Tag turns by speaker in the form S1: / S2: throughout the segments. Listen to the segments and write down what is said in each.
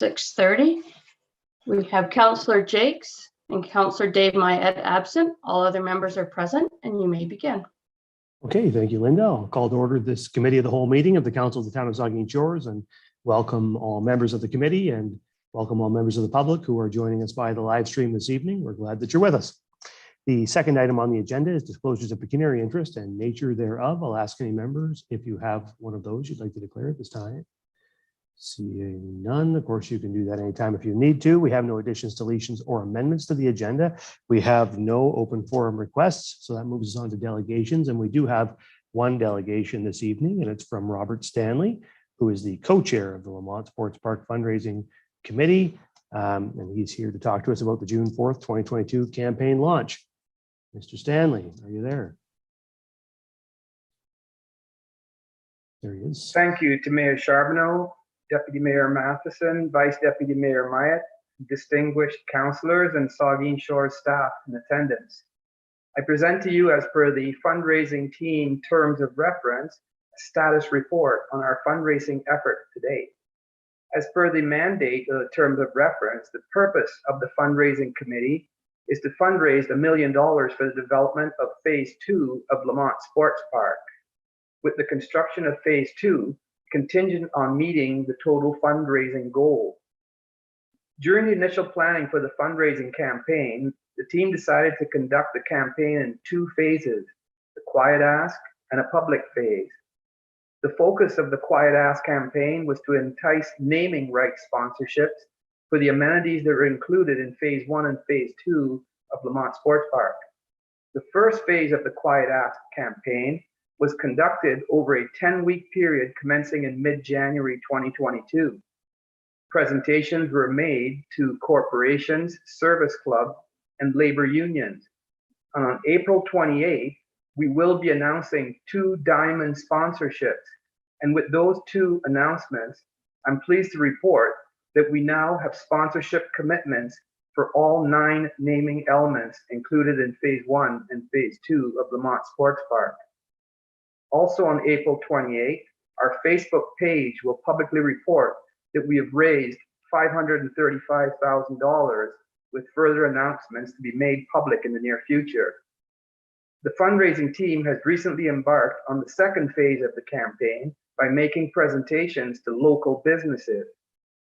S1: 6:30. We have Councillor Jakes and Councillor Dave Myett absent. All other members are present, and you may begin.
S2: Okay, thank you, Linda. I'll call to order this committee of the whole meeting of the Council of the Town of Saugeen Shores, and welcome all members of the committee and welcome all members of the public who are joining us by the live stream this evening. We're glad that you're with us. The second item on the agenda is disclosures of pecuniary interest and nature thereof. I'll ask any members if you have one of those you'd like to declare at this time. Seeing none, of course, you can do that anytime if you need to. We have no additions, deletions, or amendments to the agenda. We have no open forum requests, so that moves us on to delegations. And we do have one delegation this evening, and it's from Robert Stanley, who is the co-chair of the Lamont Sports Park Fundraising Committee. And he's here to talk to us about the June 4th, 2022 campaign launch. Mr. Stanley, are you there? There he is.
S3: Thank you to Mayor Charbonneau, Deputy Mayor Matheson, Vice Deputy Mayor Myett, distinguished councillors and Saugeen Shores staff in attendance. I present to you, as per the fundraising team terms of reference, a status report on our fundraising effort to date. As per the mandate of the terms of reference, the purpose of the fundraising committee is to fundraise $1 million for the development of Phase 2 of Lamont Sports Park, with the construction of Phase 2 contingent on meeting the total fundraising goal. During the initial planning for the fundraising campaign, the team decided to conduct the campaign in 2 phases, the Quiet Ask and a public phase. The focus of the Quiet Ask campaign was to entice naming rights sponsorships for the amenities that are included in Phase 1 and Phase 2 of Lamont Sports Park. The first phase of the Quiet Ask campaign was conducted over a 10-week period commencing in mid-January 2022. Presentations were made to corporations, service clubs, and labor unions. And on April 28th, we will be announcing 2 diamond sponsorships. And with those 2 announcements, I'm pleased to report that we now have sponsorship commitments for all 9 naming elements included in Phase 1 and Phase 2 of Lamont Sports Park. Also on April 28th, our Facebook page will publicly report that we have raised $535,000, with further announcements to be made public in the near future. The fundraising team has recently embarked on the second phase of the campaign by making presentations to local businesses.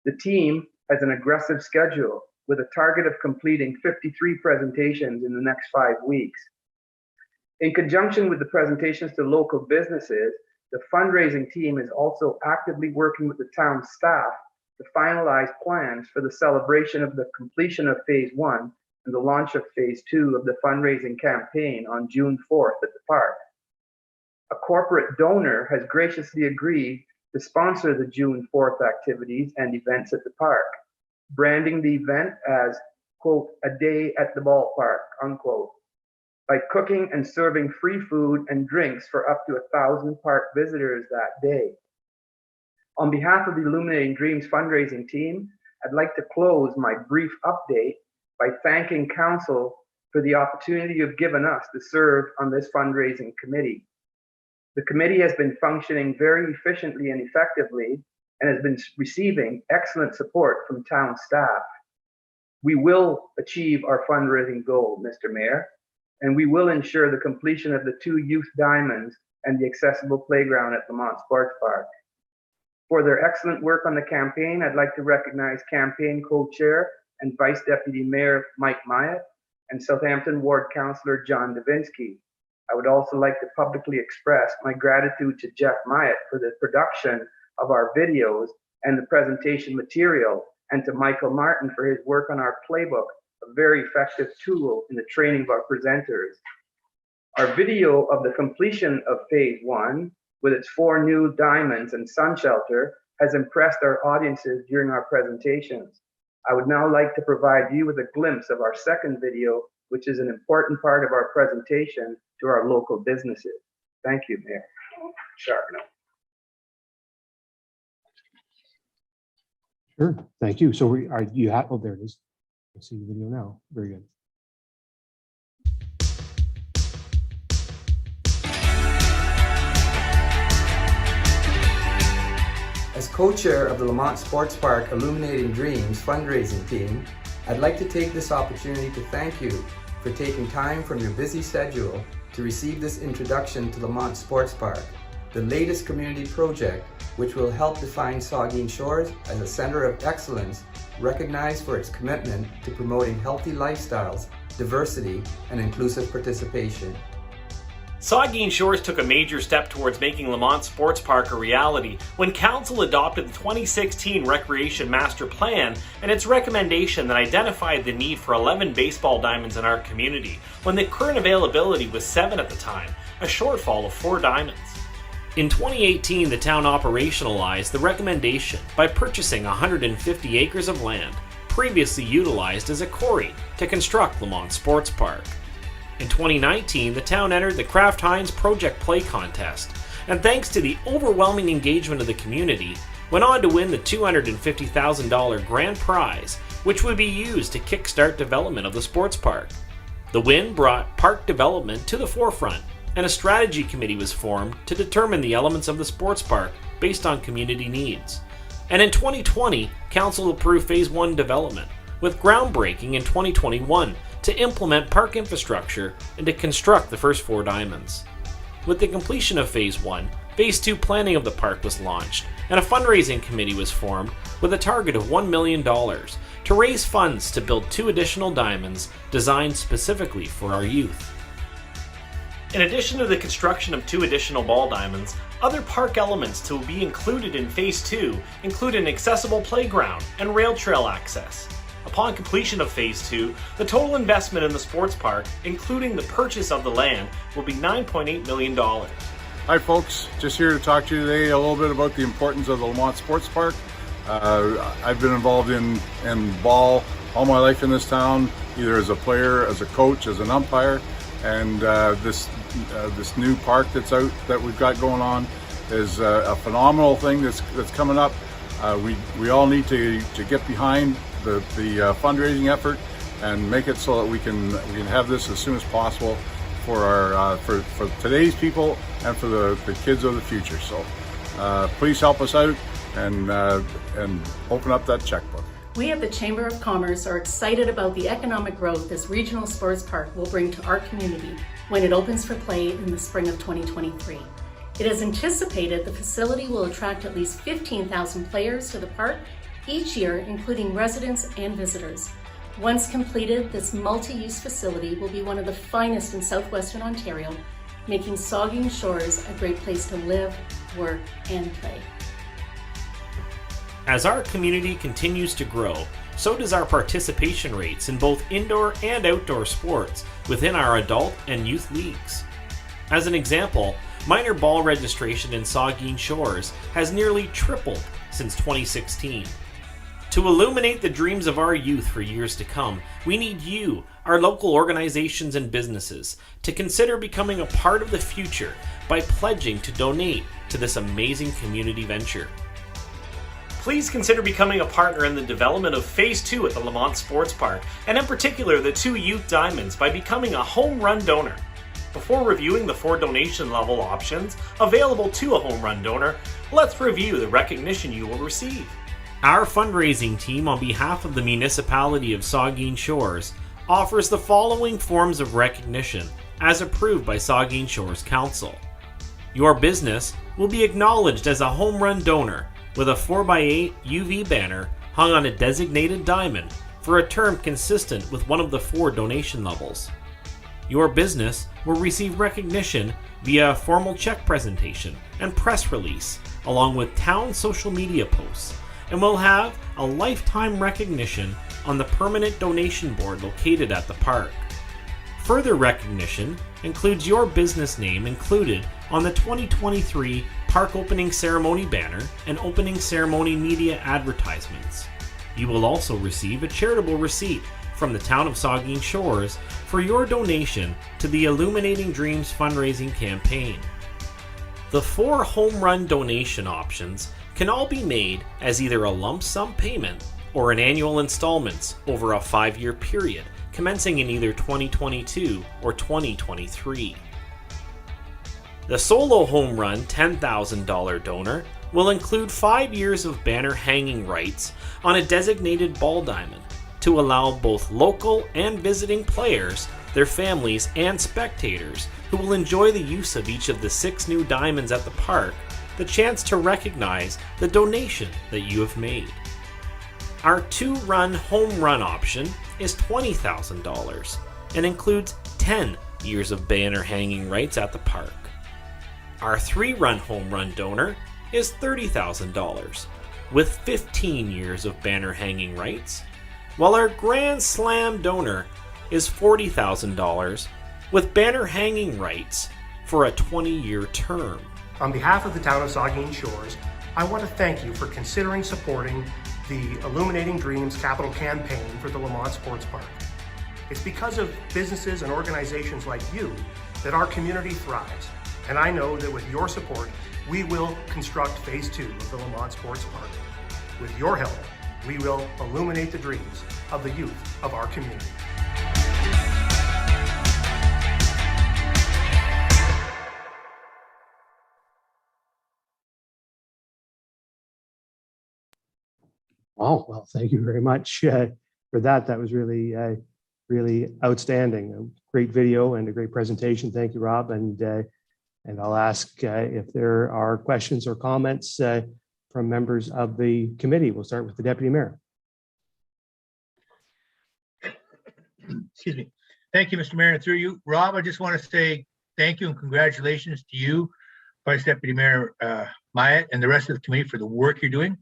S3: The team has an aggressive schedule with a target of completing 53 presentations in the next 5 weeks. In conjunction with the presentations to local businesses, the fundraising team is also actively working with the town staff to finalize plans for the celebration of the completion of Phase 1 and the launch of Phase 2 of the fundraising campaign on June 4th at the park. A corporate donor has graciously agreed to sponsor the June 4th activities and events at the park, branding the event as, quote, a day at the ballpark, unquote, by cooking and serving free food and drinks for up to 1,000 park visitors that day. On behalf of the Illuminating Dreams fundraising team, I'd like to close my brief update by thanking Council for the opportunity you've given us to serve on this fundraising committee. The committee has been functioning very efficiently and effectively and has been receiving excellent support from town staff. We will achieve our fundraising goal, Mr. Mayor, and we will ensure the completion of the 2 youth diamonds and the accessible playground at Lamont Sports Park. For their excellent work on the campaign, I'd like to recognize campaign co-chair and Vice Deputy Mayor Mike Myett and Southampton Ward Councillor John Davinsky. I would also like to publicly express my gratitude to Jeff Myett for the production of our videos and the presentation material, and to Michael Martin for his work on our playbook, a very effective tool in the training of our presenters. Our video of the completion of Phase 1, with its 4 new diamonds and sun shelter, has impressed our audiences during our presentations. I would now like to provide you with a glimpse of our second video, which is an important part of our presentation to our local businesses. Thank you, Mayor Charbonneau.
S2: Sure, thank you. So we are, you have, oh, there it is. I see the video now. Very good.
S4: As co-chair of the Lamont Sports Park Illuminating Dreams fundraising team, I'd like to take this opportunity to thank you for taking time from your busy schedule to receive this introduction to Lamont Sports Park, the latest community project which will help define Saugeen Shores as a center of excellence recognized for its commitment to promoting healthy lifestyles, diversity, and inclusive participation.
S5: Saugeen Shores took a major step towards making Lamont Sports Park a reality when Council adopted the 2016 Recreation Master Plan and its recommendation that identified the need for 11 baseball diamonds in our community, when the current availability was 7 at the time, a shortfall of 4 diamonds. In 2018, the town operationalized the recommendation by purchasing 150 acres of land, previously utilized as a quarry, to construct Lamont Sports Park. In 2019, the town entered the Kraft Heinz Project Play Contest, and thanks to the overwhelming engagement of the community, went on to win the $250,000 grand prize, which would be used to kickstart development of the sports park. The win brought park development to the forefront, and a strategy committee was formed to determine the elements of the sports park based on community needs. And in 2020, Council approved Phase 1 development, with groundbreaking in 2021 to implement park infrastructure and to construct the first 4 diamonds. With the completion of Phase 1, Phase 2 planning of the park was launched, and a fundraising committee was formed with a target of $1 million to raise funds to build 2 additional diamonds designed specifically for our youth. In addition to the construction of 2 additional ball diamonds, other park elements to be included in Phase 2 include an accessible playground and rail trail access. Upon completion of Phase 2, the total investment in the sports park, including the purchase of the land, will be $9.8 million.
S6: Hi folks, just here to talk to you today a little bit about the importance of the Lamont Sports Park. I've been involved in ball all my life in this town, either as a player, as a coach, as an umpire, and this new park that's out that we've got going on is a phenomenal thing that's coming up. We all need to get behind the fundraising effort and make it so that we can have this as soon as possible for our for today's people and for the kids of the future. So please help us out and open up that checkbook.
S7: We at the Chamber of Commerce are excited about the economic growth this regional sports park will bring to our community when it opens for play in the spring of 2023. It is anticipated the facility will attract at least 15,000 players to the park each year, including residents and visitors. Once completed, this multi-use facility will be one of the finest in southwestern Ontario, making Saugeen Shores a great place to live, work, and play.
S5: As our community continues to grow, so does our participation rates in both indoor and outdoor sports within our adult and youth leagues. As an example, minor ball registration in Saugeen Shores has nearly tripled since 2016. To illuminate the dreams of our youth for years to come, we need you, our local organizations and businesses, to consider becoming a part of the future by pledging to donate to this amazing community venture. Please consider becoming a partner in the development of Phase 2 at the Lamont Sports Park, and in particular the 2 youth diamonds, by becoming a home run donor. Before reviewing the 4 donation level options available to a home run donor, let's review the recognition you will receive. Our fundraising team, on behalf of the municipality of Saugeen Shores, offers the following forms of recognition as approved by Saugeen Shores Council. Your business will be acknowledged as a home run donor with a 4x8 UV banner hung on a designated diamond for a term consistent with one of the 4 donation levels. Your business will receive recognition via a formal check presentation and press release, along with town social media posts, and will have a lifetime recognition on the permanent donation board located at the park. Further recognition includes your business name included on the 2023 park opening ceremony banner and opening ceremony media advertisements. You will also receive a charitable receipt from the town of Saugeen Shores for your donation to the Illuminating Dreams fundraising campaign. The 4 home run donation options can all be made as either a lump sum payment or in annual installments over a 5-year period, commencing in either 2022 or 2023. The solo home run $10,000 donor will include 5 years of banner hanging rights on a designated ball diamond to allow both local and visiting players, their families, and spectators who will enjoy the use of each of the 6 new diamonds at the park the chance to recognize the donation that you have made. Our 2-run home run option is $20,000 and includes 10 years of banner hanging rights at the park. Our 3-run home run donor is $30,000 with 15 years of banner hanging rights, while our Grand Slam donor is $40,000 with banner hanging rights for a 20-year term.
S8: On behalf of the town of Saugeen Shores, I want to thank you for considering supporting the Illuminating Dreams capital campaign for the Lamont Sports Park. It's because of businesses and organizations like you that our community thrives. And I know that with your support, we will construct phase 2 of the Lamont Sports Park. With your help, we will illuminate the dreams of the youth of our community.
S2: Oh, well, thank you very much for that. That was really, really outstanding. A great video and a great presentation. Thank you, Rob. And I'll ask if there are questions or comments from members of the committee. We'll start with the Deputy Mayor.
S9: Excuse me. Thank you, Mr. Mayor. And through you, Rob, I just want to say thank you and congratulations to you, Vice Deputy Mayor Myatt, and the rest of the committee for the work you're doing.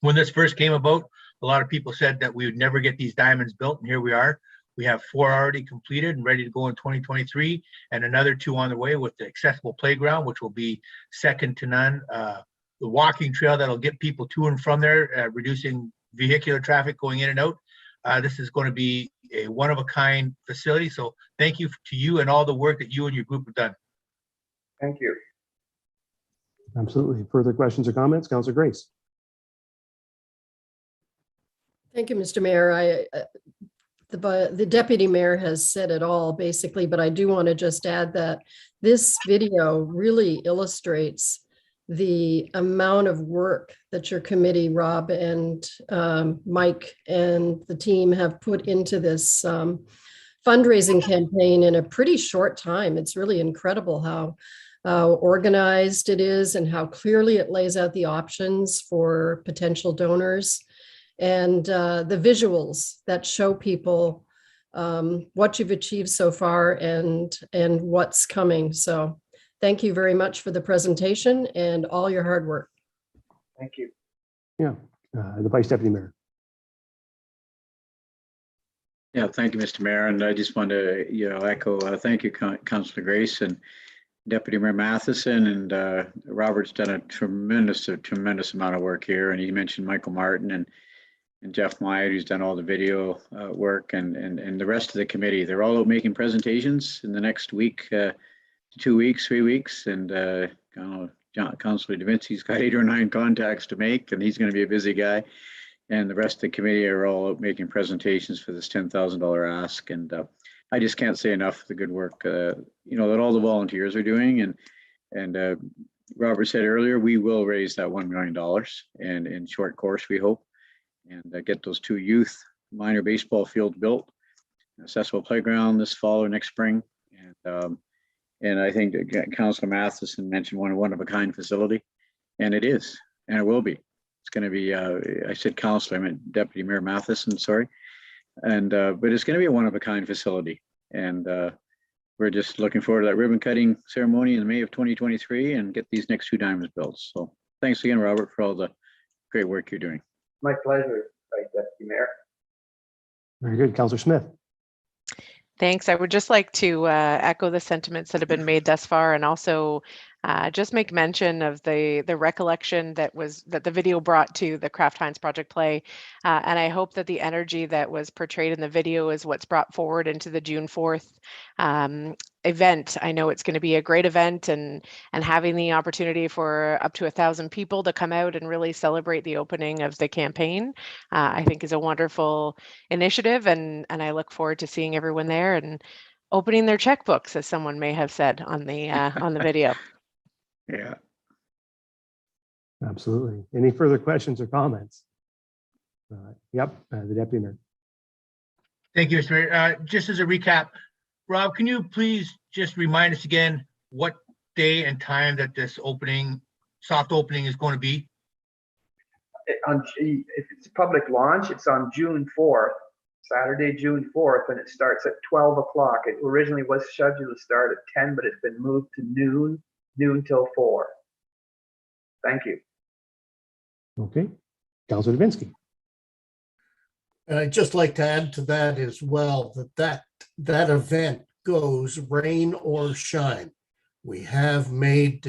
S9: When this first came about, a lot of people said that we would never get these diamonds built, and here we are. We have 4 already completed and ready to go in 2023, and another 2 on the way with the accessible playground, which will be second to none. The walking trail that'll get people to and from there, reducing vehicular traffic going in and out. This is going to be a one-of-a-kind facility. So thank you to you and all the work that you and your group have done.
S3: Thank you.
S2: Absolutely. Further questions or comments? Councillor Grace.
S10: Thank you, Mr. Mayor. The deputy mayor has said it all basically, but I do want to just add that this video really illustrates the amount of work that your committee, Rob and Mike and the team have put into this fundraising campaign in a pretty short time. It's really incredible how organized it is and how clearly it lays out the options for potential donors. And the visuals that show people what you've achieved so far and what's coming. So thank you very much for the presentation and all your hard work.
S3: Thank you.
S2: Yeah, the Vice Deputy Mayor.
S11: Yeah, thank you, Mr. Mayor. And I just want to, echo thank you, Councillor Grace and Deputy Mayor Matheson, and Robert's done a tremendous amount of work here. And he mentioned Michael Martin and Jeff Myatt, who's done all the video work, and the rest of the committee. They're all out making presentations in the next week, 2 weeks, 3 weeks, and Councillor DeVinci's got 8 or 9 contacts to make, and he's going to be a busy guy. And the rest of the committee are all out making presentations for this $10,000 ask. And I just can't say enough the good work that all the volunteers are doing. And Robert said earlier, we will raise that $1 million, and in short course, we hope, and get those 2 youth minor baseball fields built, accessible playground this fall or next spring. And I think Councillor Matheson mentioned one of a kind facility, and it is, and it will be. It's going to be, I said Councillor, I meant Deputy Mayor Matheson, sorry. And, but it's going to be a one of a kind facility. And we're just looking forward to that ribbon cutting ceremony in May of 2023 and get these next 2 diamonds built. So thanks again, Robert, for all the great work you're doing.
S3: My pleasure, Vice Deputy Mayor.
S2: Very good. Councillor Smith.
S12: Thanks. I would just like to echo the sentiments that have been made thus far, and also just make mention of the recollection that the video brought to the Kraft Heinz Project play. And I hope that the energy that was portrayed in the video is what's brought forward into the June 4th event. I know it's going to be a great event, and having the opportunity for up to 1,000 people to come out and really celebrate the opening of the campaign, I think is a wonderful initiative. And I look forward to seeing everyone there and opening their checkbooks, as someone may have said on the video.
S11: Yeah.
S2: Absolutely. Any further questions or comments? Yep, the Deputy Mayor.
S9: Thank you, Mr. Mayor. Just as a recap, Rob, can you please just remind us again what day and time that this soft opening is going to be?
S3: If it's a public launch, it's on June 4th, Saturday, June 4th, and it starts at 12 o'clock. It originally was scheduled to start at 10, but it's been moved to noon till 4. Thank you.
S2: Okay, Councilor Dubinsky.
S13: And I'd just like to add to that as well, that event goes rain or shine. We have made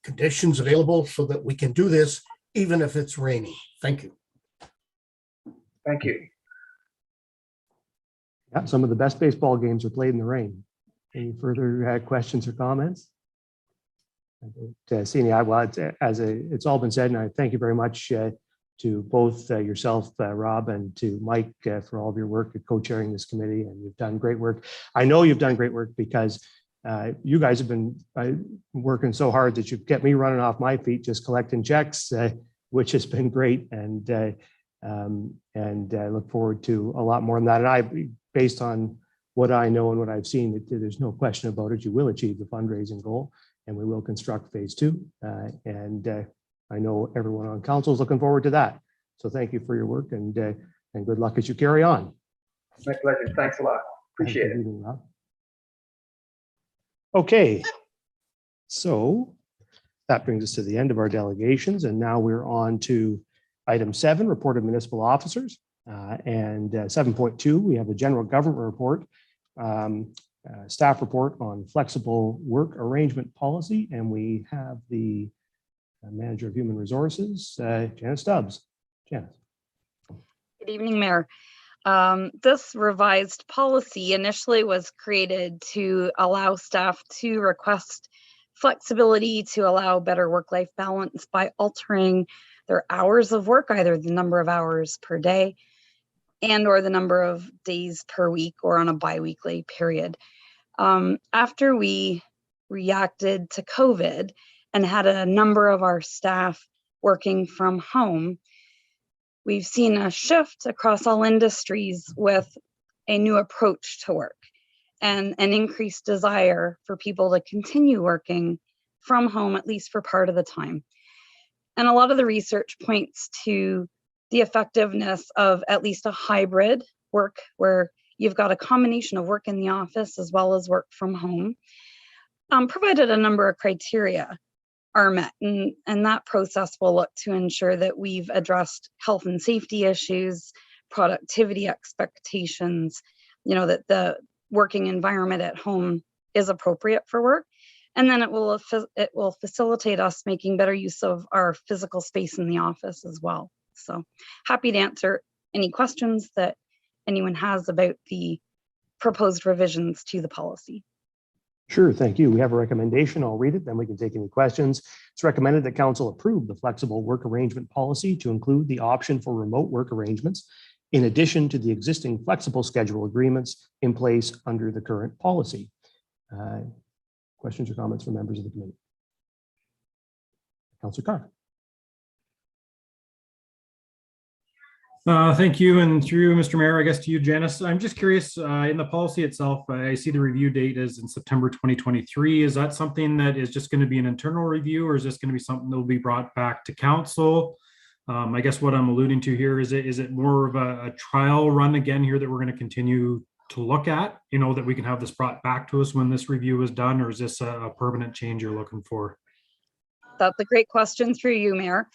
S13: conditions available so that we can do this even if it's raining. Thank you.
S3: Thank you.
S2: Yeah, some of the best baseball games are played in the rain. Any further questions or comments? I don't see any. Well, it's all been said, and I thank you very much to both yourself, Rob, and to Mike for all of your work at co-chairing this committee. And you've done great work. I know you've done great work because you guys have been working so hard that you've kept me running off my feet just collecting checks, which has been great. And I look forward to a lot more than that. And based on what I know and what I've seen, there's no question about it. You will achieve the fundraising goal, and we will construct phase 2. I know everyone on council is looking forward to that. So thank you for your work, and good luck as you carry on.
S3: My pleasure. Thanks a lot. Appreciate it.
S2: Okay, so that brings us to the end of our delegations, and now we're on to item 7, report of municipal officers. And 7.2, we have a general government report, staff report on flexible work arrangement policy, and we have the Manager of Human Resources, Janice Stubbs. Janice.
S14: Good evening, Mayor. This revised policy initially was created to allow staff to request flexibility to allow better work-life balance by altering their hours of work, either the number of hours per day and or the number of days per week or on a biweekly period. After we reacted to COVID and had a number of our staff working from home, we've seen a shift across all industries with a new approach to work and an increased desire for people to continue working from home, at least for part of the time. And a lot of the research points to the effectiveness of at least a hybrid work where you've got a combination of work in the office as well as work from home, provided a number of criteria are met. And that process will look to ensure that we've addressed health and safety issues, productivity expectations, that the working environment at home is appropriate for work. And then it will facilitate us making better use of our physical space in the office as well. So happy to answer any questions that anyone has about the proposed revisions to the policy.
S2: Sure, thank you. We have a recommendation. I'll read it, then we can take any questions. It's recommended that council approve the flexible work arrangement policy to include the option for remote work arrangements in addition to the existing flexible schedule agreements in place under the current policy. Questions or comments from members of the committee? Councillor Carr.
S15: Thank you, and through you, Mr. Mayor, I guess to you, Janice. I'm just curious, in the policy itself, I see the review date is in September 2023. Is that something that is just going to be an internal review, or is this going to be something that will be brought back to council? I guess what I'm alluding to here is it more of a trial run again here that we're going to continue to look at, that we can have this brought back to us when this review is done, or is this a permanent change you're looking for?
S14: That's a great question through you, Mayor.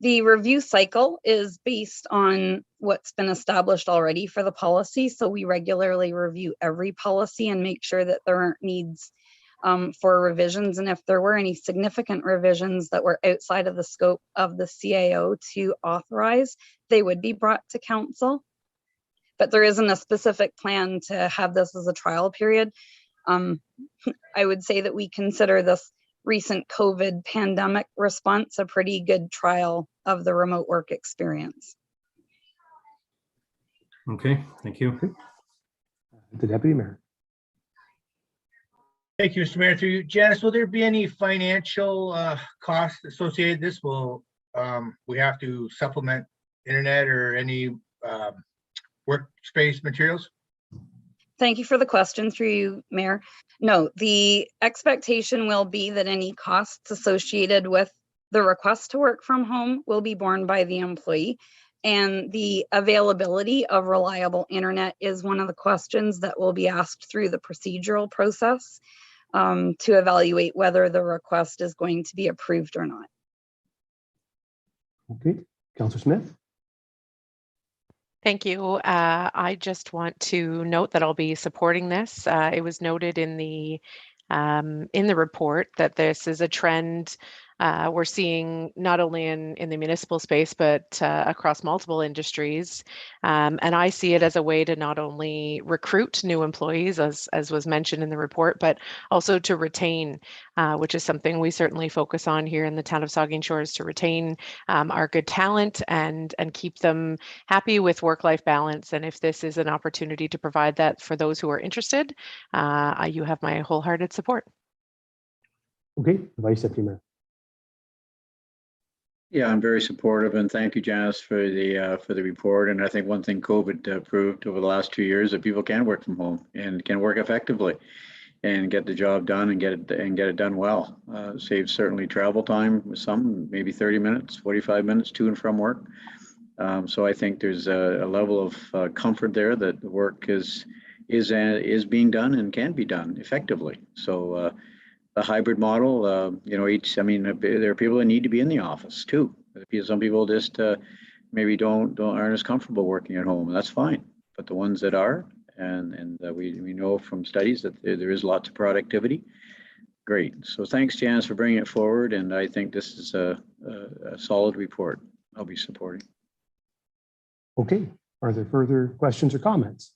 S14: The review cycle is based on what's been established already for the policy. So we regularly review every policy and make sure that there aren't needs for revisions. And if there were any significant revisions that were outside of the scope of the CAO to authorize, they would be brought to council. But there isn't a specific plan to have this as a trial period. I would say that we consider this recent COVID pandemic response a pretty good trial of the remote work experience.
S15: Okay, thank you.
S2: The Deputy Mayor.
S9: Thank you, Mr. Mayor. Through you, Janice, will there be any financial costs associated with this? Will we have to supplement internet or any workspace materials?
S14: Thank you for the question through you, Mayor. No, the expectation will be that any costs associated with the request to work from home will be borne by the employee. And the availability of reliable internet is one of the questions that will be asked through the procedural process to evaluate whether the request is going to be approved or not.
S2: Okay, Councillor Smith.
S12: Thank you. I just want to note that I'll be supporting this. It was noted in the report that this is a trend we're seeing not only in the municipal space, but across multiple industries. And I see it as a way to not only recruit new employees, as was mentioned in the report, but also to retain, which is something we certainly focus on here in the town of Saugeen Shores, to retain our good talent and keep them happy with work-life balance. And if this is an opportunity to provide that for those who are interested, you have my wholehearted support.
S2: Okay, Vice Deputy Mayor.
S11: Yeah, I'm very supportive, and thank you, Janice, for the report. And I think one thing COVID proved over the last 2 years that people can work from home and can work effectively and get the job done and get it done well. Saves certainly travel time with some, maybe 30 minutes, 45 minutes to and from work. So I think there's a level of comfort there that the work is being done and can be done effectively. So the hybrid model, there are people that need to be in the office too. Some people just maybe aren't as comfortable working at home, and that's fine. But the ones that are, and we know from studies that there is lots of productivity. Great. So thanks, Janice, for bringing it forward, and I think this is a solid report. I'll be supporting.
S2: Okay, are there further questions or comments?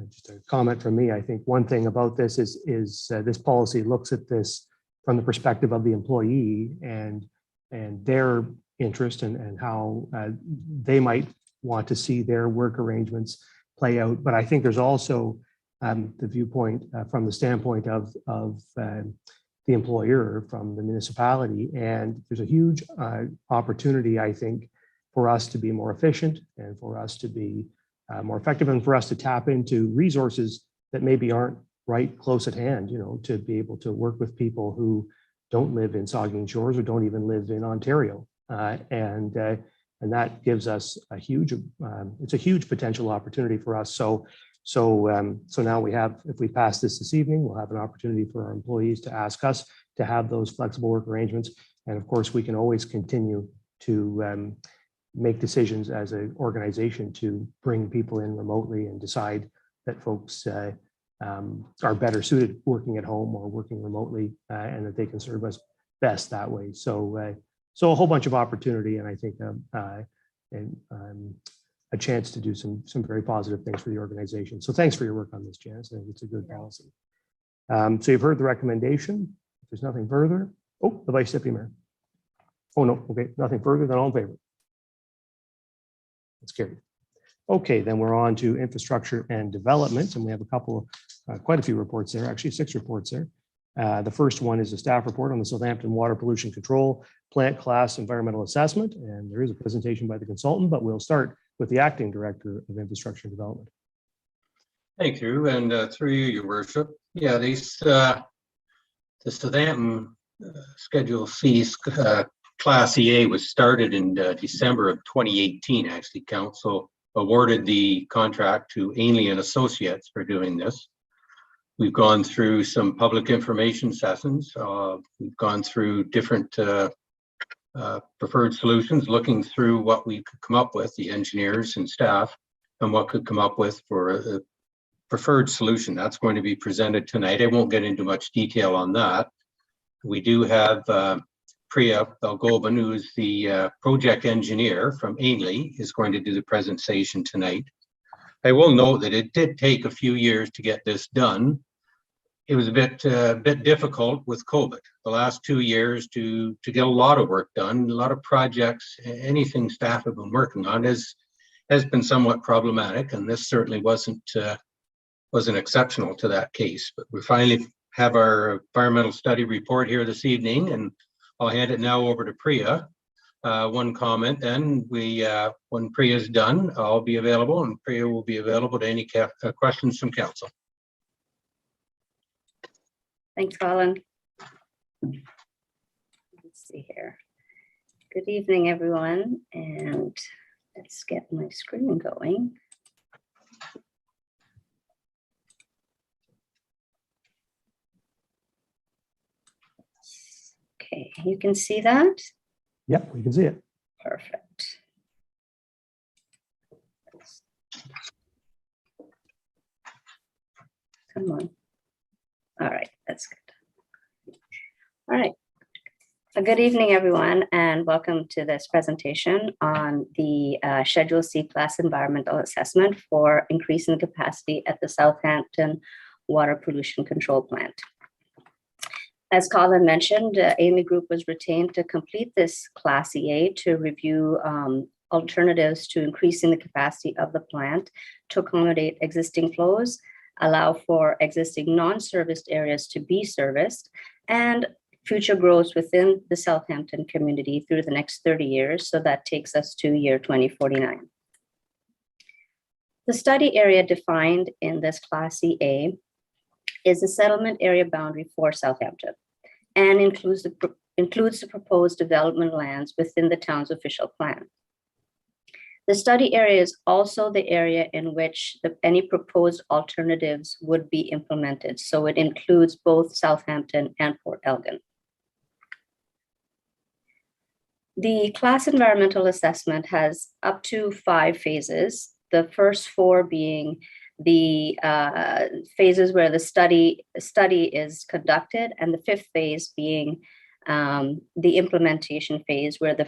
S2: Just a comment from me. I think one thing about this is this policy looks at this from the perspective of the employee and their interest and how they might want to see their work arrangements play out. But I think there's also the viewpoint from the standpoint of the employer, from the municipality, and there's a huge opportunity, I think, for us to be more efficient and for us to be more effective, and for us to tap into resources that maybe aren't right close at hand, to be able to work with people who don't live in Saugeen Shores or don't even live in Ontario. And that gives us it's a huge potential opportunity for us. So now we have, if we pass this evening, we'll have an opportunity for our employees to ask us to have those flexible work arrangements. And of course, we can always continue to make decisions as an organization to bring people in remotely and decide that folks are better suited working at home or working remotely, and that they can serve us best that way. So a whole bunch of opportunity, and I think a chance to do some very positive things for the organization. So thanks for your work on this, Janice. I think it's a good policy. So you've heard the recommendation. If there's nothing further, the Vice Deputy Mayor. Oh no, okay, nothing further, then all in favor. That's carried. Okay, then we're on to infrastructure and development, and we have a couple of quite a few reports there, actually 6 reports there. The first one is a staff report on the Southampton Water Pollution Control Plant Class Environmental Assessment, and there is a presentation by the consultant, but we'll start with the Acting Director of Infrastructure and Development.
S16: Thank you, and through you, Your Worship. Yeah, the Southampton Schedule C Class EA was started in December of 2018. Actually, Council awarded the contract to Ainley and Associates for doing this. We've gone through some public information sessions. We've gone through different preferred solutions, looking through what we could come up with, the engineers and staff, and what could come up with for a preferred solution. That's going to be presented tonight. I won't get into much detail on that. We do have Priya Belgovan, who is the project engineer from Ainley, is going to do the presentation tonight. I will note that it did take a few years to get this done. It was a bit difficult with COVID. The last 2 years to get a lot of work done, a lot of projects, anything staff have been working on has been somewhat problematic, and this certainly wasn't wasn't exceptional to that case. But we finally have our environmental study report here this evening, and I'll hand it now over to Priya. One comment, then when Priya is done, I'll be available, and Priya will be available to any questions from council.
S17: Thanks, Colin. Let's see here. Good evening, everyone, and let's get my screen going. Okay, you can see that?
S2: Yep, we can see it.
S17: Perfect. Come on. All right, that's good. All right. Good evening, everyone, and welcome to this presentation on the Schedule C class environmental assessment for increasing capacity at the Southampton Water Pollution Control Plant. As Colin mentioned, Amy Group was retained to complete this Class EA to review alternatives to increasing the capacity of the plant to accommodate existing flows, allow for existing non-serviced areas to be serviced, and future growth within the Southampton community through the next 30 years. So that takes us to year 2049. The study area defined in this Class EA is the settlement area boundary for Southampton and includes the proposed development lands within the town's official plan. The study area is also the area in which any proposed alternatives would be implemented. So it includes both Southampton and Port Elgin. The class environmental assessment has up to 5 phases. The first 4 being the phases where the study is conducted, and the 5th phase being the implementation phase, where the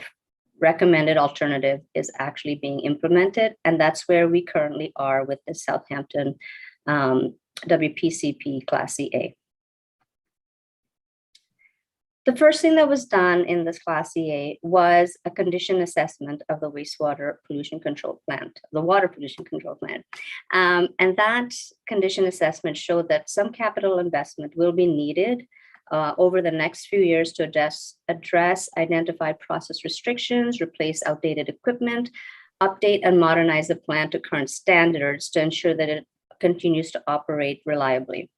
S17: recommended alternative is actually being implemented. And that's where we currently are with the Southampton WPCP Class EA. The first thing that was done in this Class EA was a condition assessment of the wastewater pollution control plant, the water pollution control plant. And that condition assessment showed that some capital investment will be needed over the next few years to address identified process restrictions, replace outdated equipment, update and modernize the plant to current standards to ensure that it continues to operate reliably.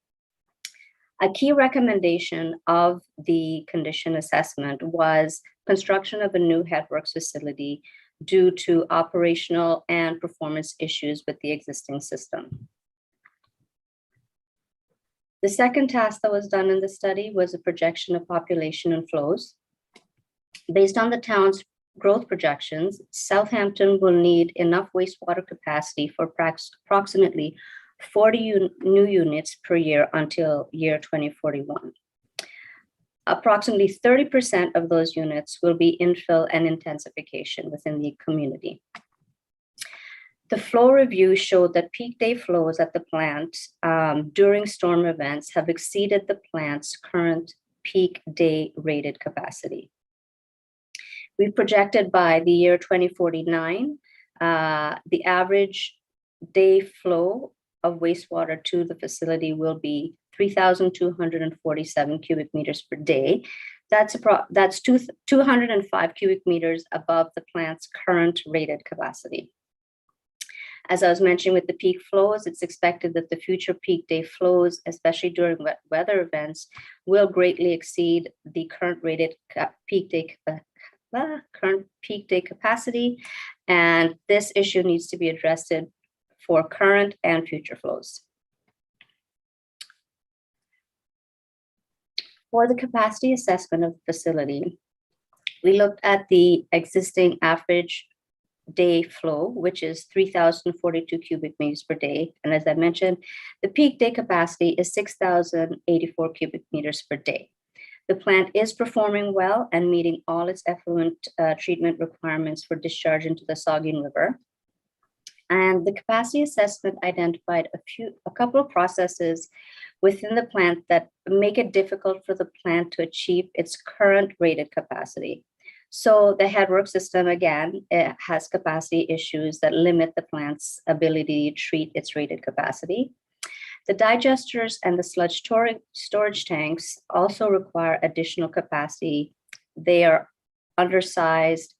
S17: A key recommendation of the condition assessment was construction of a new headworks facility due to operational and performance issues with the existing system. The second task that was done in the study was a projection of population and flows. Based on the town's growth projections, Southampton will need enough wastewater capacity for approximately 40 new units per year until year 2041. Approximately 30% of those units will be infill and intensification within the community. The flow review showed that peak day flows at the plant during storm events have exceeded the plant's current peak day rated capacity. We've projected by the year 2049, the average day flow of wastewater to the facility will be 3,247 cubic meters per day. That's 205 cubic meters above the plant's current rated capacity. As I was mentioning with the peak flows, it's expected that the future peak day flows, especially during wet weather events, will greatly exceed the current rated peak day capacity. And this issue needs to be addressed for current and future flows. For the capacity assessment of the facility, we looked at the existing average day flow, which is 3,042 cubic meters per day. And as I mentioned, the peak day capacity is 6,084 cubic meters per day. The plant is performing well and meeting all its effluent treatment requirements for discharge into the Saugeen River. And the capacity assessment identified a couple of processes within the plant that make it difficult for the plant to achieve its current rated capacity. So the headwork system, again, it has capacity issues that limit the plant's ability to treat its rated capacity. The digesters and the sludge storage tanks also require additional capacity. They are undersized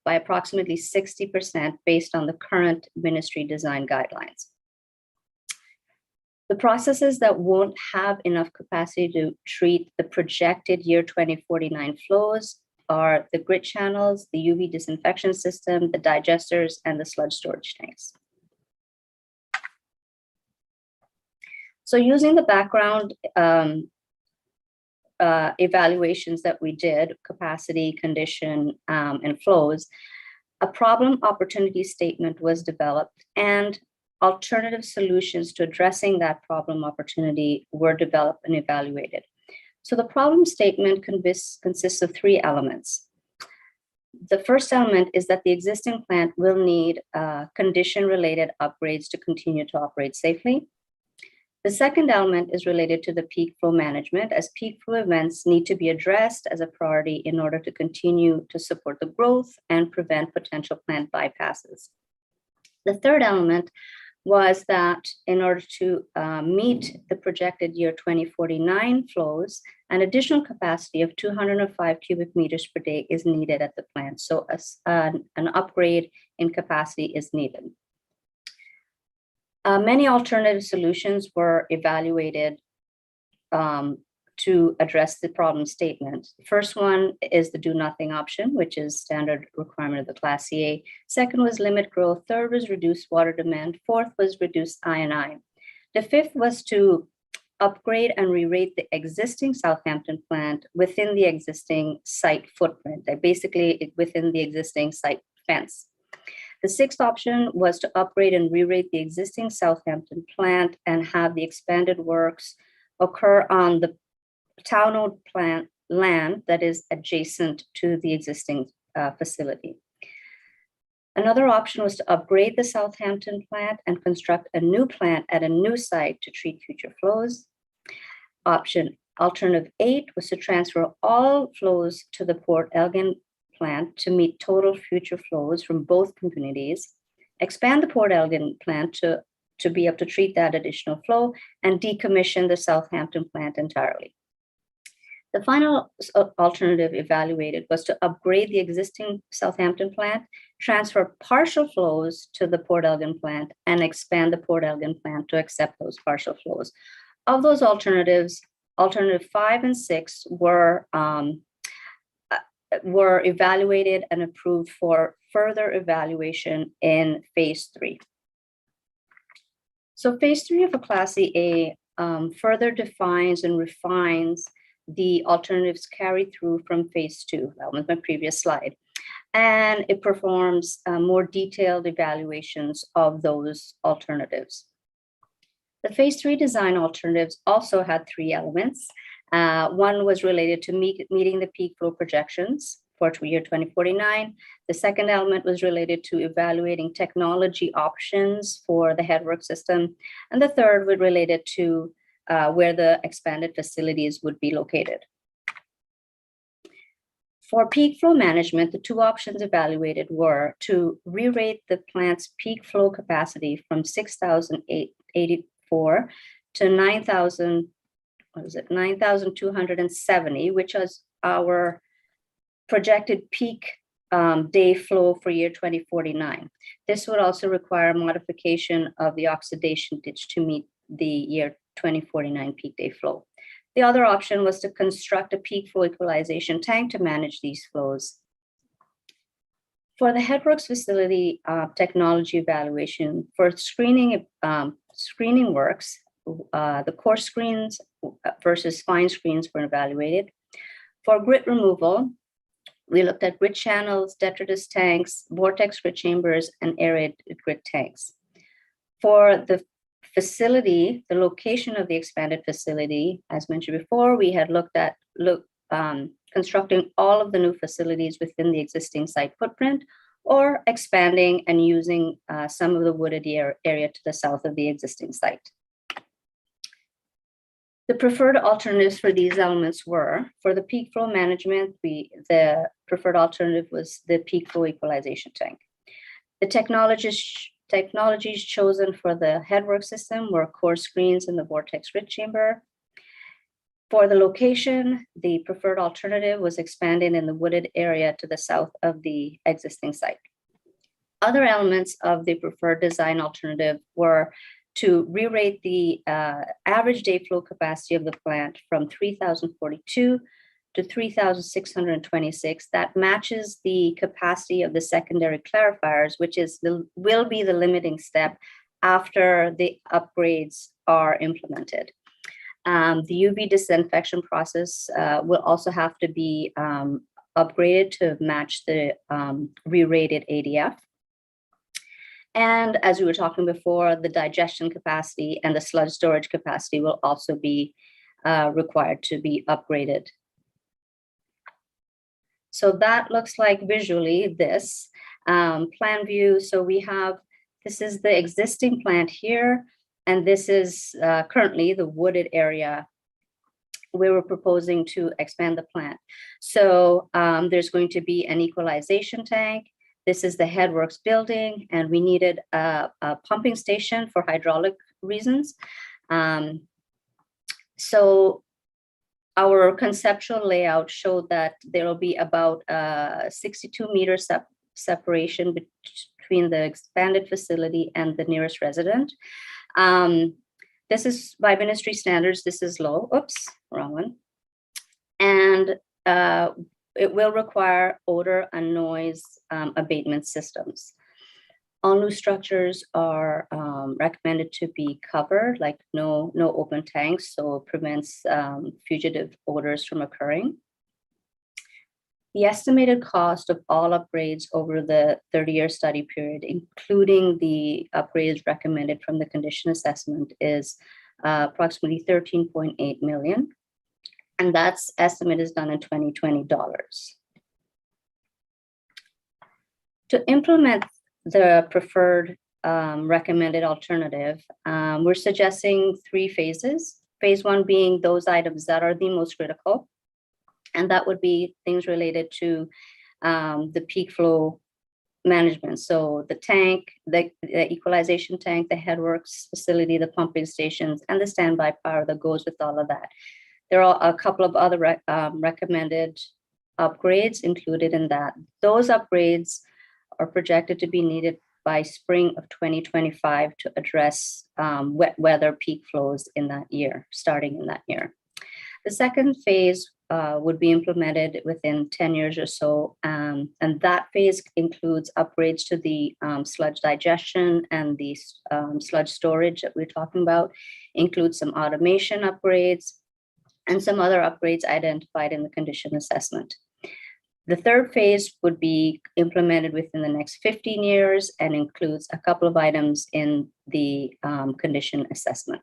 S17: by approximately 60% based on the current ministry design guidelines. The processes that won't have enough capacity to treat the projected year 2049 flows are the grit channels, the UV disinfection system, the digesters, and the sludge storage tanks. So using the background evaluations that we did, capacity, condition, and flows, a problem opportunity statement was developed, and alternative solutions to addressing that problem opportunity were developed and evaluated. So the problem statement consists of three elements. The first element is that the existing plant will need condition-related upgrades to continue to operate safely. The second element is related to the peak flow management, as peak flow events need to be addressed as a priority in order to continue to support the growth and prevent potential plant bypasses. The third element was that in order to meet the projected year 2049 flows, an additional capacity of 205 cubic meters per day is needed at the plant. So an upgrade in capacity is needed. Many alternative solutions were evaluated to address the problem statement. The first one is the do nothing option, which is standard requirement of the Class CA. Second was limit growth. Third was reduce water demand. Fourth was reduce I&I. The fifth was to upgrade and re-rate the existing Southampton plant within the existing site footprint, basically within the existing site fence. The sixth option was to upgrade and re-rate the existing Southampton plant and have the expanded works occur on the town-owned plant land that is adjacent to the existing facility. Another option was to upgrade the Southampton plant and construct a new plant at a new site to treat future flows. Alternative 8 was to transfer all flows to the Port Elgin plant to meet total future flows from both communities, expand the Port Elgin plant to be able to treat that additional flow, and decommission the Southampton plant entirely. The final alternative evaluated was to upgrade the existing Southampton plant, transfer partial flows to the Port Elgin plant, and expand the Port Elgin plant to accept those partial flows. Of those alternatives, alternative 5 and 6 were evaluated and approved for further evaluation in phase 3. So phase 3 of a Class A further defines and refines the alternatives carried through from phase 2. That was my previous slide. And it performs more detailed evaluations of those alternatives. The phase 3 design alternatives also had 3 elements. One was related to meeting the peak flow projections for year 2049. The second element was related to evaluating technology options for the headwork system. And the third was related to where the expanded facilities would be located. For peak flow management, the 2 options evaluated were to re-rate the plant's peak flow capacity from 6,084 to 9,270, which was our projected peak day flow for year 2049. This would also require a modification of the oxidation ditch to meet the year 2049 peak day flow. The other option was to construct a peak flow equalization tank to manage these flows. For the headworks facility technology evaluation, for screening works, the coarse screens versus fine screens were evaluated. For grit removal, we looked at grit channels, detritus tanks, vortex grit chambers, and aerated grit tanks. For the facility, the location of the expanded facility, as mentioned before, we had looked at constructing all of the new facilities within the existing site footprint, or expanding and using some of the wooded area to the south of the existing site. The preferred alternatives for these elements were, for the peak flow management, the preferred alternative was the peak flow equalization tank. The Technologies chosen for the headwork system were core screens in the vortex grid chamber. For the location, the preferred alternative was expanded in the wooded area to the south of the existing site. Other elements of the preferred design alternative were to re-rate the average day flow capacity of the plant from 3,042 to 3,626. That matches the capacity of the secondary clarifiers, which will be the limiting step after the upgrades are implemented. The UV disinfection process will also have to be upgraded to match the re-rated ADF. And as we were talking before, the digestion capacity and the sludge storage capacity will also be required to be upgraded. So that looks like visually this plan view. So this is the existing plant here, and this is currently the wooded area where we're proposing to expand the plant. So there's going to be an equalization tank. This is the headworks building, and we needed a pumping station for hydraulic reasons. So our conceptual layout showed that there will be about 62-meter separation between the expanded facility and the nearest resident. This is by ministry standards, this is low. Oops, wrong one. And it will require odor and noise abatement systems. All new structures are recommended to be covered, like no open tanks, so it prevents fugitive odors from occurring. The estimated cost of all upgrades over the 30-year study period, including the upgrades recommended from the condition assessment, is approximately $13.8 million. And that's estimate is done in 2020 dollars. To implement the preferred recommended alternative, we're suggesting 3 phases. Phase 1 being those items that are the most critical, and that would be things related to the peak flow management. So the tank, the equalization tank, the headworks facility, the pumping stations, and the standby power that goes with all of that. There are a couple of other recommended upgrades included in that. Those upgrades are projected to be needed by spring of 2025 to address wet weather peak flows in that year, starting in that year. The second phase would be implemented within 10 years or so, and that phase includes upgrades to the sludge digestion and the sludge storage that we're talking about, includes some automation upgrades, and some other upgrades identified in the condition assessment. The third phase would be implemented within the next 15 years and includes a couple of items in the condition assessment.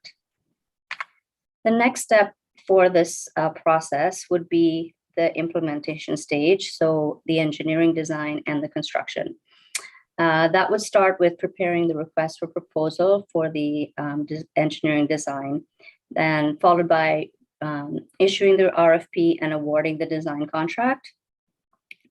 S17: The next step for this process would be the implementation stage, so the engineering design and the construction. That would start with preparing the request for proposal for the engineering design, and followed by issuing the RFP and awarding the design contract.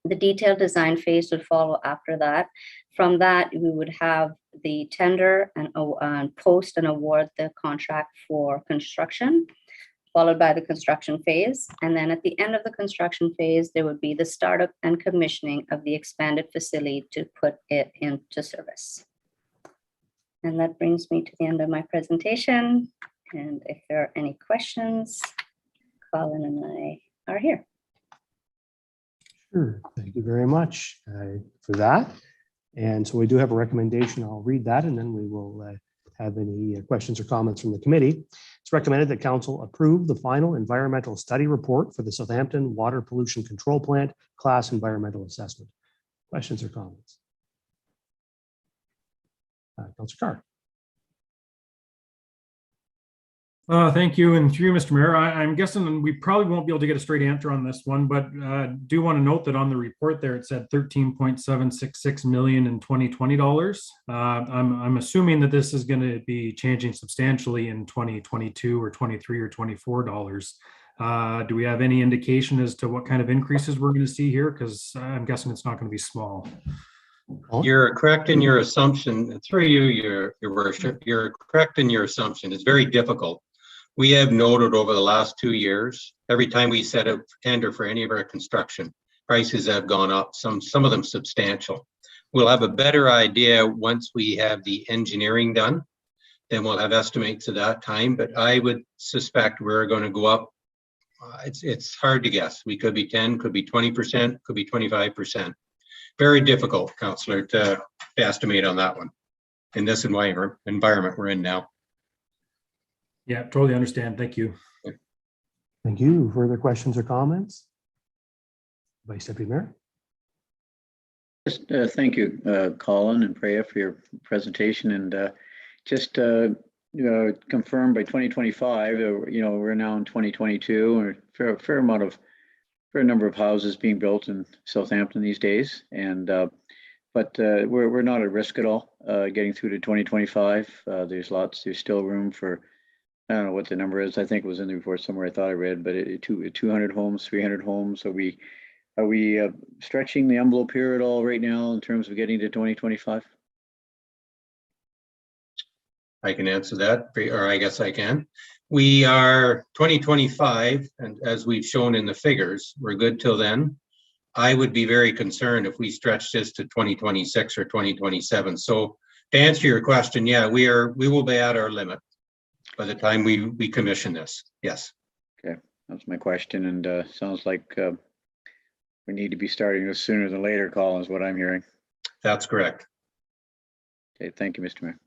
S17: The detailed design phase would follow after that. From that, we would have the tender and post and award the contract for construction, followed by the construction phase. And then at the end of the construction phase, there would be the startup and commissioning of the expanded facility to put it into service. And that brings me to the end of my presentation. And if there are any questions, Colin and I are here.
S2: Sure, thank you very much for that. And so we do have a recommendation. I'll read that and then we will have any questions or comments from the committee. It's recommended that council approve the final environmental study report for the Southampton Water Pollution Control Plant class environmental assessment. Questions or comments? Councilor Carr.
S15: Thank you. And through you, Mr. Mayor, I'm guessing we probably won't be able to get a straight answer on this one, but do want to note that on the report there, it said $13.766 million in 2020 dollars. I'm assuming that this is going to be changing substantially in 2022 or 23 or 24 dollars. Do we have any indication as to what kind of increases we're going to see here? Because I'm guessing it's not going to be small.
S16: You're correct in your assumption. Through you, your worship, you're correct in your assumption. It's very difficult. We have noted over the last 2 years, every time we set a tender for any of our construction, prices have gone up, some of them substantial. We'll have a better idea once we have the engineering done. Then we'll have estimates at that time, but I would suspect we're going to go up. It's hard to guess. We could be 10, could be 20%, could be 25%. Very difficult, Councillor, to estimate on that one in this environment we're in now.
S15: Yeah, totally understand. Thank you.
S2: Thank you. Further questions or comments? Vice Deputy Mayor.
S11: Just thank you, Colin and Priya, for your presentation, and just confirm by 2025. We're now in 2022, or fair number of houses being built in Southampton these days, and but we're not at risk at all getting through to 2025. There's still room for, I don't know what the number is. I think it was in the report somewhere. I thought I read, but 200 homes, 300 homes. Are we stretching the envelope here at all right now in terms of getting to 2025?
S16: I can answer that, or I guess I can. We are 2025, and as we've shown in the figures, we're good till then. I would be very concerned if we stretch this to 2026 or 2027. So to answer your question, yeah, we will be at our limit by the time we commission this. Yes.
S11: Okay, that's my question, and sounds like we need to be starting this sooner than later, Colin, is what I'm hearing.
S16: That's correct.
S11: Okay, thank you, Mr. Mayor.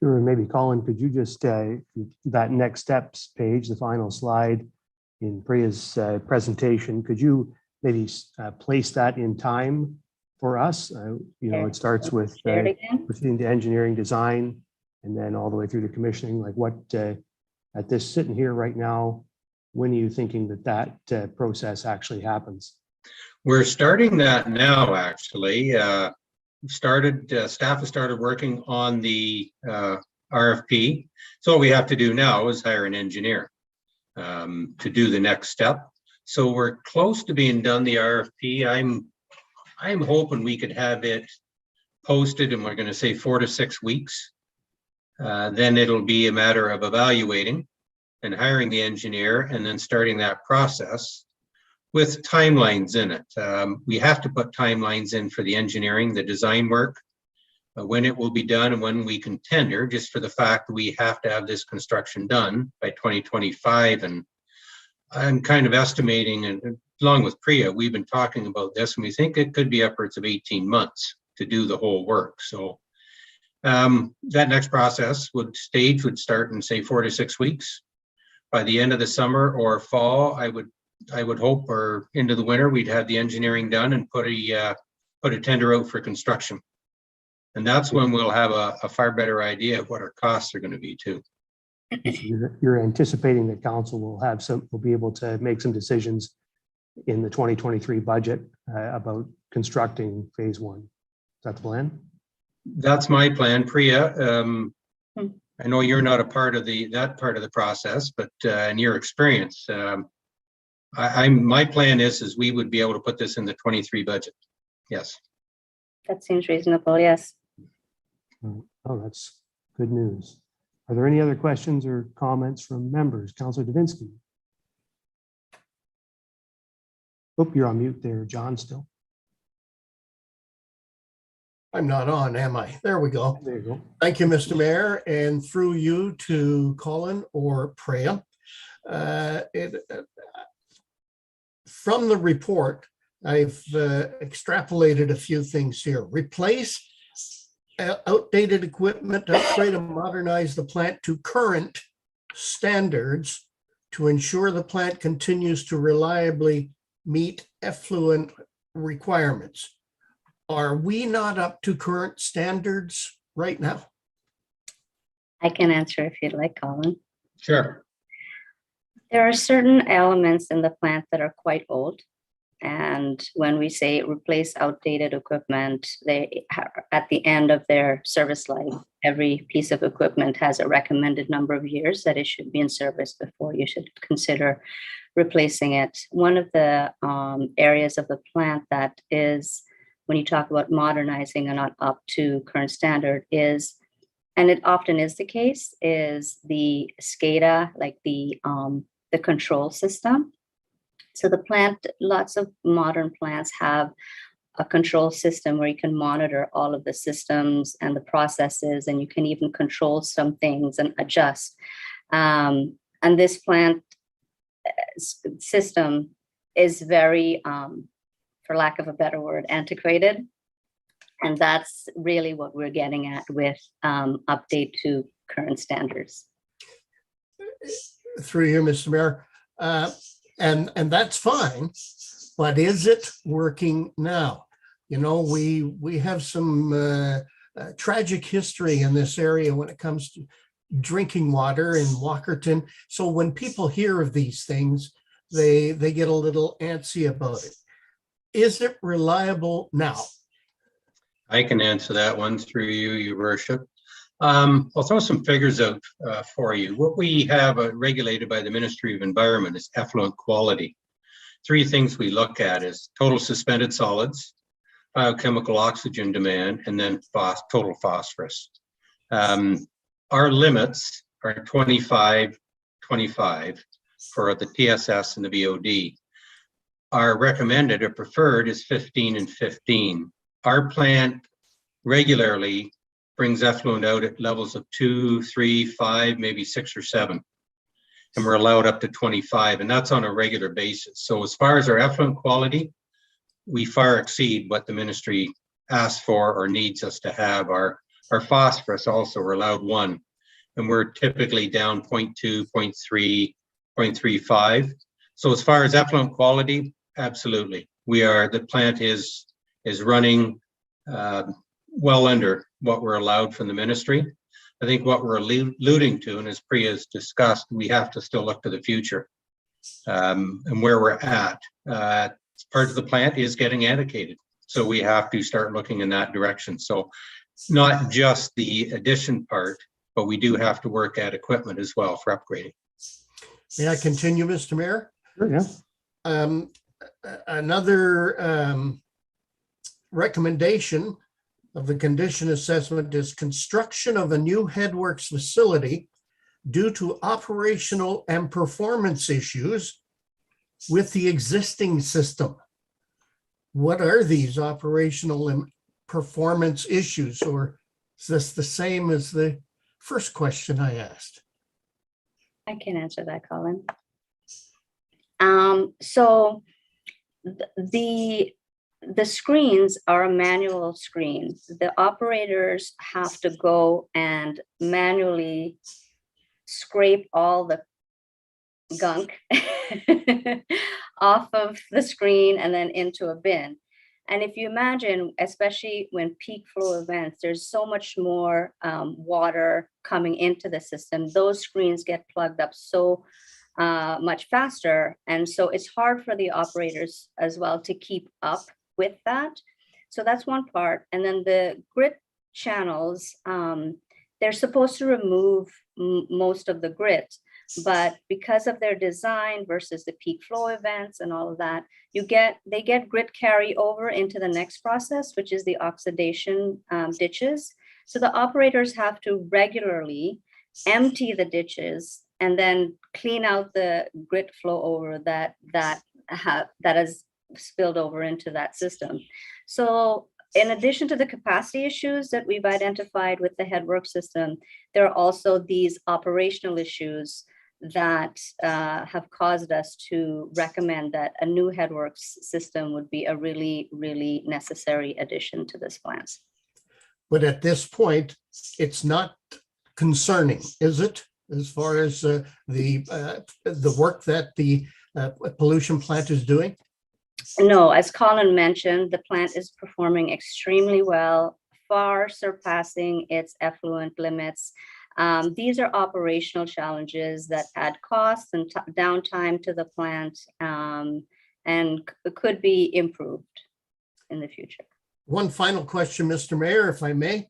S2: Sure, and maybe Colin, could you just, that next steps page, the final slide in Priya's presentation, could you maybe place that in time for us? It starts with proceeding to engineering design and then all the way through to commissioning. Like what, at this sitting here right now, when are you thinking that process actually happens?
S16: We're starting that now, actually. Staff has started working on the RFP. So what we have to do now is hire an engineer to do the next step. So we're close to being done the RFP. I'm hoping we could have it posted, and we're going to say 4 to 6 weeks. Then it'll be a matter of evaluating and hiring the engineer and then starting that process with timelines in it. We have to put timelines in for the engineering, the design work, when it will be done and when we can tender, just for the fact that we have to have this construction done by 2025. And I'm kind of estimating, and along with Priya, we've been talking about this, and we think it could be upwards of 18 months to do the whole work. So that next process would start in, say, 4 to 6 weeks. By the end of the summer or fall, I would hope, or into the winter, we'd have the engineering done and put a tender out for construction. And that's when we'll have a far better idea of what our costs are going to be too.
S2: You're anticipating that council will be able to make some decisions in the 2023 budget about constructing phase 1. Is that the plan?
S16: That's my plan, Priya. I know you're not a part of that part of the process, but in your experience, my plan is we would be able to put this in the 23 budget. Yes.
S17: That seems reasonable. Yes.
S2: Oh, that's good news. Are there any other questions or comments from members? Councillor Davinsky. Oh, you're on mute there, John, still.
S13: I'm not on, am I? There we go.
S2: There you go.
S13: Thank you, Mr. Mayor, and through you to Colin or Priya. From the report, I've extrapolated a few things here. Replace outdated equipment, upgrade and modernize the plant to current standards to ensure the plant continues to reliably meet effluent requirements. Are we not up to current standards right now?
S17: I can answer if you'd like, Colin.
S16: Sure.
S17: There are certain elements in the plant that are quite old. And when we say replace outdated equipment, they are at the end of their service life. Every piece of equipment has a recommended number of years that it should be in service before you should consider replacing it. One of the areas of the plant that is when you talk about modernizing and not up to current standard is, and it often is the case, is the SCADA, like the control system. So the plant, lots of modern plants have a control system where you can monitor all of the systems and the processes, and you can even control some things and adjust. And this plant system is very, for lack of a better word, antiquated. And that's really what we're getting at with update to current standards.
S13: Through you, Mr. Mayor. And that's fine, but is it working now? You know, we have some tragic history in this area when it comes to drinking water in Walkerton. So when people hear of these things, they get a little antsy about it. Is it reliable now?
S16: I can answer that one through you, Your Worship. I'll throw some figures out for you. What we have regulated by the Ministry of Environment is effluent quality. Three things we look at is total suspended solids, biochemical oxygen demand, and then total phosphorus. Our limits are 25, 25 for the TSS and the VOD. Our recommended or preferred is 15 and 15. Our plant regularly brings effluent out at levels of 2, 3, 5, maybe 6 or 7. And we're allowed up to 25, and that's on a regular basis. So as far as our effluent quality, we far exceed what the ministry asks for or needs us to have. Our phosphorus also, we're allowed 1, and we're typically down 0.2, 0.3, 0.35. So as far as effluent quality, absolutely. The plant is running well under what we're allowed from the ministry. I think what we're alluding to, and as Priya has discussed, we have to still look to the future and where we're at. Part of the plant is getting antiquated, so we have to start looking in that direction. So not just the addition part, but we do have to work at equipment as well for upgrading.
S13: May I continue, Mr. Mayor?
S2: Sure, yeah.
S13: Another recommendation of the condition assessment is construction of a new headworks facility due to operational and performance issues with the existing system. What are these operational and performance issues, or is this the same as the first question I asked?
S17: I can answer that, Colin. So the screens are a manual screen. The operators have to go and manually scrape all the gunk off of the screen and then into a bin. And if you imagine, especially when peak flow events, there's so much more water coming into the system. Those screens get plugged up so much faster. And so it's hard for the operators as well to keep up with that. So that's one part. And then the grit channels, they're supposed to remove most of the grit, but because of their design versus the peak flow events and all of that, they get grit carry over into the next process, which is the oxidation ditches. So the operators have to regularly empty the ditches and then clean out the grit flow over that has spilled over into that system. So in addition to the capacity issues that we've identified with the headwork system, there are also these operational issues that have caused us to recommend that a new headworks system would be a really, really necessary addition to this plant.
S13: But at this point, it's not concerning, is it? As far as the work that the pollution plant is doing?
S17: No, as Colin mentioned, the plant is performing extremely well, far surpassing its effluent limits. These are operational challenges that add costs and downtime to the plant and could be improved in the future.
S13: One final question, Mr. Mayor, if I may.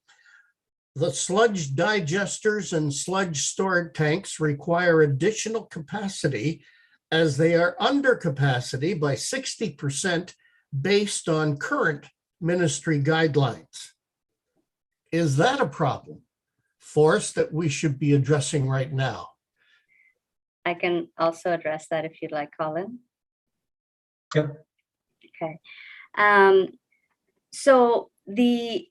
S13: The sludge digesters and sludge storage tanks require additional capacity as they are under capacity by 60% based on current ministry guidelines. Is that a problem for us that we should be addressing right now?
S17: I can also address that if you'd like, Colin.
S16: Yep.
S17: Okay. So the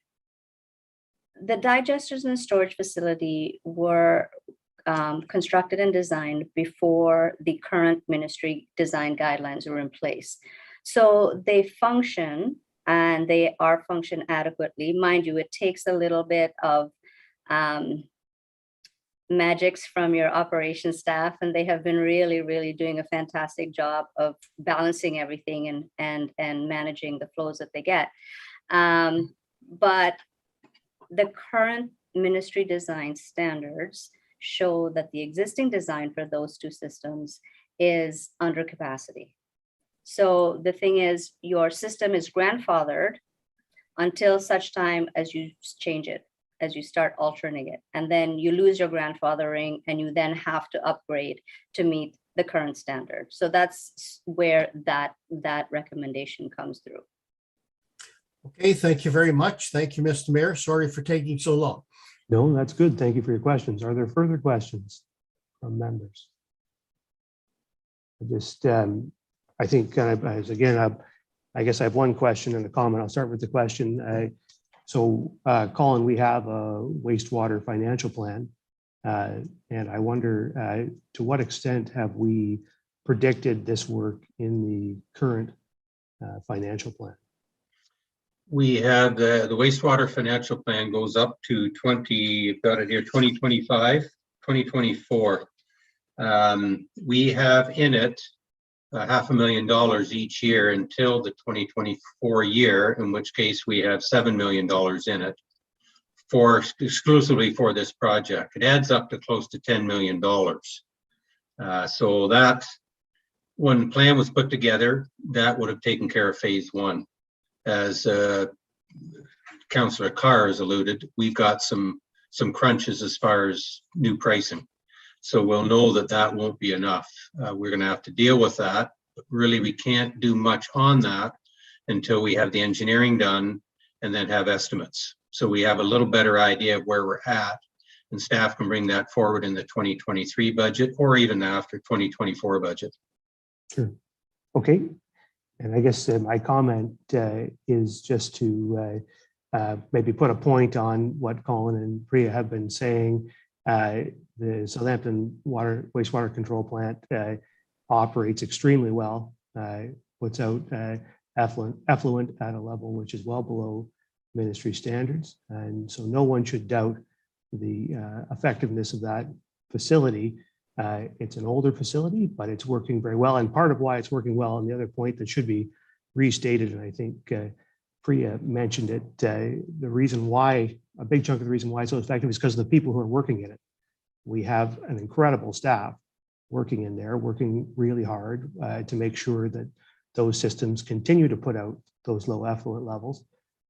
S17: digesters and storage facility were constructed and designed before the current ministry design guidelines were in place. So they function, and they are function adequately. Mind you, it takes a little bit of magics from your operations staff, and they have been really doing a fantastic job of balancing everything and managing the flows that they get. But the current ministry design standards show that the existing design for those two systems is under capacity. So the thing is, your system is grandfathered until such time as you change it, as you start altering it, and then you lose your grandfathering and you then have to upgrade to meet the current standard. So that's where that recommendation comes through.
S13: Okay, thank you very much. Thank you, Mr. Mayor. Sorry for taking so long.
S2: No, that's good. Thank you for your questions. Are there further questions from members? I think I guess I have one question and a comment. I'll start with the question. Colin, we have a wastewater financial plan, and I wonder to what extent have we predicted this work in the current financial plan?
S16: We have the wastewater financial plan goes up to 2025, 2024. We have in it $500,000 each year until the 2024 year, in which case we have $7 million in it exclusively for this project. It adds up to close to $10 million. So that, when the plan was put together, that would have taken care of phase one. As Councillor Carr has alluded, we've got some crunches as far as new pricing. So we'll know that won't be enough. We're going to have to deal with that. But really, we can't do much on that until we have the engineering done and then have estimates. So we have a little better idea of where we're at, and staff can bring that forward in the 2023 budget or even after 2024 budget.
S2: Sure. Okay. And I guess my comment is just to maybe put a point on what Colin and Priya have been saying. The Southampton wastewater control plant operates extremely well, puts out effluent at a level which is well below ministry standards. And so no one should doubt the effectiveness of that facility. It's an older facility, but it's working very well. And part of why it's working well, and the other point that should be restated, and I think Priya mentioned it, the reason why, a big chunk of the reason why it's so effective is because of the people who are working in it. We have an incredible staff working in there, working really hard to make sure that those systems continue to put out those low effluent levels.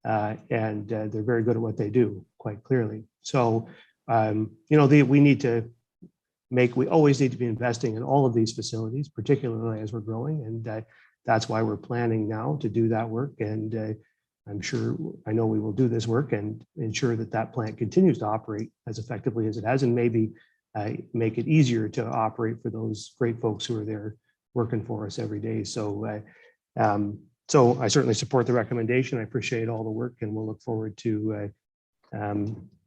S2: And they're very good at what they do, quite clearly. So, we always need to be investing in all of these facilities, particularly as we're growing. And that's why we're planning now to do that work. And I know we will do this work and ensure that that plant continues to operate as effectively as it has, and maybe make it easier to operate for those great folks who are there working for us every day. So I certainly support the recommendation. I appreciate all the work, and we'll look forward to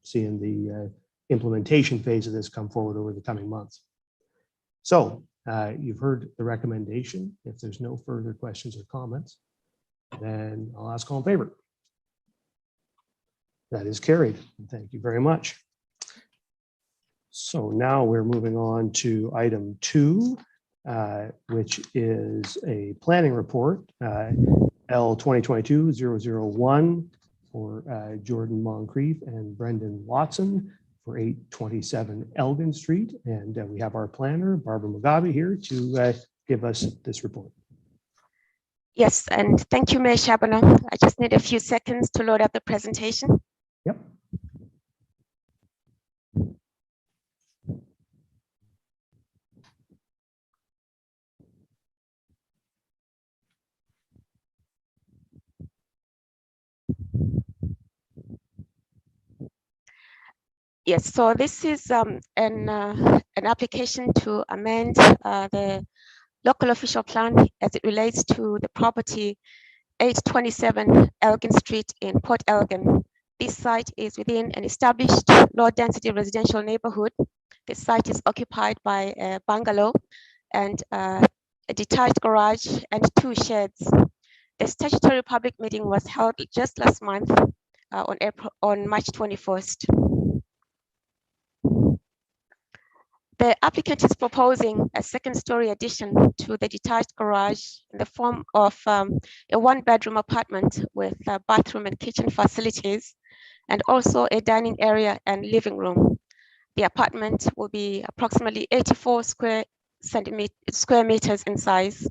S2: seeing the implementation phase of this come forward over the coming months. So you've heard the recommendation. If there's no further questions or comments, then I'll ask all in favor. That is carried. Thank you very much. So now we're moving on to item 2, which is a planning report, L 2022-001 for Jordan Moncrief and Brendan Watson for 827 Elgin Street. And we have our planner, Barbara Mugabe, here to give us this report.
S18: Yes, and thank you, Mayor Charbonneau. I just need a few seconds to load up the presentation.
S2: Yep.
S18: Yes, so this is an application to amend the local official plan as it relates to the property 827 Elgin Street in Port Elgin. This site is within an established low-density residential neighborhood. The site is occupied by a bungalow and a detached garage and 2 sheds. The statutory public meeting was held just last month on March 21st. The applicant is proposing a 2nd-story addition to the detached garage in the form of a 1-bedroom apartment with bathroom and kitchen facilities, and also a dining area and living room. The apartment will be approximately 84 square meters in size.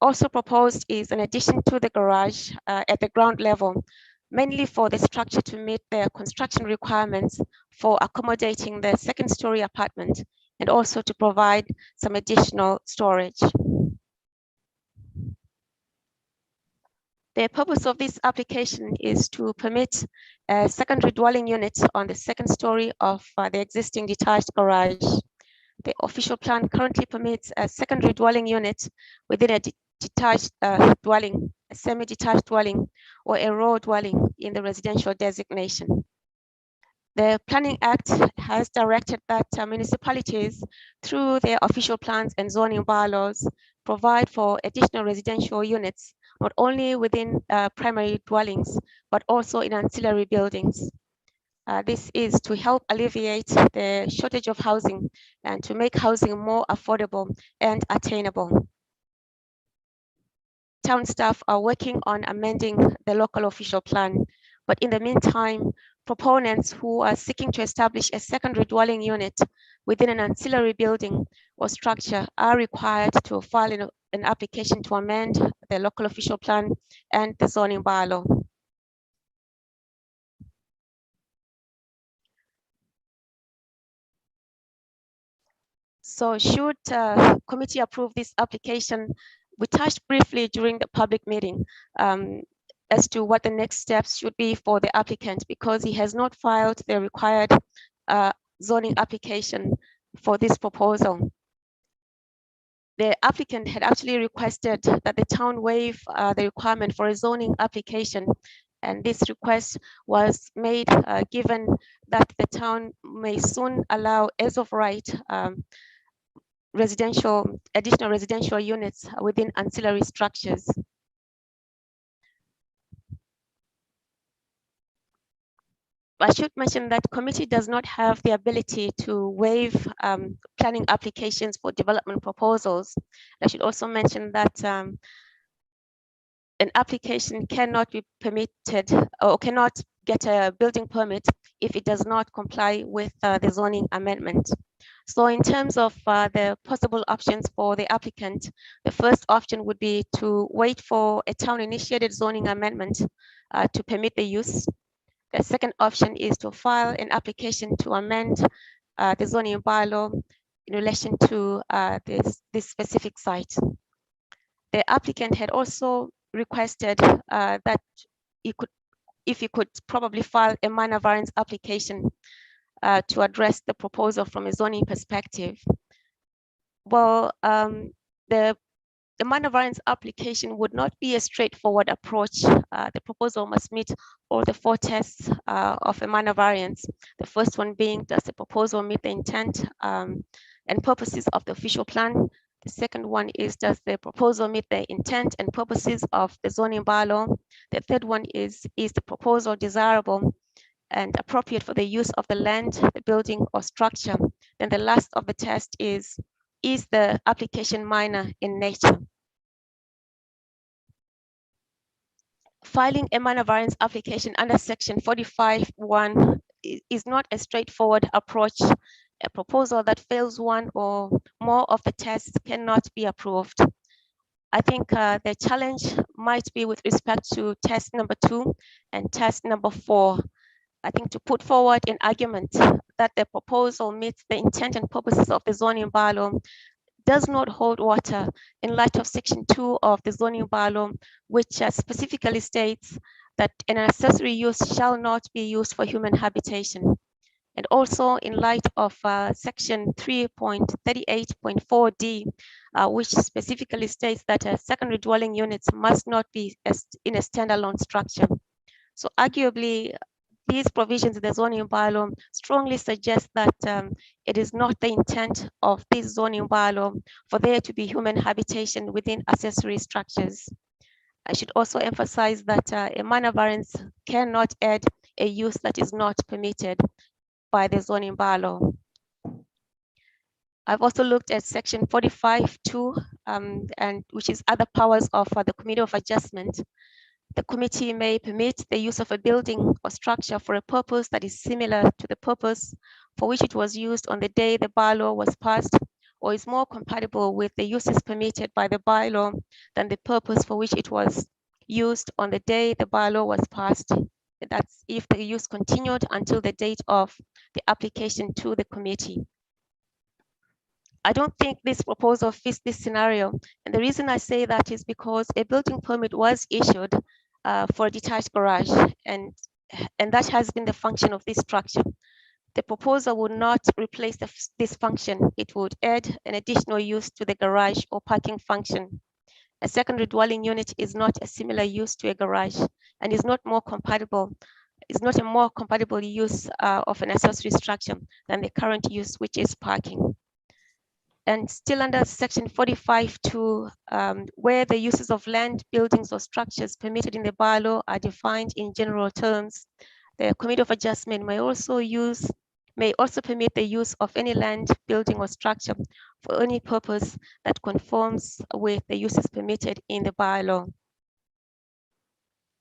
S18: Also proposed is an addition to the garage at the ground level, mainly for the structure to meet the construction requirements for accommodating the 2nd-story apartment, and also to provide some additional storage. The purpose of this application is to permit a secondary dwelling unit on the 2nd story of the existing detached garage. The official plan currently permits a secondary dwelling unit within a detached dwelling, a semi-detached dwelling, or a row dwelling in the residential designation. The Planning Act has directed that municipalities, through their official plans and zoning bylaws, provide for additional residential units, not only within primary dwellings, but also in ancillary buildings. This is to help alleviate the shortage of housing and to make housing more affordable and attainable. Town staff are working on amending the local official plan, but in the meantime, proponents who are seeking to establish a secondary dwelling unit within an ancillary building or structure are required to file an application to amend the local official plan and the zoning bylaw. So should committee approve this application, we touched briefly during the public meeting as to what the next steps should be for the applicant, because he has not filed the required zoning application for this proposal. The applicant had actually requested that the town waive the requirement for a zoning application, and this request was made given that the town may soon allow as of right additional residential units within ancillary structures. I should mention that committee does not have the ability to waive planning applications for development proposals. I should also mention that an application cannot be permitted or cannot get a building permit if it does not comply with the zoning amendment. So in terms of the possible options for the applicant, the first option would be to wait for a town-initiated zoning amendment to permit the use. The second option is to file an application to amend the zoning bylaw in relation to this specific site. The applicant had also requested that if you could probably file a minor variance application to address the proposal from a zoning perspective. Well, the minor variance application would not be a straightforward approach. The proposal must meet all the 4 tests of a minor variance. The first one being, does the proposal meet the intent and purposes of the official plan? The second one is, does the proposal meet the intent and purposes of the zoning bylaw? The third one is the proposal desirable and appropriate for the use of the land, the building or structure? Then the last of the test is the application minor in nature? Filing a minor variance application under section 45(1) is not a straightforward approach. A proposal that fails one or more of the tests cannot be approved. I think the challenge might be with respect to test number 2 and test number 4. I think to put forward an argument that the proposal meets the intent and purposes of the zoning bylaw does not hold water in light of section 2 of the zoning bylaw, which specifically states that an accessory use shall not be used for human habitation. And also in light of section 3.38.4D, which specifically states that secondary dwelling units must not be in a standalone structure. So arguably, these provisions in the zoning bylaw strongly suggest that it is not the intent of this zoning bylaw for there to be human habitation within accessory structures. I should also emphasize that a minor variance cannot add a use that is not permitted by the zoning bylaw. I've also looked at section 45.2, and which is other powers of the Committee of Adjustment. The committee may permit the use of a building or structure for a purpose that is similar to the purpose for which it was used on the day the bylaw was passed, or is more compatible with the uses permitted by the bylaw than the purpose for which it was used on the day the bylaw was passed. That's if the use continued until the date of the application to the committee. I don't think this proposal fits this scenario. And the reason I say that is because a building permit was issued for a detached garage, and that has been the function of this structure. The proposal would not replace this function. It would add an additional use to the garage or parking function. A secondary dwelling unit is not a similar use to a garage and is not more compatible. Is not a more compatible use of an accessory structure than the current use, which is parking. And still under section 45.2, where the uses of land, buildings, or structures permitted in the bylaw are defined in general terms, the Committee of Adjustment may also permit the use of any land, building, or structure for any purpose that conforms with the uses permitted in the bylaw.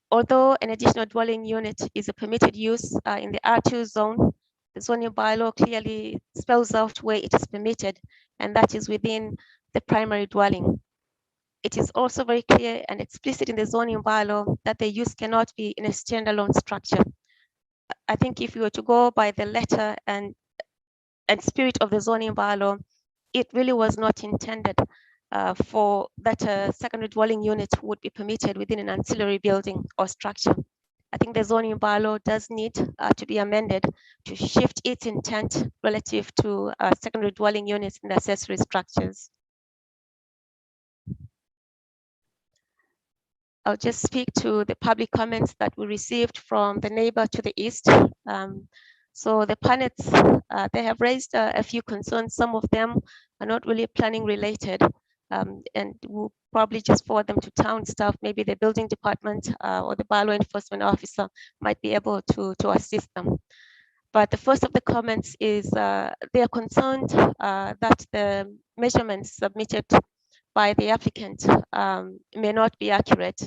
S18: Although an additional dwelling unit is a permitted use in the R2 zone, the zoning bylaw clearly spells out where it is permitted, and that is within the primary dwelling. It is also very clear and explicit in the zoning bylaw that the use cannot be in a standalone structure. I think if you were to go by the letter and spirit of the zoning bylaw, it really was not intended for that a secondary dwelling unit would be permitted within an ancillary building or structure. I think the zoning bylaw does need to be amended to shift its intent relative to secondary dwelling units and accessory structures. I'll just speak to the public comments that we received from the neighbor to the east. So the Panets, they have raised a few concerns. Some of them are not really planning related, and we'll probably just forward them to town staff. Maybe the building department or the bylaw enforcement officer might be able to assist them. But the first of the comments is they are concerned that the measurements submitted by the applicant may not be accurate.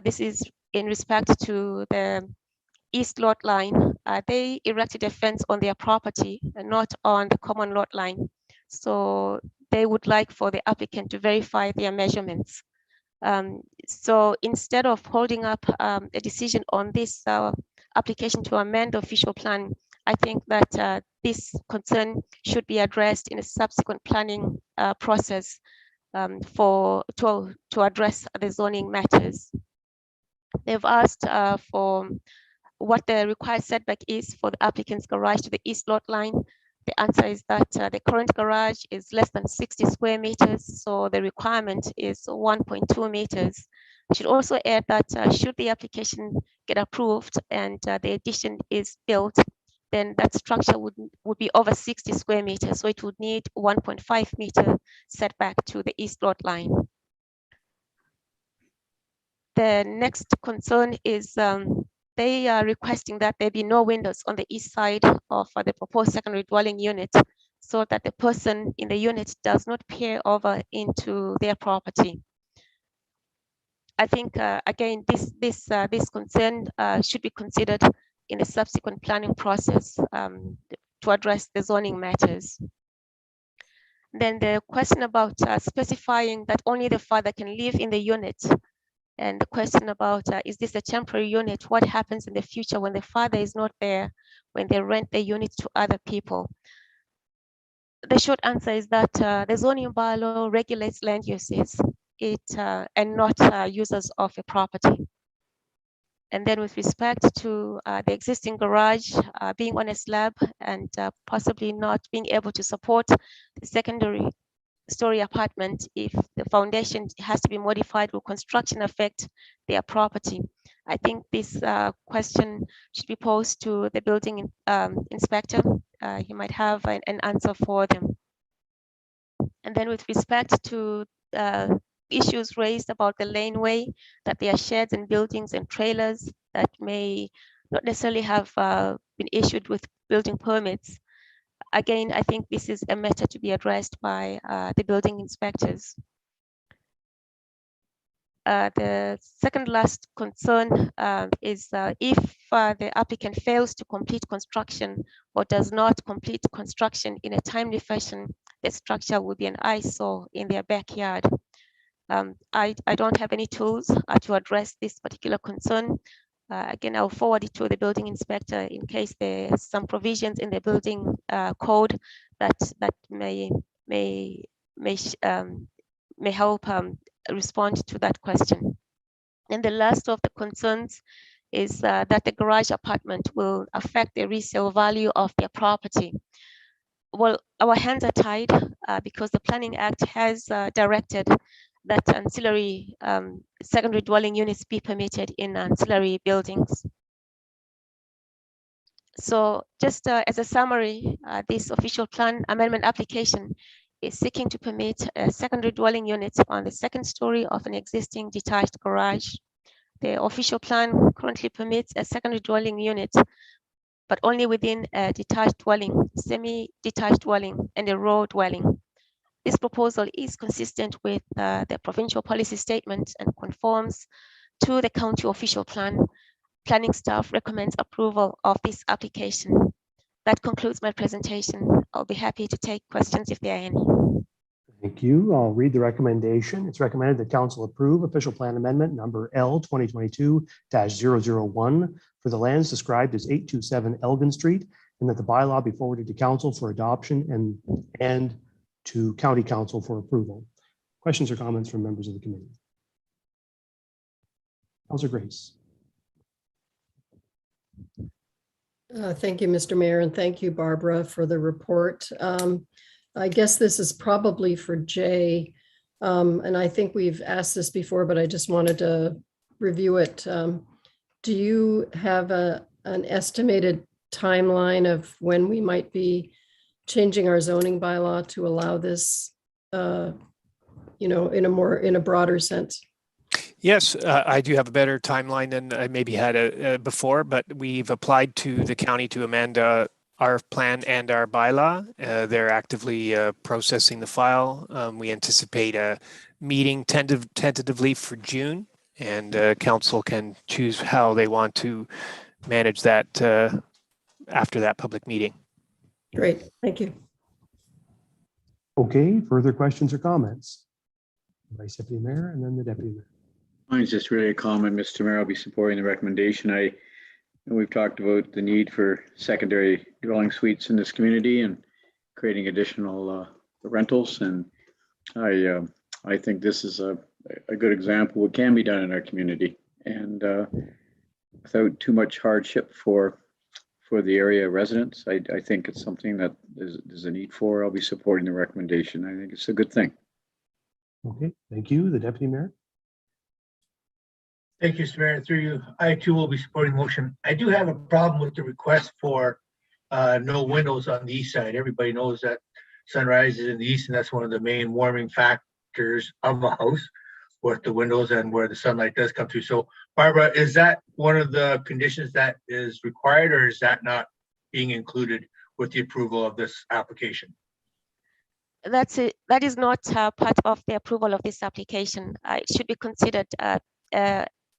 S18: This is in respect to the east lot line. They erected a fence on their property and not on the common lot line. So they would like for the applicant to verify their measurements. So instead of holding up a decision on this application to amend the official plan, I think that this concern should be addressed in a subsequent planning process to address the zoning matters. They've asked for what the required setback is for the applicant's garage to the east lot line. The answer is that the current garage is less than 60 square meters, so the requirement is 1.2 meters. I should also add that should the application get approved and the addition is built, then that structure would be over 60 square meters, so it would need 1.5 meter setback to the east lot line. The next concern is they are requesting that there be no windows on the east side of the proposed secondary dwelling unit, so that the person in the unit does not peer over into their property. I think again, this concern should be considered in the subsequent planning process to address the zoning matters. Then the question about specifying that only the father can live in the unit, and the question about is this a temporary unit? What happens in the future when the father is not there, when they rent the unit to other people? The short answer is that the zoning bylaw regulates land uses and not users of a property. And then with respect to the existing garage being on a slab and possibly not being able to support the secondary story apartment, if the foundation has to be modified, will construction affect their property? I think this question should be posed to the building inspector. He might have an answer for them. And then with respect to issues raised about the laneway, that there are sheds and buildings and trailers that may not necessarily have been issued with building permits. Again, I think this is a matter to be addressed by the building inspectors. The second last concern is if the applicant fails to complete construction or does not complete construction in a timely fashion, the structure will be an eyesore in their backyard. I don't have any tools to address this particular concern. Again, I'll forward it to the building inspector in case there's some provisions in the building code that may help respond to that question. And the last of the concerns is that the garage apartment will affect the resale value of their property. Well, our hands are tied because the Planning Act has directed that ancillary secondary dwelling units be permitted in ancillary buildings. So just as a summary, this official plan amendment application is seeking to permit a secondary dwelling unit on the second story of an existing detached garage. The official plan currently permits a secondary dwelling unit, but only within a detached dwelling, semi-detached dwelling, and a row dwelling. This proposal is consistent with the provincial policy statement and conforms to the county official plan. Planning staff recommends approval of this application. That concludes my presentation. I'll be happy to take questions if there are any.
S2: Thank you. I'll read the recommendation. It's recommended that council approve official plan amendment number L 2022-001 for the lands described as 827 Elgin Street, and that the bylaw be forwarded to council for adoption and to county council for approval. Questions or comments from members of the committee? Councilor Grace.
S10: Thank you, Mr. Mayor, and thank you, Barbara, for the report. I guess this is probably for Jay, and I think we've asked this before, but I just wanted to review it. Do you have an estimated timeline of when we might be changing our zoning bylaw to allow this, in a broader sense?
S19: Yes, I do have a better timeline than I maybe had before, but we've applied to the county to amend our plan and our bylaw. They're actively processing the file. We anticipate a meeting tentatively for June, and council can choose how they want to manage that after that public meeting.
S10: Great, thank you.
S2: Okay, further questions or comments? Vice Deputy Mayor and then the Deputy Mayor.
S11: Mine's just really a comment, Mr. Mayor. I'll be supporting the recommendation. We've talked about the need for secondary dwelling suites in this community and creating additional rentals. And I think this is a good example of what can be done in our community, and without too much hardship for the area residents. I think it's something that there's a need for. I'll be supporting the recommendation. I think it's a good thing.
S2: Okay, thank you. The Deputy Mayor.
S9: Thank you, Mr. Mayor. Through you, I too will be supporting the motion. I do have a problem with the request for no windows on the east side. Everybody knows that sunrise is in the east, and that's one of the main warming factors of a house, with the windows and where the sunlight does come through. So, Barbara, is that one of the conditions that is required, or is that not being included with the approval of this application?
S18: That's it. That is not part of the approval of this application. It should be considered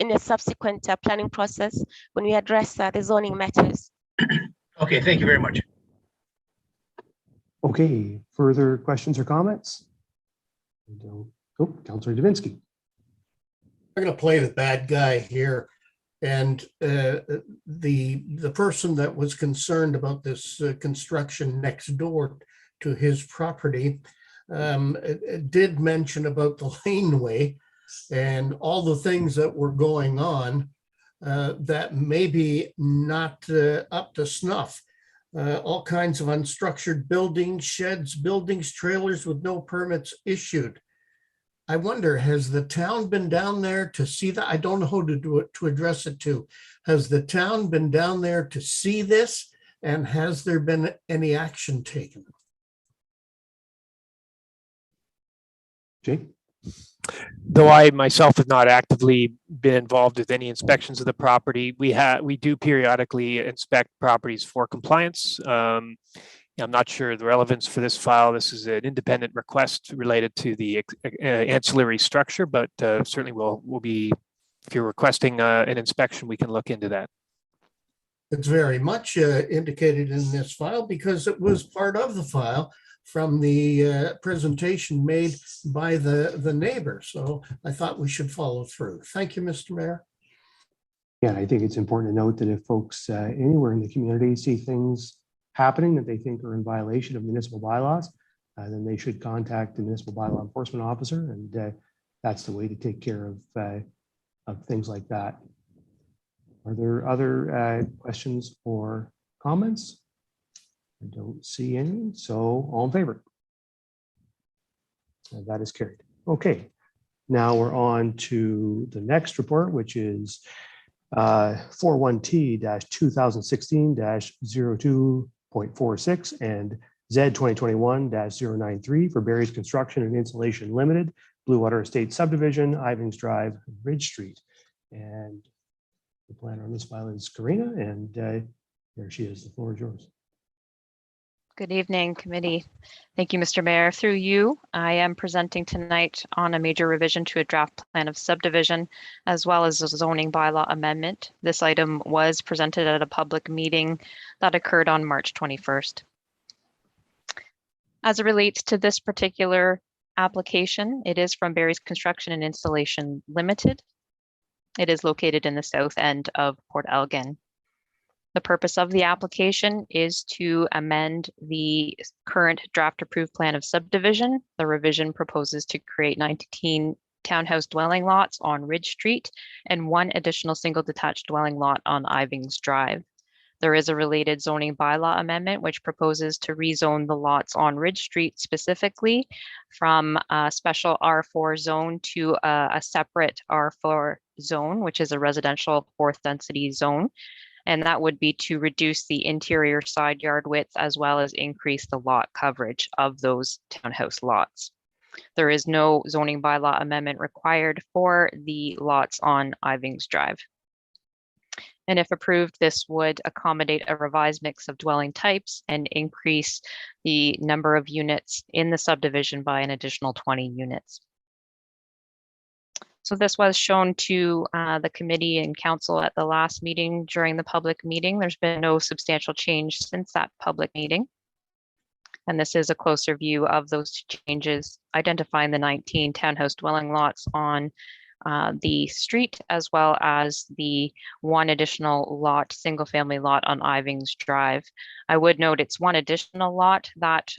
S18: in a subsequent planning process when we address the zoning matters.
S9: Okay, thank you very much.
S2: Okay, further questions or comments? Councilor Davinsky.
S13: I'm going to play the bad guy here. And the person that was concerned about this construction next door to his property did mention about the laneway and all the things that were going on. that may be not up to snuff. All kinds of unstructured buildings, sheds, buildings, trailers with no permits issued. I wonder, has the town been down there to see that? I don't know who to do it, to address it to. Has the town been down there to see this? And has there been any action taken?
S2: Jake?
S19: Though I myself have not actively been involved with any inspections of the property, we do periodically inspect properties for compliance. I'm not sure the relevance for this file. This is an independent request related to the ancillary structure, but certainly we'll be, if you're requesting an inspection, we can look into that.
S13: It's very much indicated in this file because it was part of the file from the presentation made by the neighbor. So I thought we should follow through. Thank you, Mr. Mayor.
S2: Yeah, I think it's important to note that if folks anywhere in the community see things happening that they think are in violation of municipal bylaws, then they should contact the municipal bylaw enforcement officer, and that's the way to take care of things like that. Are there other questions or comments? I don't see any, so all in favor? That is carried. Okay, now we're on to the next report, which is 41T-2016-02.46 and Z 2021-093 for Barry's Construction and Installation Limited, Blue Water Estate Subdivision, Ivings Drive, Ridge Street. And the planner on this file is Karina, and there she is. The floor is yours.
S20: Good evening, committee. Thank you, Mr. Mayor. Through you, I am presenting tonight on a major revision to a draft plan of subdivision, as well as a zoning bylaw amendment. This item was presented at a public meeting that occurred on March 21st. As it relates to this particular application, it is from Barry's Construction and Installation Limited. It is located in the south end of Port Elgin. The purpose of the application is to amend the current draft approved plan of subdivision. The revision proposes to create 19 townhouse dwelling lots on Ridge Street and 1 additional single detached dwelling lot on Ivings Drive. There is a related zoning bylaw amendment which proposes to rezone the lots on Ridge Street specifically from a special R4 zone to a separate R4 zone, which is a residential 4th density zone. And that would be to reduce the interior side yard width as well as increase the lot coverage of those townhouse lots. There is no zoning bylaw amendment required for the lots on Ivings Drive. And if approved, this would accommodate a revised mix of dwelling types and increase the number of units in the subdivision by an additional 20 units. So this was shown to the committee and council at the last meeting during the public meeting. There's been no substantial change since that public meeting. And this is a closer view of those changes, identifying the 19 townhouse dwelling lots on the street, as well as the 1 additional lot, single family lot on Ivings Drive. I would note it's 1 additional lot. That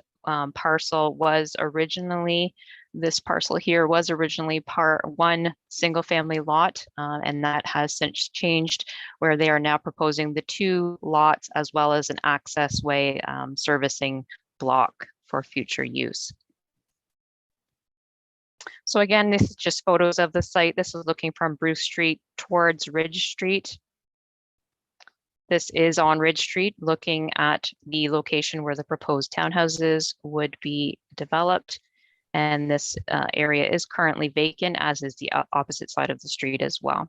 S20: parcel was originally, this parcel here was originally part 1 single family lot, and that has since changed where they are now proposing the 2 lots as well as an access way servicing block for future use. So again, this is just photos of the site. This is looking from Bruce Street towards Ridge Street. This is on Ridge Street, looking at the location where the proposed townhouses would be developed. And this area is currently vacant, as is the opposite side of the street as well.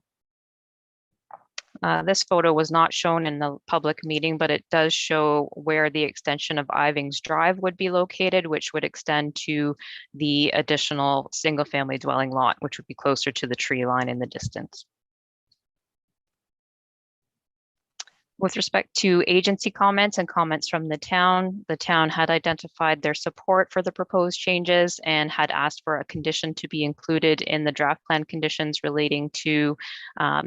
S20: This photo was not shown in the public meeting, but it does show where the extension of Ivings Drive would be located, which would extend to the additional single family dwelling lot, which would be closer to the tree line in the distance. With respect to agency comments and comments from the town had identified their support for the proposed changes and had asked for a condition to be included in the draft plan conditions relating to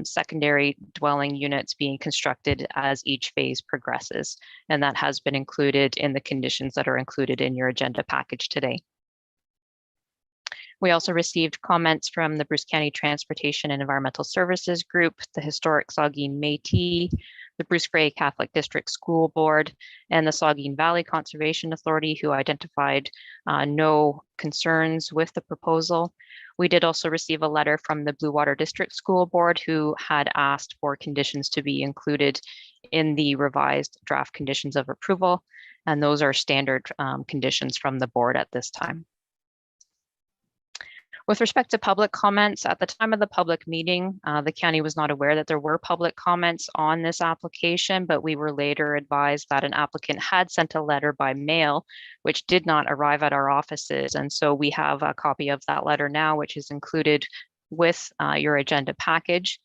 S20: secondary dwelling units being constructed as each phase progresses. And that has been included in the conditions that are included in your agenda package today. We also received comments from the Bruce County Transportation and Environmental Services Group, the Historic Saugeen Métis, the Bruce Grey Catholic District School Board, and the Saugeen Valley Conservation Authority, who identified no concerns with the proposal. We did also receive a letter from the Blue Water District School Board, who had asked for conditions to be included in the revised draft conditions of approval, and those are standard conditions from the board at this time. With respect to public comments, at the time of the public meeting, the county was not aware that there were public comments on this application, but we were later advised that an applicant had sent a letter by mail, which did not arrive at our offices. And so we have a copy of that letter now, which is included with your agenda package.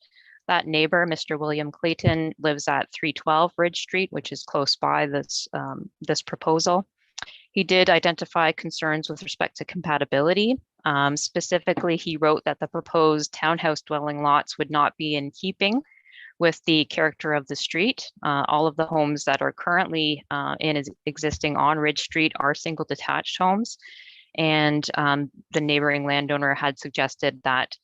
S20: That neighbor, Mr. William Clayton, lives at 312 Ridge Street, which is close by this proposal. He did identify concerns with respect to compatibility. Specifically, he wrote that the proposed townhouse dwelling lots would not be in keeping with the character of the street. All of the homes that are currently existing on Ridge Street are single detached homes. And the neighboring landowner had suggested that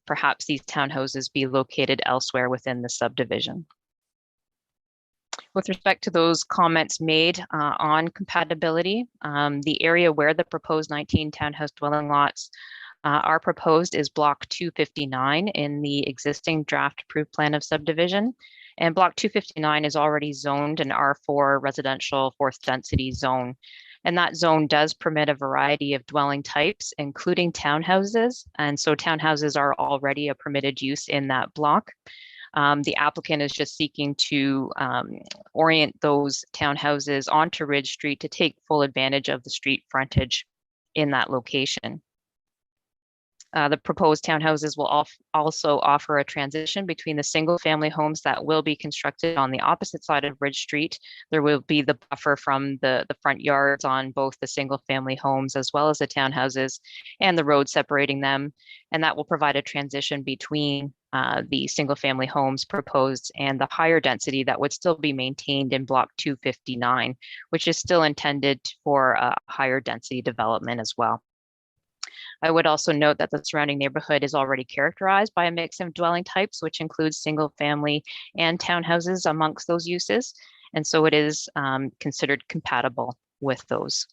S20: perhaps these townhouses be located elsewhere within the subdivision. With respect to those comments made on compatibility, the area where the proposed 19 townhouse dwelling lots are proposed is block 259 in the existing draft approved plan of subdivision. And block 259 is already zoned an R4 residential fourth density zone. And that zone does permit a variety of dwelling types, including townhouses. And so townhouses are already a permitted use in that block. The applicant is just seeking to orient those townhouses onto Ridge Street to take full advantage of the street frontage in that location. The proposed townhouses will also offer a transition between the single family homes that will be constructed on the opposite side of Ridge Street. There will be the buffer from the front yards on both the single family homes as well as the townhouses and the road separating them. And that will provide a transition between the single family homes proposed and the higher density that would still be maintained in block 259, which is still intended for a higher density development as well. I would also note that the surrounding neighborhood is already characterized by a mix of dwelling types, which includes single family and townhouses amongst those uses. And so it is considered compatible with those.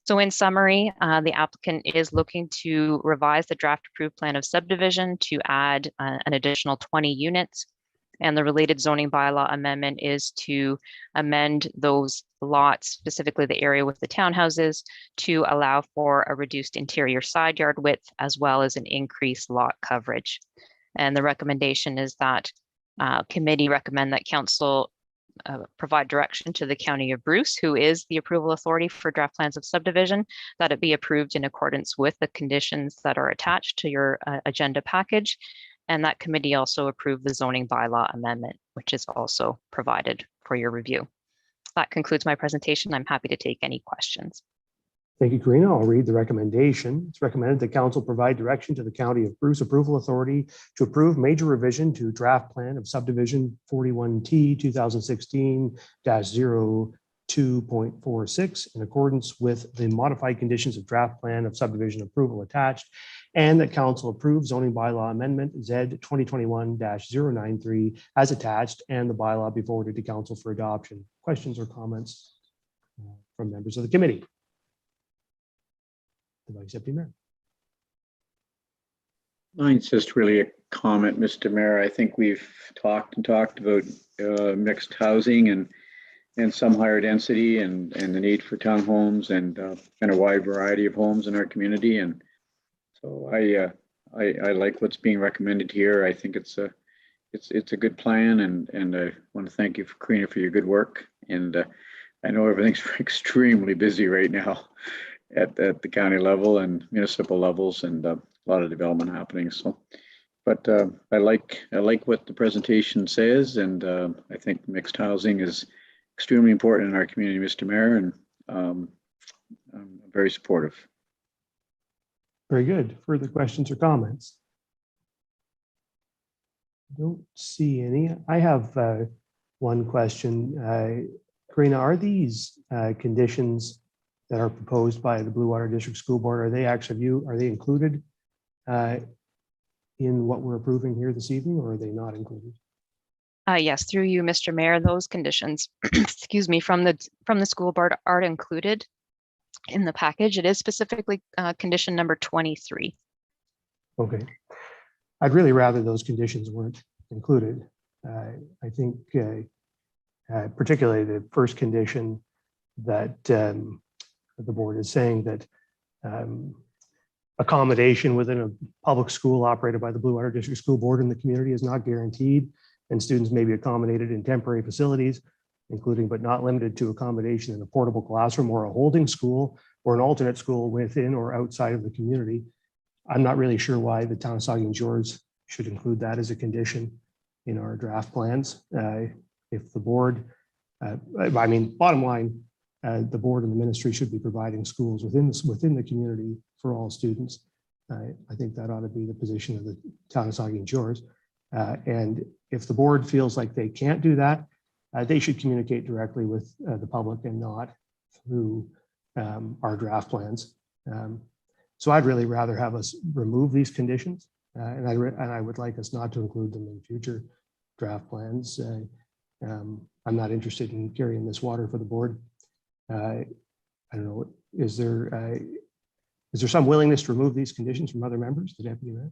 S20: So in summary, the applicant is looking to revise the draft approved plan of subdivision to add an additional 20 units. And the related zoning bylaw amendment is to amend those lots, specifically the area with the townhouses, to allow for a reduced interior side yard width as well as an increased lot coverage. And the recommendation is that committee recommend that council provide direction to the County of Bruce, who is the approval authority for draft plans of subdivision, that it be approved in accordance with the conditions that are attached to your agenda package. And that committee also approved the zoning bylaw amendment, which is also provided for your review. That concludes my presentation. I'm happy to take any questions.
S2: Thank you, Karina. I'll read the recommendation. It's recommended that council provide direction to the County of Bruce Approval Authority to approve major revision to draft plan of subdivision 41T 2016-02.46 in accordance with the modified conditions of draft plan of subdivision approval attached, and that council approve zoning bylaw amendment Z 2021-093 as attached, and the bylaw be forwarded to council for adoption. Questions or comments from members of the committee? The Vice Deputy Mayor.
S11: Mine's just really a comment, Mr. Mayor. I think we've talked about mixed housing and some higher density and the need for townhomes and a wide variety of homes in our community. And so I like what's being recommended here. I think it's a good plan, and I want to thank you, Karina, for your good work. And I know everything's extremely busy right now at the county level and municipal levels, and a lot of development happening. So, but I like what the presentation says, and I think mixed housing is extremely important in our community, Mr. Mayor, and I'm very supportive.
S2: Very good. Further questions or comments? I don't see any. I have one question. Karina, are these conditions that are proposed by the Blue Water District School Board, are they included in what we're approving here this evening, or are they not included?
S20: Yes, through you, Mr. Mayor, those conditions, excuse me, from the school board are included in the package. It is specifically condition number 23.
S2: Okay. I'd really rather those conditions weren't included. I think particularly the first condition that the board is saying that accommodation within a public school operated by the Blue Water District School Board in the community is not guaranteed, and students may be accommodated in temporary facilities, including but not limited to accommodation in a portable classroom or a holding school or an alternate school within or outside of the community. I'm not really sure why the town of Saugeen Shores should include that as a condition in our draft plans. If the board, I mean, bottom line, the board and the ministry should be providing schools within the community for all students. I think that ought to be the position of the town of Saugeen Shores. And if the board feels like they can't do that, they should communicate directly with the public and not through our draft plans. So I'd really rather have us remove these conditions, and I would like us not to include them in future draft plans. I'm not interested in carrying this water for the board. I don't know, is there some willingness to remove these conditions from other members, the deputy mayor?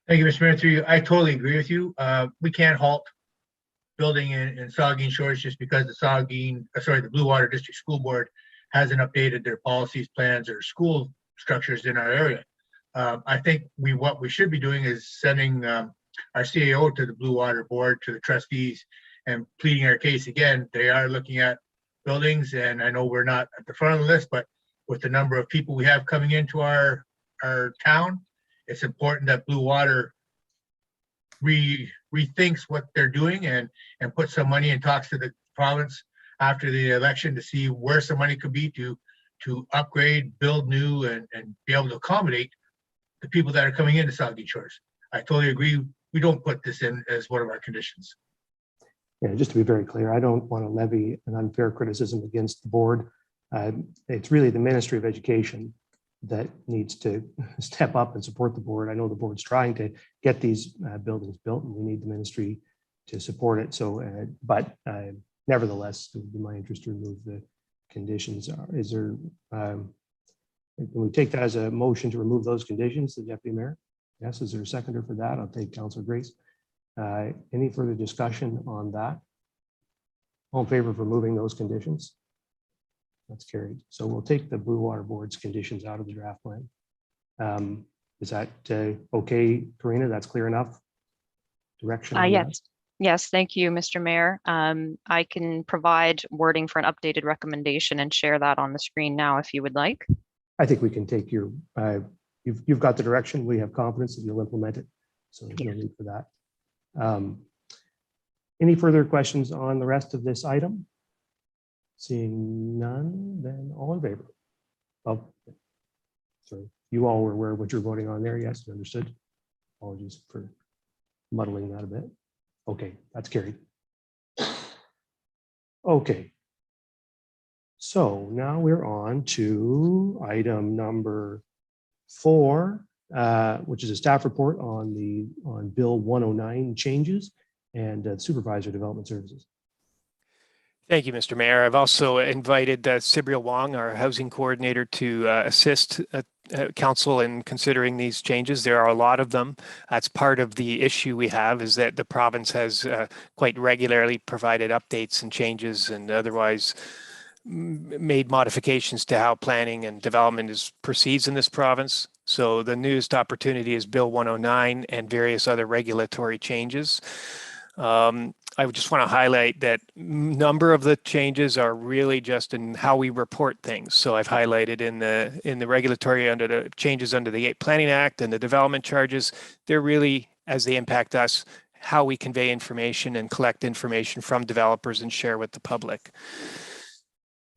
S9: Thank you, Mr. Mayor. Through you, I totally agree with you. We can't halt building in Saugeen Shores just because the Blue Water District School Board hasn't updated their policies, plans, or school structures in our area. I think what we should be doing is sending our CAO to the Blue Water Board, to the trustees, and pleading our case again. They are looking at buildings, and I know we're not at the front of the list, but with the number of people we have coming into our town, it's important that Blue Water rethinks what they're doing and put some money and talks to the province after the election to see where some money could be to upgrade, build new, and be able to accommodate the people that are coming into Saugeen Shores. I totally agree. We don't put this in as one of our conditions.
S2: Yeah, just to be very clear, I don't want to levy an unfair criticism against the board. It's really the Ministry of Education that needs to step up and support the board. I know the board's trying to get these buildings built, and we need the ministry to support it. So, but nevertheless, it would be my interest to remove the conditions. Is there, can we take that as a motion to remove those conditions, the deputy mayor? Yes, is there a seconder for that? I'll take Councillor Grace. Any further discussion on that? All in favor of removing those conditions? That's carried. So we'll take the Blue Water Board's conditions out of the draft plan. Is that okay, Karina? That's clear enough? Direction?
S20: Yes. Yes, thank you, Mr. Mayor. I can provide wording for an updated recommendation and share that on the screen now if you would like.
S2: I think we can take your, you've got the direction. We have confidence that you'll implement it. So there's no need for that. Any further questions on the rest of this item? Seeing none, then all in favor? Oh, sorry. You all were aware of what you're voting on there. Yes, understood. Apologies for muddling that a bit. Okay, that's carried. Okay. So now we're on to item number 4, which is a staff report on Bill 109 changes and supervisor development services.
S19: Thank you, Mr. Mayor. I've also invited Sibriel Wong, our housing coordinator, to assist council in considering these changes. There are a lot of them. That's part of the issue we have, is that the province has quite regularly provided updates and changes and otherwise made modifications to how planning and development proceeds in this province. So the newest opportunity is Bill 109 and various other regulatory changes. I would just want to highlight that number of the changes are really just in how we report things. So I've highlighted in the regulatory under the changes under the Planning Act and the development charges, they're really, as they impact us, how we convey information and collect information from developers and share with the public.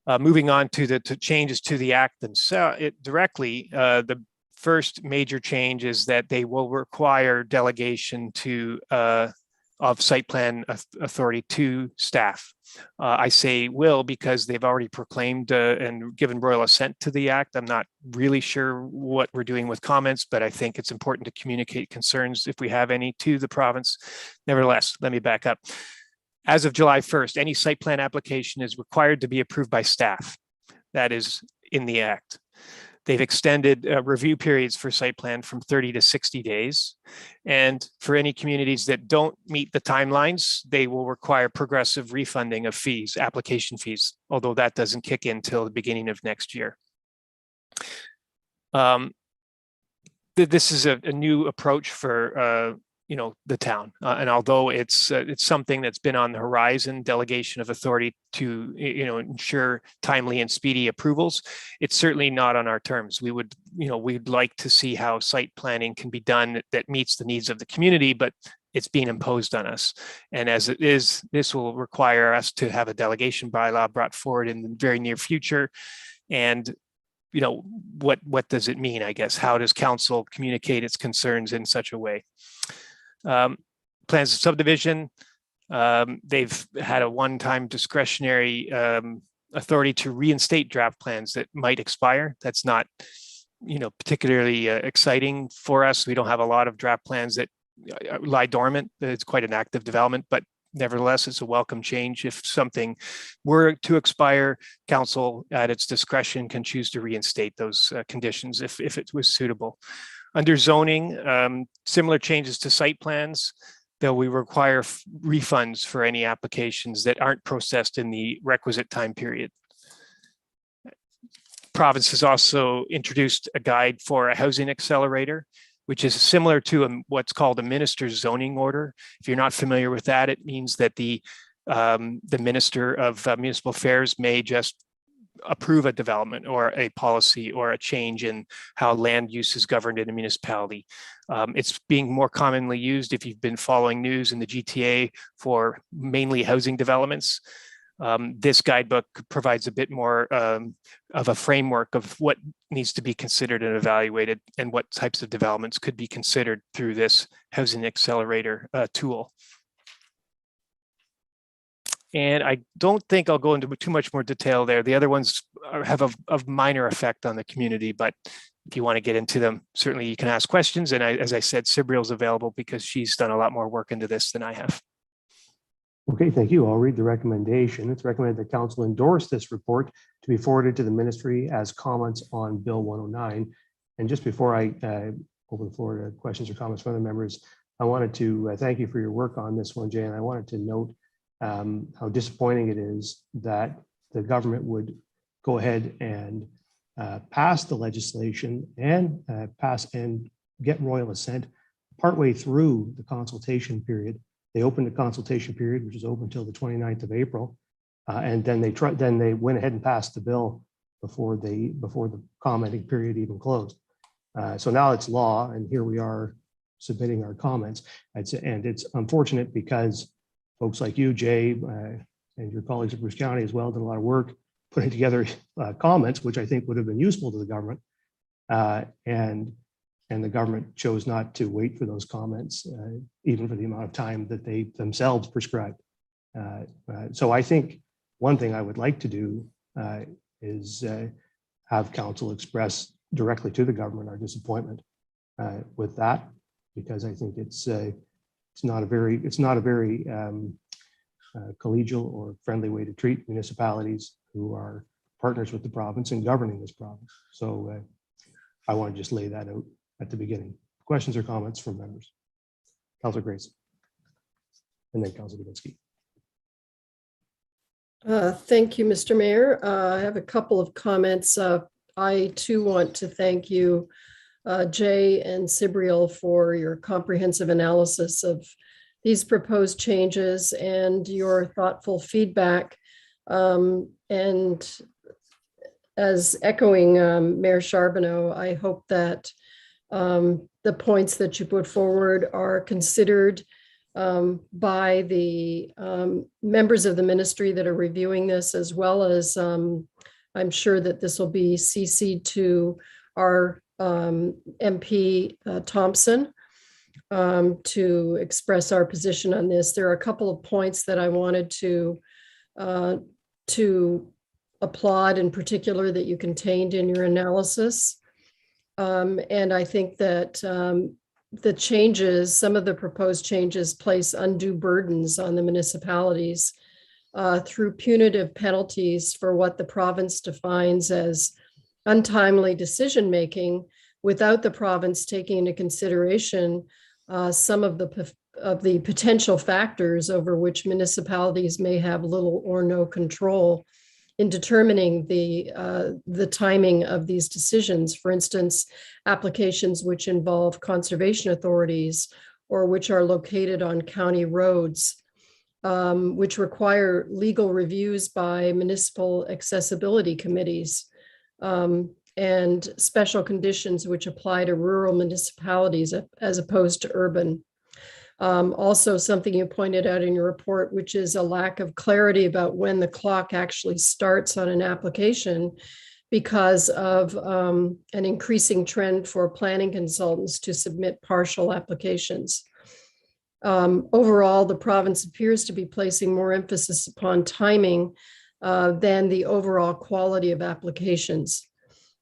S19: Moving on to the changes to the Act themselves, directly, the first major change is that they will require delegation to of site plan authority to staff. I say will because they've already proclaimed and given royal assent to the act. I'm not really sure what we're doing with comments, but I think it's important to communicate concerns if we have any to the province. Nevertheless, let me back up. As of July 1st, any site plan application is required to be approved by staff. That is in the act. They've extended review periods for site plan from 30 to 60 days. And for any communities that don't meet the timelines, they will require progressive refunding of fees, application fees, although that doesn't kick in till the beginning of next year. This is a new approach for the town, and although it's something that's been on the horizon, delegation of authority to ensure timely and speedy approvals, it's certainly not on our terms. We'd like to see how site planning can be done that meets the needs of the community, but it's being imposed on us. And as it is, this will require us to have a delegation bylaw brought forward in the very near future. And what does it mean, I guess? How does council communicate its concerns in such a way? Plans of subdivision, they've had a one-time discretionary authority to reinstate draft plans that might expire. That's not, particularly exciting for us. We don't have a lot of draft plans that lie dormant. It's quite an active development, but nevertheless, it's a welcome change. If something were to expire, council at its discretion can choose to reinstate those conditions if it was suitable. Under zoning, similar changes to site plans, though we require refunds for any applications that aren't processed in the requisite time period. Province has also introduced a guide for a housing accelerator, which is similar to what's called a minister's zoning order. If you're not familiar with that, it means that the Minister of Municipal Affairs may just approve a development or a policy or a change in how land use is governed in a municipality. It's being more commonly used if you've been following news in the GTA for mainly housing developments. This guidebook provides a bit more of a framework of what needs to be considered and evaluated and what types of developments could be considered through this housing accelerator tool. And I don't think I'll go into too much more detail there. The other ones have a minor effect on the community, but if you want to get into them, certainly you can ask questions. And as I said, Sibriel's available because she's done a lot more work into this than I have.
S2: Okay, thank you. I'll read the recommendation. It's recommended that council endorse this report to be forwarded to the ministry as comments on Bill 109. And just before I open the floor to questions or comments from other members, I wanted to thank you for your work on this one, Jay. And I wanted to note how disappointing it is that the government would go ahead and pass the legislation and pass and get royal assent partway through the consultation period. They opened a consultation period, which is open until the 29th of April, and then they went ahead and passed the bill before the commenting period even closed. So now it's law, and here we are submitting our comments. And it's unfortunate because folks like you, Jay, and your colleagues at Bruce County as well did a lot of work putting together comments, which I think would have been useful to the government. And the government chose not to wait for those comments, even for the amount of time that they themselves prescribed. So I think one thing I would like to do is have council express directly to the government our disappointment with that, because I think it's not a very collegial or friendly way to treat municipalities who are partners with the province and governing this province. So I want to just lay that out at the beginning. Questions or comments from members? Councilor Grace. And then Councilor Dubinsky.
S10: Thank you, Mr. Mayor. I have a couple of comments. I too want to thank you, Jay and Sibriel, for your comprehensive analysis of these proposed changes and your thoughtful feedback. And as echoing Mayor Charbonneau, I hope that the points that you put forward are considered by the members of the ministry that are reviewing this, as well as I'm sure that this will be CC'd to our MP Thompson. to express our position on this. There are a couple of points that I wanted to applaud in particular that you contained in your analysis. And I think that the changes, some of the proposed changes place undue burdens on the municipalities through punitive penalties for what the province defines as untimely decision-making without the province taking into consideration some of the potential factors over which municipalities may have little or no control in determining the timing of these decisions. For instance, applications which involve conservation authorities or which are located on county roads, which require legal reviews by municipal accessibility committees, and special conditions which apply to rural municipalities as opposed to urban. Also, something you pointed out in your report, which is a lack of clarity about when the clock actually starts on an application because of an increasing trend for planning consultants to submit partial applications. Overall, the province appears to be placing more emphasis upon timing than the overall quality of applications.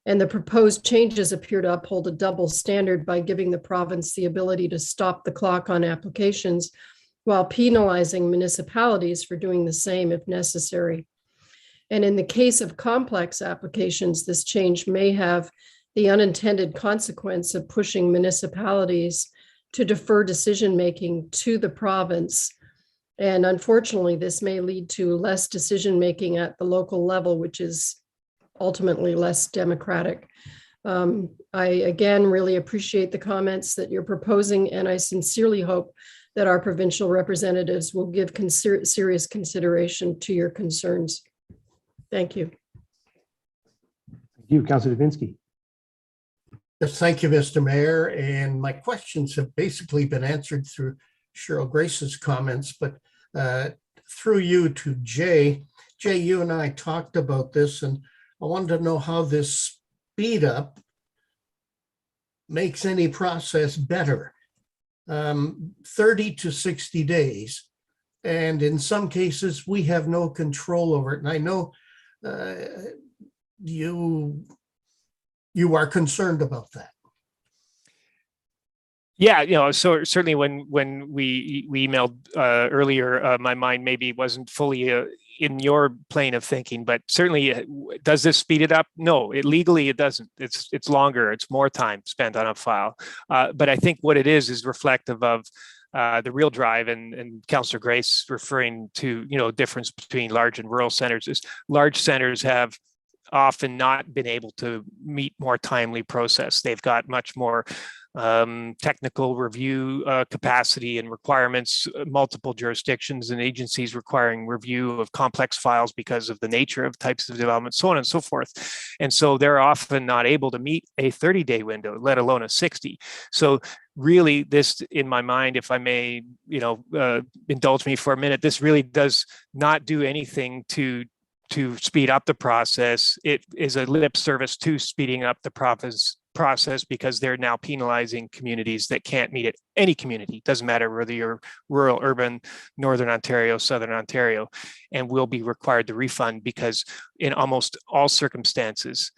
S10: And the proposed changes appear to uphold a double standard by giving the province the ability to stop the clock on applications while penalizing municipalities for doing the same if necessary. And in the case of complex applications, this change may have the unintended consequence of pushing municipalities to defer decision-making to the province. And unfortunately, this may lead to less decision-making at the local level, which is ultimately less democratic. I, again, really appreciate the comments that you're proposing, and I sincerely hope that our provincial representatives will give serious consideration to your concerns. Thank you.
S2: Thank you, Councillor Dubinsky.
S13: Yes, thank you, Mr. Mayor. And my questions have basically been answered through Cheryl Grace's comments, but through you to Jay. Jay, you and I talked about this, and I wanted to know how this speed up makes any process better. 30 to 60 days. And in some cases, we have no control over it. And I know you are concerned about that.
S19: Yeah, so certainly when we emailed earlier, my mind maybe wasn't fully in your plane of thinking, but certainly does this speed it up? No, legally it doesn't. It's longer, it's more time spent on a file. But I think what it is reflective of the real drive, and Councillor Grace referring to, difference between large and rural centers is large centers have often not been able to meet more timely process. They've got much more technical review capacity and requirements, multiple jurisdictions and agencies requiring review of complex files because of the nature of types of development, so on and so forth. And so they're often not able to meet a 30-day window, let alone a 60. So really this, in my mind, if I may, indulge me for a minute, this really does not do anything to speed up the process. It is a lip service to speeding up the process because they're now penalizing communities that can't meet it. Any community, doesn't matter whether you're rural, urban, Northern Ontario, Southern Ontario, and will be required to refund because in almost all circumstances,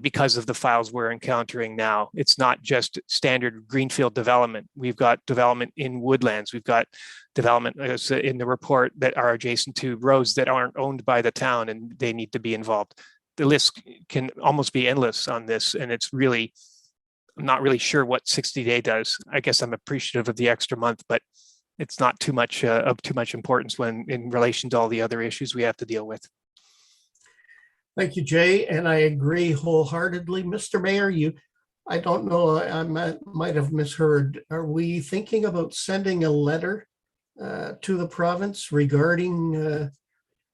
S19: because of the files we're encountering now, it's not just standard greenfield development. We've got development in woodlands. We've got development in the report that are adjacent to roads that aren't owned by the town and they need to be involved. The list can almost be endless on this, and it's really, I'm not really sure what 60-day does. I guess I'm appreciative of the extra month, but it's not too much of too much importance when in relation to all the other issues we have to deal with.
S13: Thank you, Jay, and I agree wholeheartedly. Mr. Mayor, I don't know, I might have misheard. Are we thinking about sending a letter to the province regarding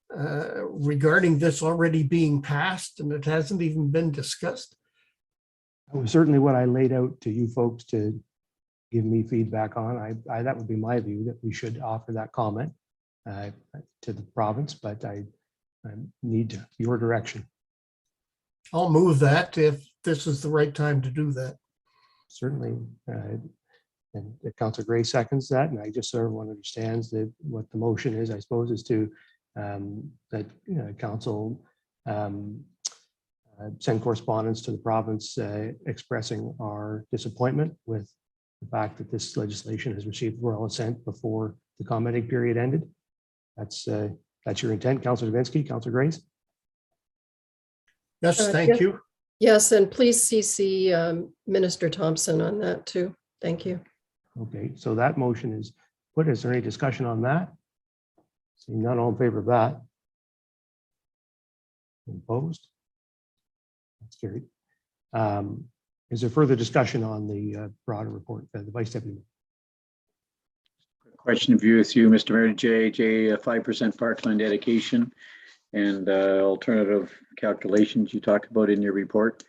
S13: this already being passed and it hasn't even been discussed?
S2: That was certainly what I laid out to you folks to give me feedback on. That would be my view, that we should offer that comment to the province, but I need your direction.
S13: I'll move that if this is the right time to do that.
S2: Certainly. And Councillor Gray seconds that, and I just so everyone understands that what the motion is, I suppose, is to that council send correspondence to the province expressing our disappointment with the fact that this legislation has received royal assent before the commenting period ended. That's your intent, Councillor Davinsky. Councillor Grace.
S13: Yes, thank you.
S10: Yes, and please CC Minister Thompson on that too. Thank you.
S2: Okay, so that motion is put. Is there any discussion on that? Seeing none, all in favor of that? Opposed? That's carried. Is there further discussion on the broader report, the Vice Deputy?
S11: Question of view with you, Mr. Mayor. 5% parkland dedication and alternative calculations you talked about in your report.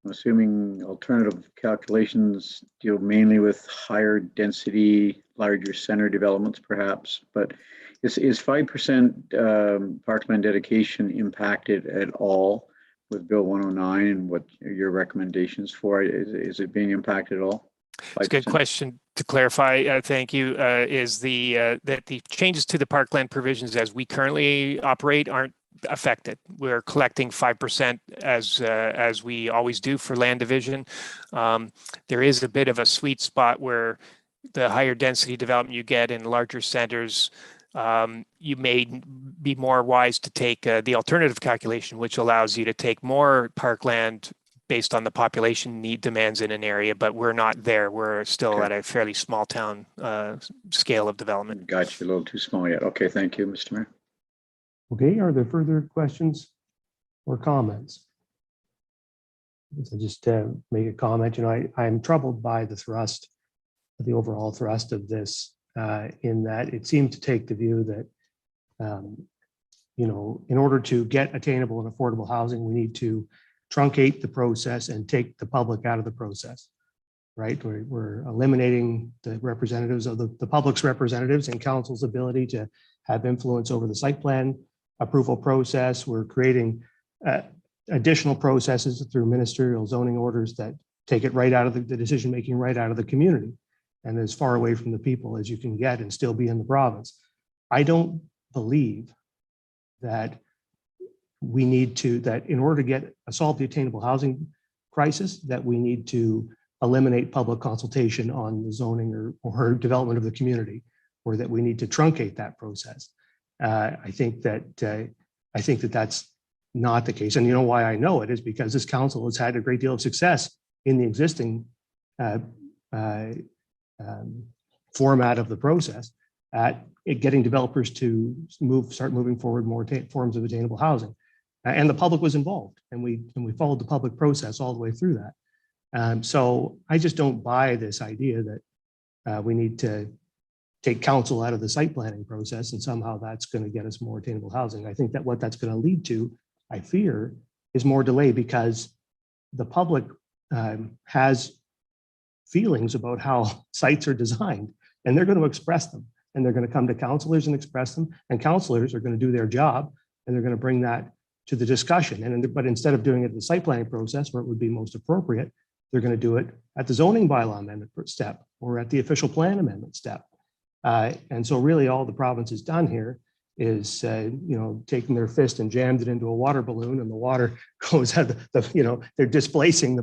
S11: I'm assuming alternative calculations deal mainly with higher density, larger center developments, perhaps. But is 5% parkland dedication impacted at all with Bill 109, and what are your recommendations for it? Is it being impacted at all? 5%?
S19: It's a good question to clarify. Thank you. Is the that the changes to the parkland provisions as we currently operate aren't affected. We're collecting 5% as we always do for land division. There is a bit of a sweet spot where the higher density development you get in larger centers, you may be more wise to take the alternative calculation, which allows you to take more parkland based on the population need demands in an area, but we're not there. We're still at a fairly small town scale of development.
S11: Got you, a little too small yet. Okay, thank you, Mr. Mayor.
S2: Okay, are there further questions or comments? So just make a comment. I'm troubled by the thrust, the overall thrust of this, in that it seemed to take the view that, in order to get attainable and affordable housing, we need to truncate the process and take the public out of the process, right? We're eliminating the representatives of the public's representatives and council's ability to have influence over the site plan approval process. We're creating additional processes through ministerial zoning orders that take it right out of the decision-making, right out of the community and as far away from the people as you can get and still be in the province. I don't believe that we need to, that in order to solve the attainable housing crisis, that we need to eliminate public consultation on the zoning or development of the community, or that we need to truncate that process. I think that that's not the case. And you know why I know it is because this council has had a great deal of success in the existing format of the process at getting developers to start moving forward more forms of attainable housing. And the public was involved, and we followed the public process all the way through that. So I just don't buy this idea that we need to take council out of the site planning process and somehow that's going to get us more attainable housing. I think that what that's going to lead to, I fear, is more delay because the public has feelings about how sites are designed, and they're going to express them, and they're going to come to councilors and express them, and councilors are going to do their job, and they're going to bring that to the discussion. But instead of doing it in the site planning process where it would be most appropriate, they're going to do it at the zoning bylaw amendment step or at the official plan amendment step. And so really all the province has done here is, taking their fist and jammed it into a water balloon, and the water goes out they're displacing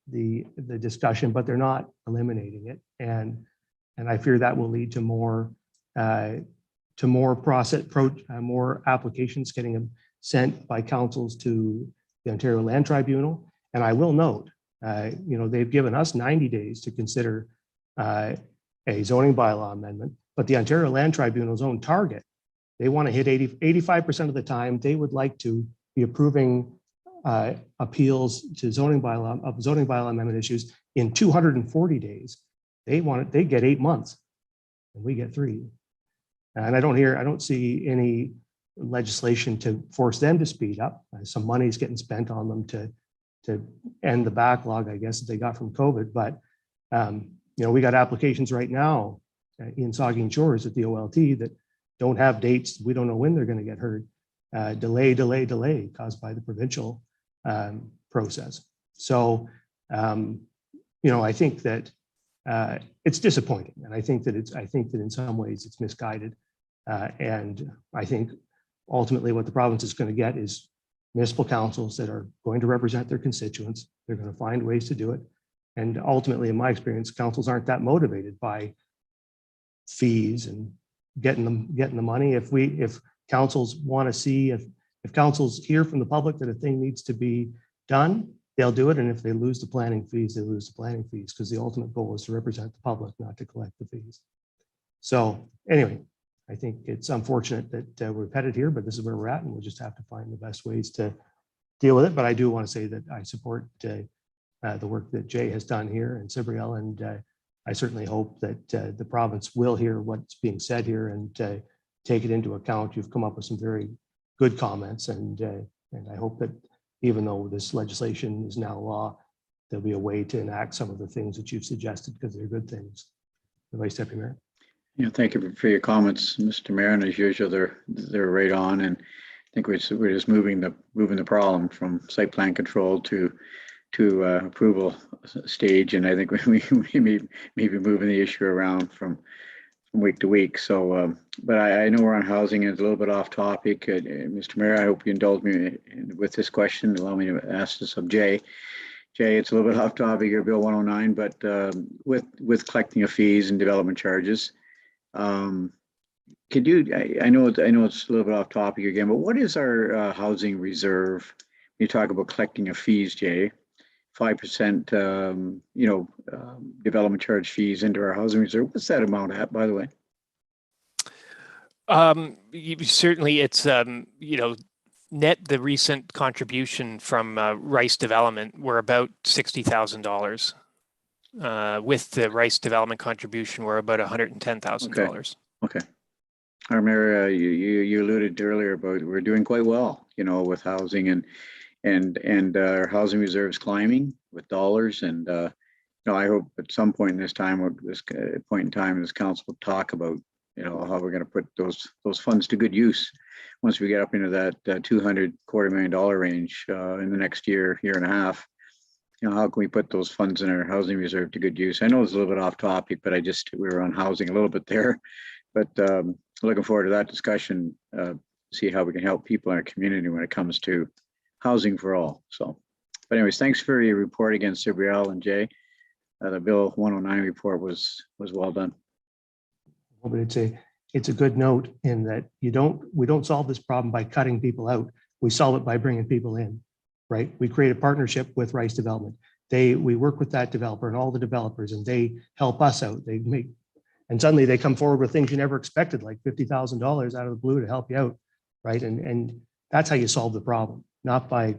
S2: the discussion, but they're not eliminating it. And I fear that will lead to more more applications getting sent by councils to the Ontario Land Tribunal. And I will note, they've given us 90 days to consider a zoning bylaw amendment, but the Ontario Land Tribunal's own target, they want to hit 85% of the time. They would like to be approving appeals to zoning bylaw amendment issues in 240 days. They get 8 months, and we get 3. And I don't see any legislation to force them to speed up. Some money is getting spent on them to end the backlog, I guess, that they got from COVID. But we got applications right now in Saugeen Shores at the OLT that don't have dates. We don't know when they're going to get heard. Delay caused by the provincial process. So, I think that it's disappointing. And I think that in some ways it's misguided. And I think ultimately what the province is going to get is municipal councils that are going to represent their constituents. They're going to find ways to do it. And ultimately, in my experience, councils aren't that motivated by fees and getting the money. If councils want to see, if councils hear from the public that a thing needs to be done, they'll do it. And if they lose the planning fees, they lose the planning fees, because the ultimate goal is to represent the public, not to collect the fees. So anyway, I think it's unfortunate that we're headed here, but this is where we're at, and we'll just have to find the best ways to deal with it. But I do want to say that I support the work that Jay has done here and Cibriel, and I certainly hope that the province will hear what's being said here and take it into account. You've come up with some very good comments, and I hope that even though this legislation is now law, there'll be a way to enact some of the things that you've suggested, because they're good things. The Vice Deputy Mayor.
S11: Yeah, thank you for your comments, Mr. Mayor. And as usual, they're right on. And I think we're just moving the problem from site plan control to approval stage. And I think we may be moving the issue around from week to week. So, but I know we're on housing and it's a little bit off topic. Mr. Mayor, I hope you indulge me with this question. Allow me to ask this of Jay. Jay, it's a little bit off topic here, Bill 109, but with collecting of fees and development charges, could you? I know it's a little bit off topic again, but what is our housing reserve? You talk about collecting of fees, Jay. 5%, development charge fees into our housing reserve. What's that amount at, by the way?
S19: Certainly, it's net the recent contribution from Rice Development. We're about $60,000. With the Rice Development contribution, we're about $110,000.
S11: Okay. Our Mayor, you alluded earlier about we're doing quite well, with housing and our housing reserves climbing with dollars. And I hope at some point in this point in time, this council will talk about how we're going to put those funds to good use once we get up into that $225,000 range in the next year and a half. How can we put those funds in our housing reserve to good use? I know it's a little bit off topic, but we were on housing a little bit there. But looking forward to that discussion, see how we can help people in our community when it comes to housing for all. So, but anyways, thanks for your report again, Cibriel and Jay. The Bill 109 report was well done.
S2: Well, but it's a good note in that we don't solve this problem by cutting people out. We solve it by bringing people in, right? We create a partnership with Rice Development. We work with that developer and all the developers, and they help us out. And suddenly they come forward with things you never expected, like $50,000 out of the blue to help you out, right? And that's how you solve the problem. Not by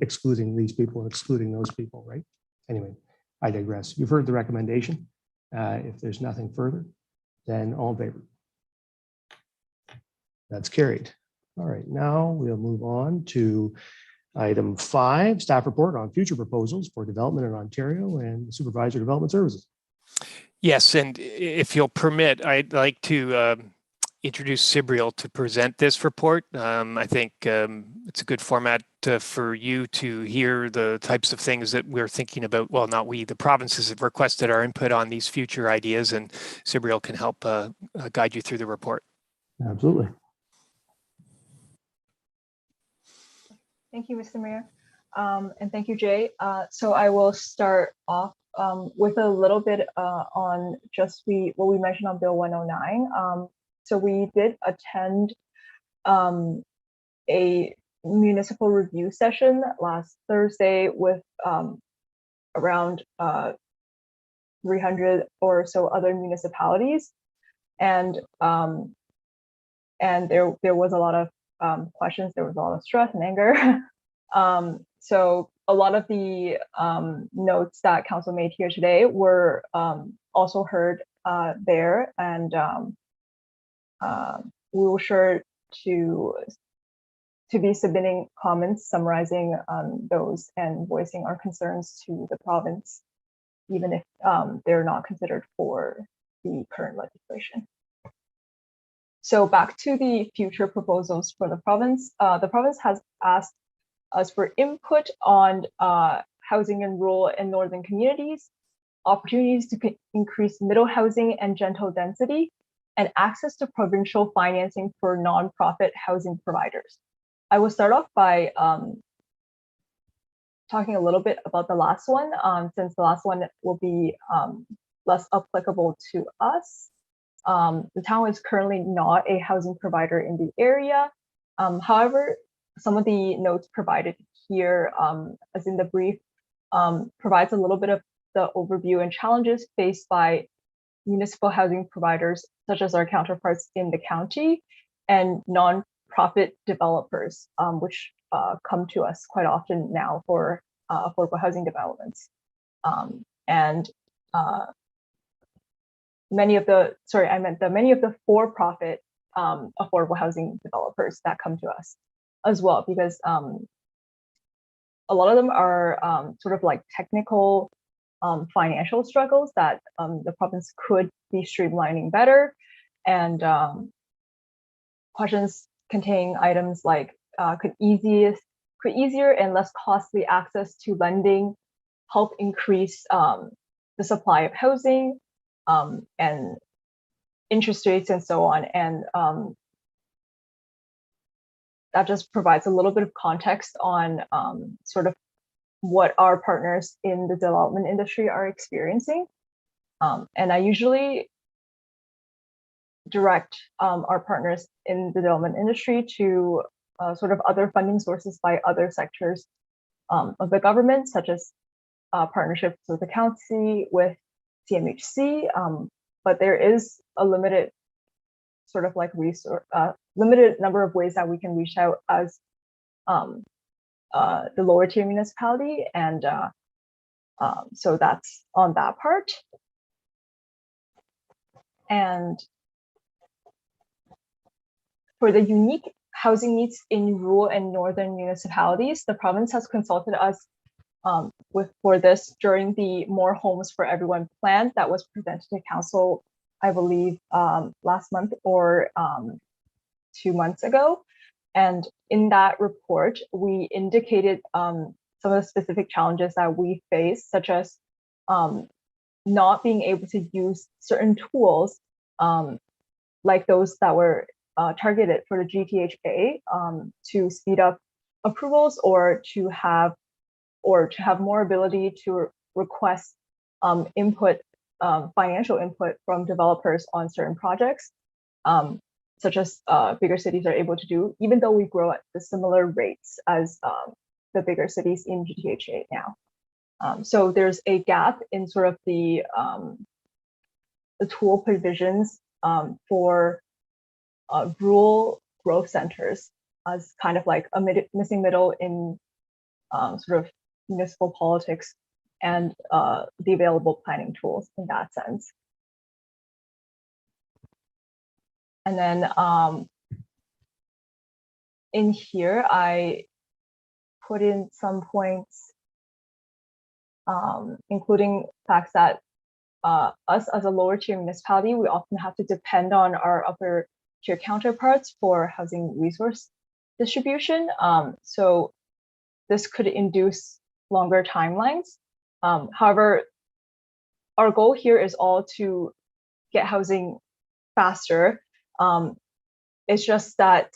S2: excluding these people and excluding those people, right? Anyway, I digress. You've heard the recommendation. If there's nothing further, then all in favor. That's carried. All right, now we'll move on to item 5, staff report on future proposals for development in Ontario and supervisor development services.
S19: Yes, and if you'll permit, I'd like to introduce Cibriel to present this report. I think it's a good format for you to hear the types of things that we're thinking about. Well, not we, the provinces have requested our input on these future ideas, and Cibriel can help guide you through the report.
S2: Absolutely.
S21: Thank you, Mr. Mayor. And thank you, Jay. So I will start off with a little bit on just what we mentioned on Bill 109. So we did attend a municipal review session last Thursday with around 300 or so other municipalities, and there was a lot of questions. There was a lot of stress and anger. So a lot of the notes that council made here today were also heard there, and we will sure to be submitting comments summarizing those and voicing our concerns to the province, even if they're not considered for the current legislation. So back to the future proposals for the province. The province has asked us for input on housing in rural and northern communities, opportunities to increase middle housing and gentle density, and access to provincial financing for nonprofit housing providers. I will start off by talking a little bit about the last one, since the last one will be less applicable to us. The town is currently not a housing provider in the area. However, some of the notes provided here, as in the brief, provides a little bit of the overview and challenges faced by municipal housing providers, such as our counterparts in the county, and nonprofit developers, which come to us quite often now for affordable housing developments. Many of the for-profit affordable housing developers that come to us as well, because a lot of them are sort of like technical financial struggles that the province could be streamlining better. And questions contain items like could easier and less costly access to lending help increase the supply of housing and interest rates and so on. And that just provides a little bit of context on sort of what our partners in the development industry are experiencing. And I usually direct our partners in the development industry to sort of other funding sources by other sectors of the government, such as partnerships with the county, with CMHC, but there is a limited sort of like limited number of ways that we can reach out as the lower tier municipality, and so that's on that part. And for the unique housing needs in rural and northern municipalities, the province has consulted us for this during the More Homes for Everyone plan that was presented to council, I believe, last month or 2 months ago. And in that report, we indicated some of the specific challenges that we face, such as not being able to use certain tools like those that were targeted for the GTHA to speed up approvals, or to have more ability to request financial input from developers on certain projects, such as bigger cities are able to do, even though we grow at the similar rates as the bigger cities in GTHA now. So there's a gap in sort of the tool provisions for rural growth centers, as kind of like a missing middle in sort of municipal politics and the available planning tools in that sense. And then in here, I put in some points, including facts that us as a lower tier municipality, we often have to depend on our upper tier counterparts for housing resource distribution. So this could induce longer timelines. However, our goal here is all to get housing faster. It's just that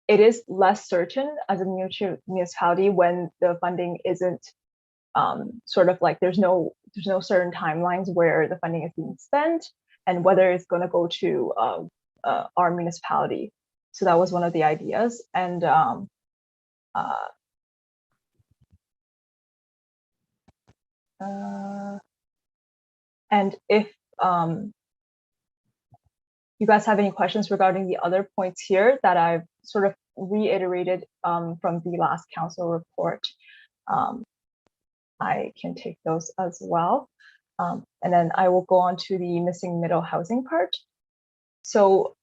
S21: it is less certain as a municipality when the funding isn't sort of like there's no certain timelines where the funding is being spent and whether it's going to go to our municipality. So that was one of the ideas. And if you guys have any questions regarding the other points here that I've sort of reiterated from the last council report, I can take those as well. And then I will go on to the missing middle housing part. So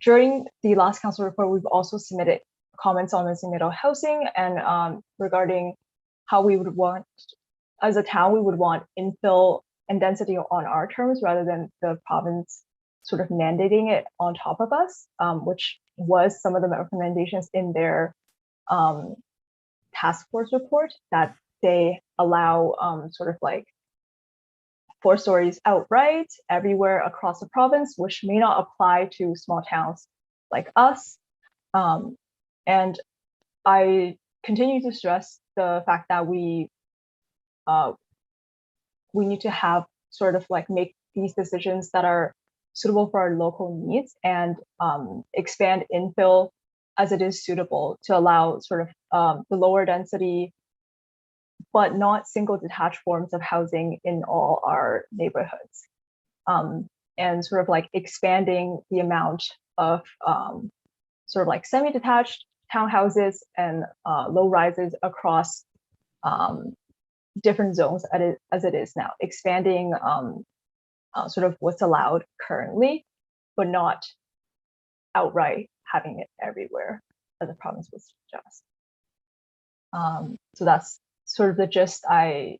S21: during the last council report, we've also submitted comments on missing middle housing and regarding how we would want, as a town, we would want infill and density on our terms rather than the province sort of mandating it on top of us, which was some of the recommendations in their task force report that they allow sort of like 4 stories outright everywhere across the province, which may not apply to small towns like us. And I continue to stress the fact that we need to have sort of like make these decisions that are suitable for our local needs and expand infill as it is suitable to allow sort of the lower density, but not single detached forms of housing in all our neighborhoods. And sort of like expanding the amount of sort of like semi-detached townhouses and low rises across different zones as it is now, expanding sort of what's allowed currently, but not outright having it everywhere as the province would suggest. So that's sort of the gist I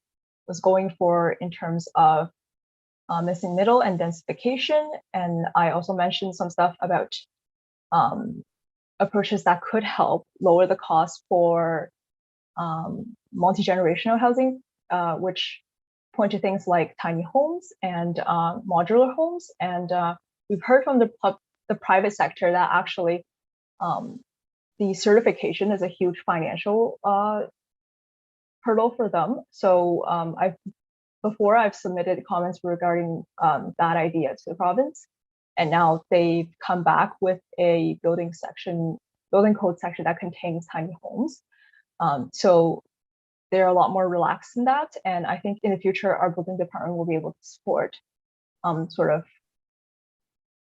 S21: was going for in terms of missing middle and densification. And I also mentioned some stuff about approaches that could help lower the cost for multi-generational housing, which point to things like tiny homes and modular homes. And we've heard from the private sector that actually the certification is a huge financial hurdle for them. So I've submitted comments regarding that idea to the province, and now they've come back with a building code section that contains tiny homes. So they're a lot more relaxed in that, and I think in the future our building department will be able to support sort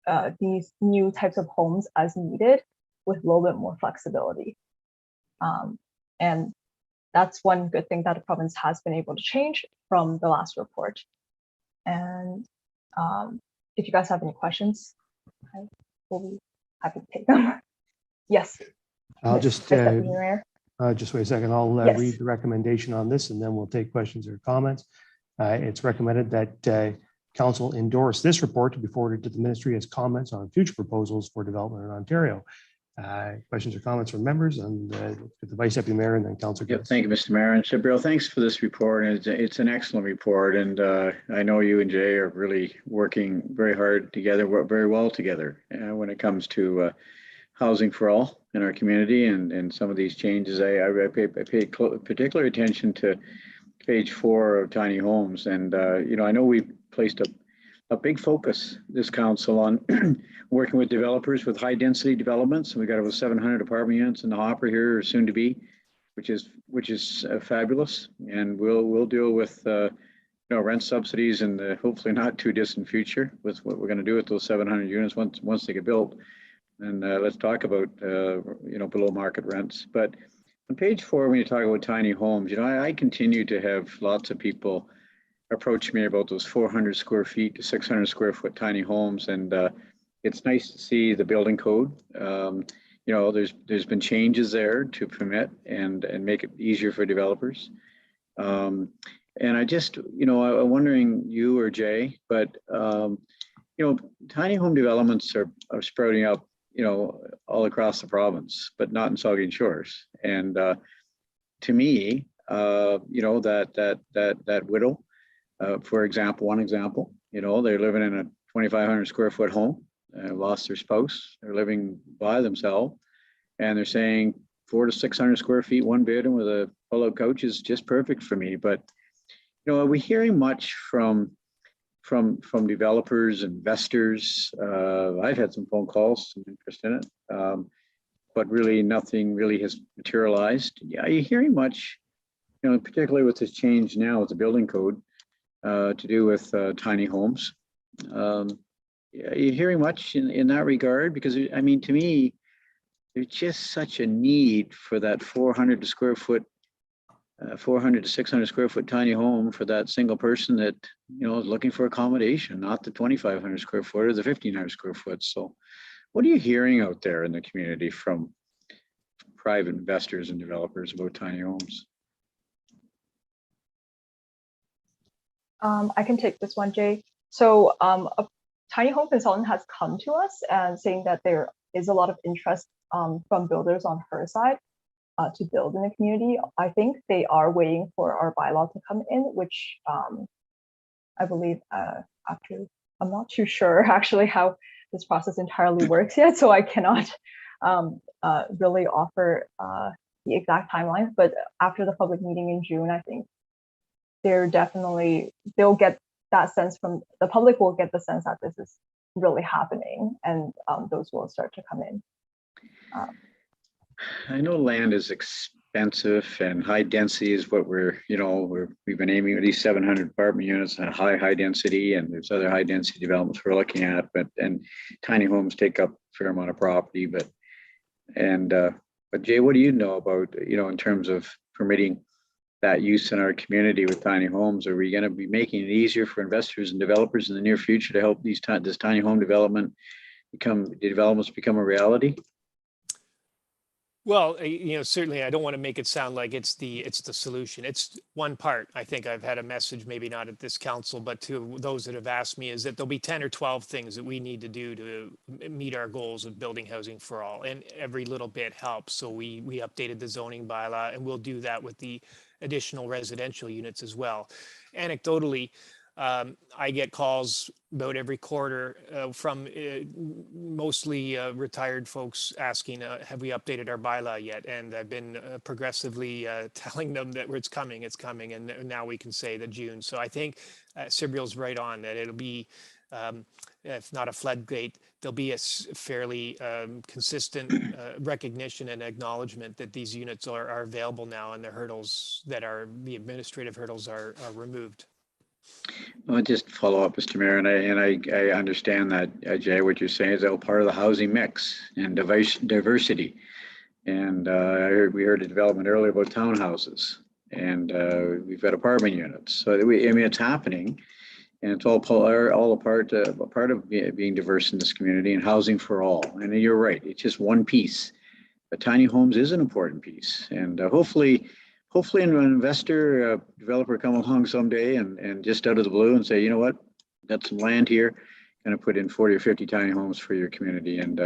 S21: of these new types of homes as needed with a little bit more flexibility. And that's one good thing that the province has been able to change from the last report. And if you guys have any questions, I will be happy to take them. Yes.
S2: I'll just wait a second. I'll read the recommendation on this, and then we'll take questions or comments. It's recommended that Council endorse this report to be forwarded to the Ministry as comments on future proposals for development in Ontario. Questions or comments from members, and the Vice Deputy Mayor and then Councillor.
S11: Yep, thank you, Mr. Mayor. And Shabril, thanks for this report. And it's an excellent report. And I know you and Jay are really working very hard together, work very well together when it comes to housing for all in our community and some of these changes. I paid particular attention to page 4 of tiny homes. And, you know, I know we've placed a big focus, this council, on working with developers with high density developments. We got over 700 apartment units in the hopper here, or soon to be, which is fabulous. And we'll deal with you know, rent subsidies in the hopefully not too distant future with what we're going to do with those 700 units once they get built. And let's talk about you know, below market rents. But on page 4, when you talk about tiny homes, you know, I continue to have lots of people approach me about those 400 square feet to 600 square foot tiny homes, and it's nice to see the building code. You know, there's been changes there to permit and make it easier for developers. And I just, you know, I'm wondering, you or Jay, but you know, tiny home developments are sprouting up, you know, all across the province, but not in Saugeen Shores. And to me, you know, that widow. For example, one example, you know, they're living in a 2,500 square foot home, lost their spouse, they're living by themselves, and they're saying 400 to 600 square feet, one bedroom with a pull-out couch is just perfect for me. But, you know, are we hearing much from developers, investors? I've had some phone calls, some interest in it, but really nothing really has materialized. Yeah, are you hearing much, you know, particularly with this change now with the building code, to do with tiny homes? Are you hearing much in that regard? Because I mean, to me, there's just such a need for that 400 to 600 square foot tiny home for that single person that, you know, is looking for accommodation, not the 2,500 square foot or the 1,500 square foot. So what are you hearing out there in the community from private investors and developers about tiny homes?
S21: I can take this one, Jay. So a tiny home consultant has come to us and saying that there is a lot of interest from builders on her side. to build in the community. I think they are waiting for our bylaw to come in, which I believe after, I'm not too sure actually how this process entirely works yet, so I cannot really offer the exact timelines, but after the public meeting in June, I think they'll get that sense from the public, will get the sense that this is really happening, and those will start to come in.
S11: I know land is expensive and high density is what we've been aiming at these 700 apartment units and high density, and there's other high density developments we're looking at, and tiny homes take up a fair amount of property, but Jay, what do you know about, in terms of permitting that use in our community with tiny homes? Are we going to be making it easier for investors and developers in the near future to help this tiny home developments become a reality?
S19: Well, certainly I don't want to make it sound like it's the solution. It's one part. I think I've had a message, maybe not at this council, but to those that have asked me, is that there'll be 10 or 12 things that we need to do to meet our goals of building housing for all. And every little bit helps. So we updated the zoning bylaw, and we'll do that with the additional residential units as well. Anecdotally, I get calls about every quarter from mostly retired folks asking, have we updated our bylaw yet? And I've been progressively telling them that it's coming, and now we can say that June. So I think Sibriel's right on that it'll be, if not a floodgate, there'll be a fairly consistent recognition and acknowledgement that these units are available now, and the administrative hurdles are removed.
S11: Well, just follow up, Mr. Mayor, and I understand that, Jay, what you're saying is all part of the housing mix and diversity. And we heard a development earlier about townhouses, and we've got apartment units. So it's happening, and it's all a part of being diverse in this community and housing for all. And you're right, it's just one piece, but tiny homes is an important piece, and hopefully an investor, developer come along someday and just out of the blue and say, you know what, got some land here, going to put in 40 or 50 tiny homes for your community. And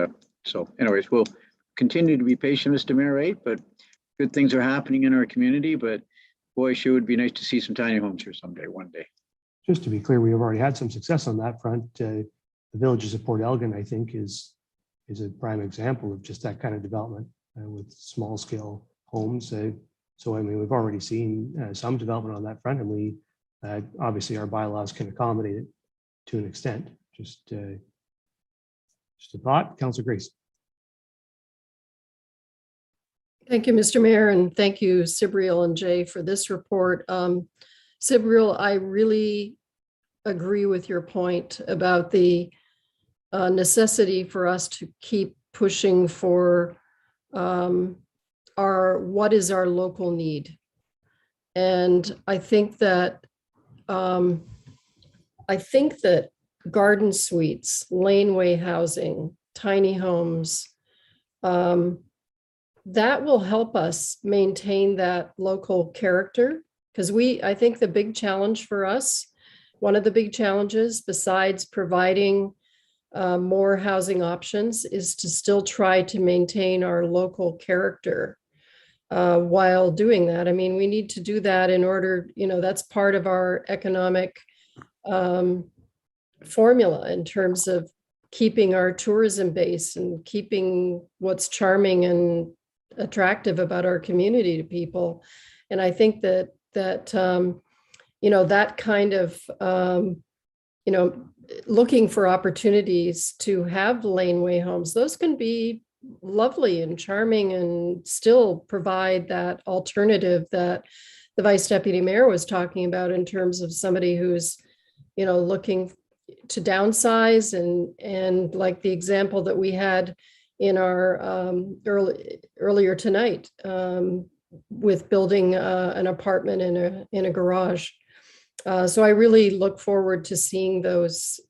S11: so anyways, we'll continue to be patient, Mr. Mayor, right? But good things are happening in our community, but boy, sure would be nice to see some tiny homes here one day.
S2: Just to be clear, we have already had some success on that front. The Villages of Port Elgin, I think, is a prime example of just that kind of development with small scale homes. So, I mean, we've already seen some development on that front, and we obviously our bylaws can accommodate it to an extent. Just a thought, Councillor Grace.
S10: Thank you, Mr. Mayor, and thank you, Sibriel and Jay, for this report. Sibriel, I really agree with your point about the necessity for us to keep pushing for what is our local need. And I think that garden suites, laneway housing, tiny homes, that will help us maintain that local character. Because I think the big challenge for us, one of the big challenges besides providing more housing options, is to still try to maintain our local character. While doing that, I mean, we need to do that in order, that's part of our economic formula in terms of keeping our tourism base and keeping what's charming and attractive about our community to people. And I think that that kind of, looking for opportunities to have laneway homes, those can be lovely and charming and still provide that alternative that the Vice Deputy Mayor was talking about in terms of somebody who's, looking to downsize and like the example that we had in our earlier tonight with building an apartment in a garage. So I really look forward to seeing those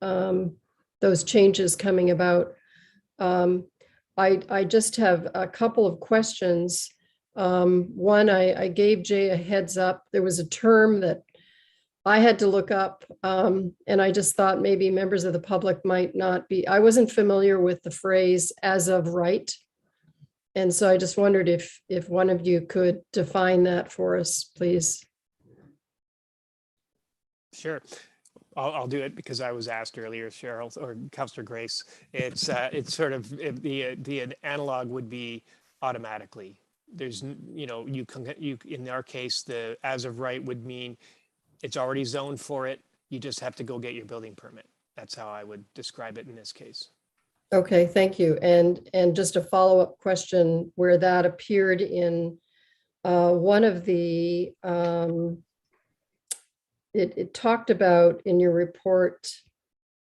S10: changes coming about. I just have a couple of questions. One, I gave Jay a heads up. There was a term that I had to look up, and I just thought maybe members of the public might not be. I wasn't familiar with the phrase "as of right," And so I just wondered if one of you could define that for us, please.
S19: Sure. I'll do it because I was asked earlier, Cheryl or Councillor Grace. It's sort of the analog would be automatically. There's you in our case the as of right would mean it's already zoned for it. You just have to go get your building permit. That's how I would describe it in this case.
S10: Okay, thank you. And just a follow-up question where that appeared in one of the it talked about in your report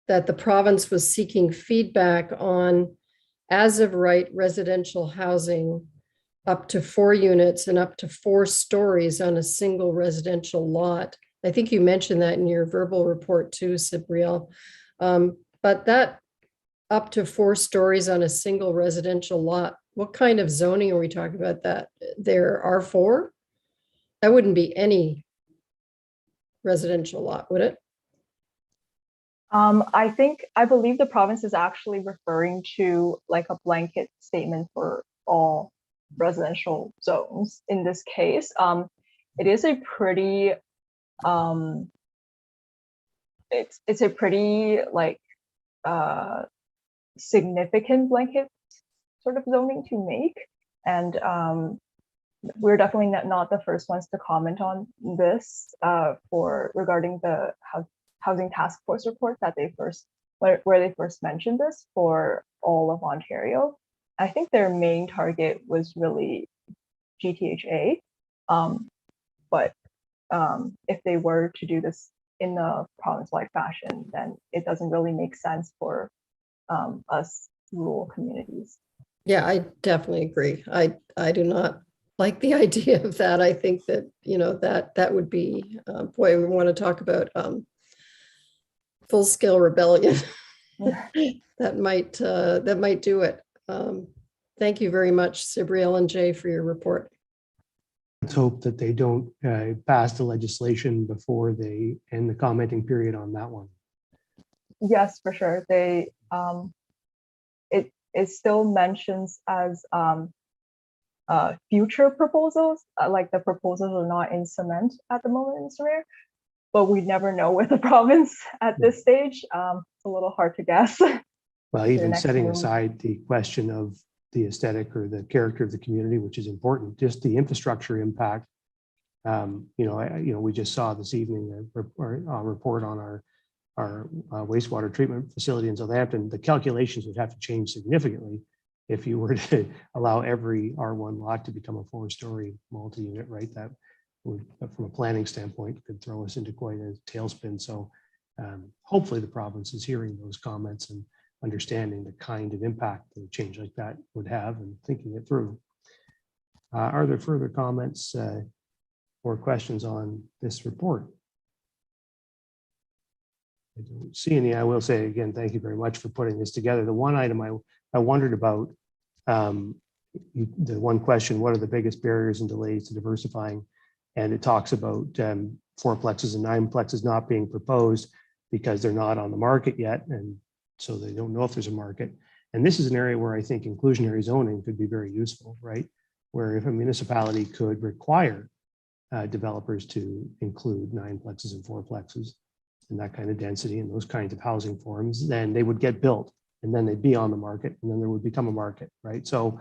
S10: that the province was seeking feedback on as of right residential housing up to 4 units and up to 4 stories on a single residential lot. I think you mentioned that in your verbal report too, Cibriel. But that up to 4 stories on a single residential lot, what kind of zoning are we talking about that? There are R4? That wouldn't be any residential lot, would it?
S21: I believe the province is actually referring to like a blanket statement for all residential zones in this case. It is a pretty it's a pretty like significant blanket sort of zoning to make, and we're definitely not the first ones to comment on this regarding the housing task force report that where they first mentioned this for all of Ontario. I think their main target was really GTHA, but if they were to do this in the province-wide fashion, then it doesn't really make sense for us rural communities.
S10: Yeah, I definitely agree. I do not like the idea of that. I think that, that would be, boy, we want to talk about full-scale rebellion. that might do it. Thank you very much, Cibriel and Jay, for your report.
S2: Let's hope that they don't pass the legislation before they end the commenting period on that one.
S21: Yes, for sure. They it still mentions as future proposals, like the proposals are not in cement at the moment, Mr. Mayor, but we never know with the province at this stage. It's a little hard to guess.
S2: Well, even setting aside the question of the aesthetic or the character of the community, which is important, just the infrastructure impact. We just saw this evening a report on our wastewater treatment facility in Southampton. The calculations would have to change significantly if you were to allow every R1 lot to become a 4-story multi-unit, right? That would, from a planning standpoint, could throw us into quite a tailspin. So hopefully the province is hearing those comments and understanding the kind of impact that a change like that would have and thinking it through. Are there further comments or questions on this report? I don't see any. I will say again, thank you very much for putting this together. The one item I wondered about, the one question, what are the biggest barriers and delays to diversifying? And it talks about 4-plexes and 9-plexes not being proposed because they're not on the market yet. And so they don't know if there's a market. And this is an area where I think inclusionary zoning could be very useful, right? Where if a municipality could require developers to include 9-plexes and 4-plexes and that kind of density and those kinds of housing forms, then they would get built and then they'd be on the market and then there would become a market, right? So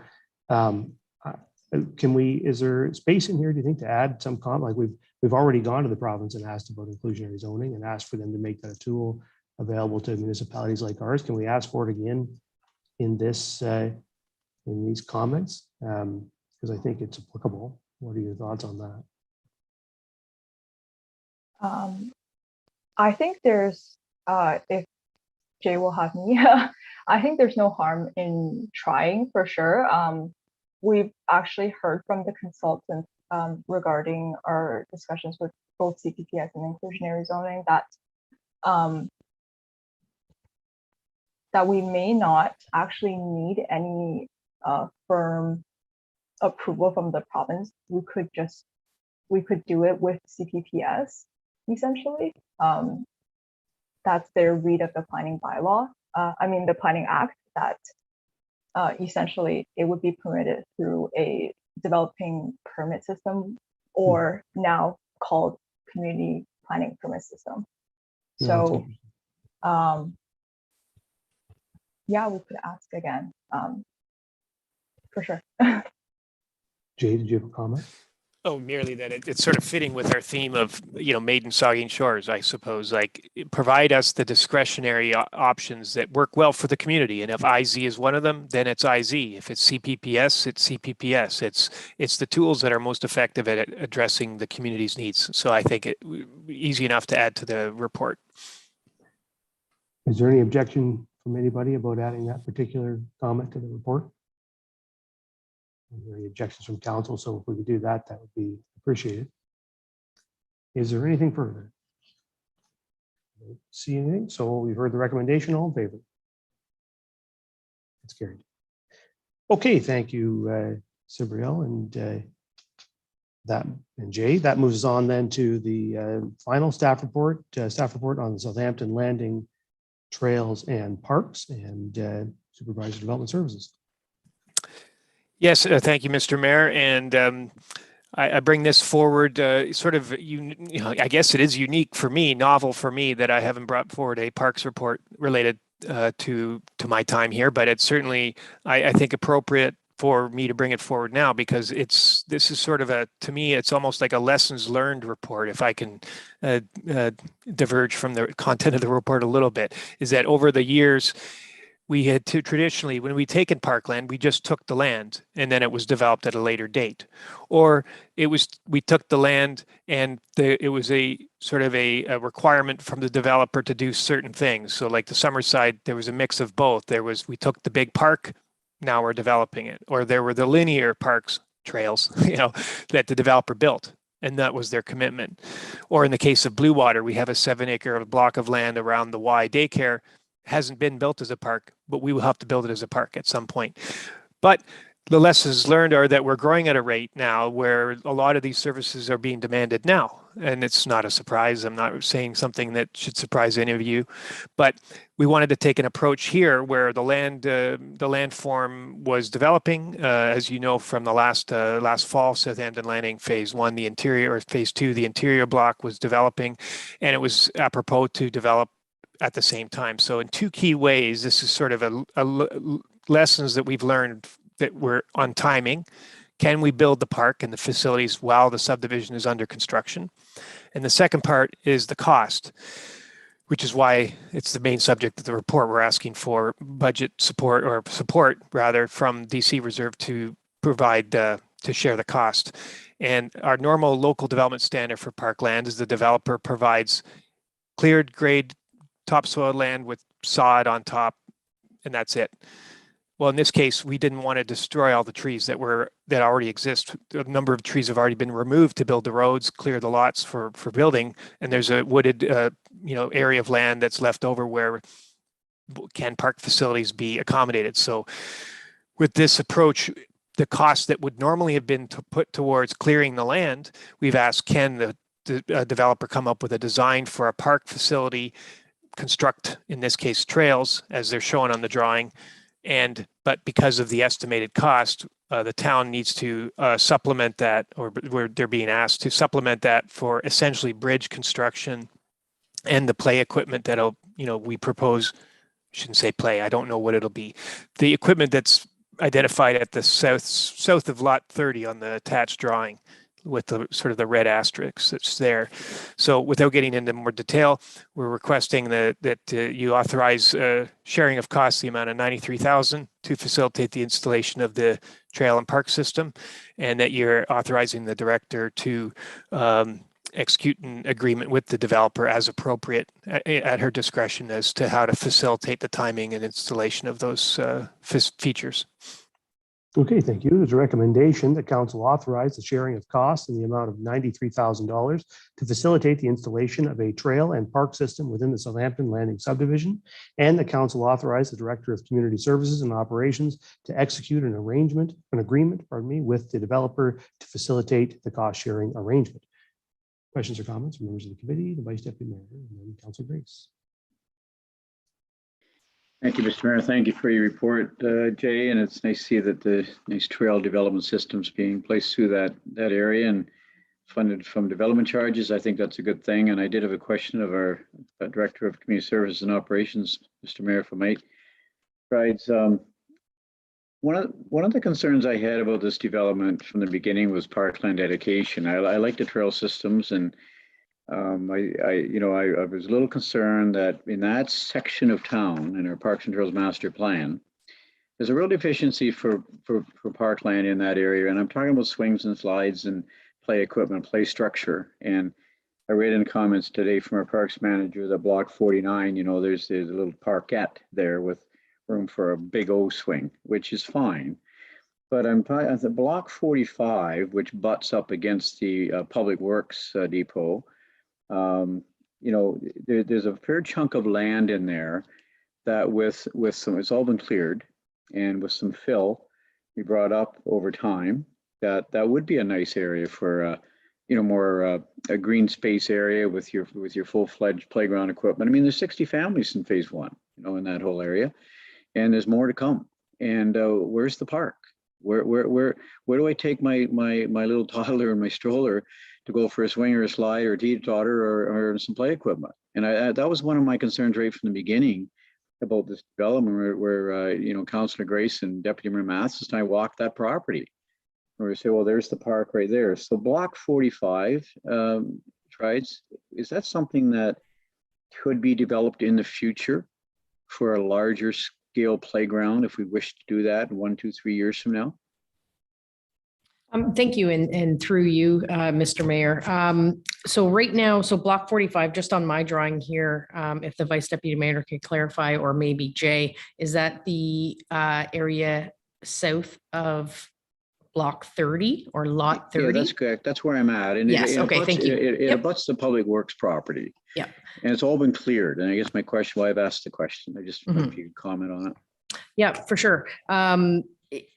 S2: is there space in here, do you think, to add some comment? Like we've already gone to the province and asked about inclusionary zoning and asked for them to make that a tool available to municipalities like ours. Can we ask for it again in this in these comments? Because I think it's applicable. What are your thoughts on that?
S21: I think there's, if Jay will have me, I think there's no harm in trying for sure. We've actually heard from the consultants regarding our discussions with both CPPS and inclusionary zoning that that we may not actually need any firm approval from the province. We could do it with CPPS essentially. That's their read of the planning bylaw. The Planning Act that essentially it would be permitted through a developing permit system, or now called community planning permit system. So yeah, we could ask again, for sure.
S2: Jay, did you have a comment?
S19: Oh, merely that it's sort of fitting with our theme of, made in Saugeen Shores, I suppose, like provide us the discretionary options that work well for the community. And if IZ is one of them, then it's IZ. If it's CPPS, it's CPPS. It's the tools that are most effective at addressing the community's needs. So I think it easy enough to add to the report.
S2: Is there any objection from anybody about adding that particular comment to the report? Are there any objections from council? So if we could do that, that would be appreciated. Is there anything further? I don't see anything. So we've heard the recommendation. All in favor? It's carried. Okay, thank you, Sibriel and Jay. That moves us on then to the final staff report on the Southampton Landing Trails and Parks and Supervisor Development Services.
S19: Yes, thank you, Mr. Mayor. And I bring this forward sort of, I guess it is unique for me, novel for me, that I haven't brought forward a parks report related to my time here, but it's certainly, I think, appropriate for me to bring it forward now, because this is sort of to me, it's almost like a lessons learned report, if I can diverge from the content of the report a little bit, is that over the years, we had to traditionally, when we taken parkland, we just took the land and then it was developed at a later date. Or we took the land and it was a sort of a requirement from the developer to do certain things. So like the Summerside, there was a mix of both. We took the big park, now we're developing it. Or there were the linear parks, trails, that the developer built. And that was their commitment. Or in the case of Blue Water, we have a 7-acre block of land around the Y daycare. Hasn't been built as a park, but we will have to build it as a park at some point. But the lessons learned are that we're growing at a rate now where a lot of these services are being demanded now. And it's not a surprise. I'm not saying something that should surprise any of you, but we wanted to take an approach here where the landform was developing. As you know, from the last fall, Southampton Landing Phase 1, the interior, or Phase 2, the interior block was developing, and it was apropos to develop at the same time. So in two key ways, this is sort of a lessons that we've learned that we're on timing. Can we build the park and the facilities while the subdivision is under construction? And the second part is the cost, which is why it's the main subject of the report. We're asking for budget support, or support rather, from DC Reserve to provide, to share the cost. And our normal local development standard for parkland is the developer provides cleared grade topsoil land with sod on top, and that's it. Well, in this case, we didn't want to destroy all the trees that already exist. A number of trees have already been removed to build the roads, clear the lots for building, and there's a wooded area of land that's left over where can park facilities be accommodated. So with this approach, the cost that would normally have been put towards clearing the land, we've asked, can the developer come up with a design for a park facility, construct, in this case, trails as they're shown on the drawing, but because of the estimated cost, the town needs to supplement that, or they're being asked to supplement that for essentially bridge construction and the play equipment that'll, we propose, shouldn't say play, I don't know what it'll be. The equipment that's identified at the south of lot 30 on the attached drawing, with the sort of the red asterisk that's there. So without getting into more detail, we're requesting that you authorize sharing of costs, the amount of $93,000 to facilitate the installation of the trail and park system, and that you're authorizing the director to execute an agreement with the developer as appropriate at her discretion as to how to facilitate the timing and installation of those features.
S2: Okay, thank you. There's a recommendation that council authorize the sharing of costs in the amount of $93,000 to facilitate the installation of a trail and park system within the Southampton Landing subdivision, and the council authorize the Director of Community Services and Operations to execute an agreement, with the developer to facilitate the cost sharing arrangement. Questions or comments from members of the committee, the Vice Deputy Mayor, and then Councilor Grace.
S11: Thank you, Mr. Mayor. Thank you for your report, Jay. And it's nice to see that the nice trail development systems being placed through that area and funded from development charges. I think that's a good thing. And I did have a question of our Director of Community Services and Operations, Mr. Mayor, if I might. Right. One of the concerns I had about this development from the beginning was parkland dedication. I like the trail systems, and I was a little concerned that in that section of town in our Parks and Trails Master Plan, there's a real deficiency for parkland in that area. And I'm talking about swings and slides and play equipment, play structure. And I read in comments today from our parks manager that block 49, there's a little parkette there with room for a big O swing, which is fine. But I'm at the block 45, which butts up against the Public Works depot. There's a fair chunk of land in there that with some, it's all been cleared, and with some fill we brought up over time, that would be a nice area for more a green space area with your full-fledged playground equipment. I mean, there's 60 families in phase 1, in that whole area, and there's more to come. And where's the park? Where do I take my little toddler and my stroller to go for a swing or a slide or a teeter-totter or some play equipment? And that was one of my concerns right from the beginning about this development, where Councillor Grace and Deputy Mayor Mathis and I walked that property, where we say, well, there's the park right there. So block 45, is that something that could be developed in the future for a larger scale playground if we wish to do that 1, 2, 3 years from now?
S1: Thank you, and through you, Mr. Mayor. So right now, block 45, just on my drawing here, if the Vice Deputy Mayor can clarify, or maybe Jay, is that the area south of block 30 or lot 30?
S11: Yeah, that's correct. That's where I'm at. And
S1: yes, okay, thank you.
S11: It abuts the Public Works property.
S1: Yeah.
S11: And it's all been cleared. And I guess my question, why I've asked the question, I just wonder if you could comment on it.
S1: Yeah, for sure.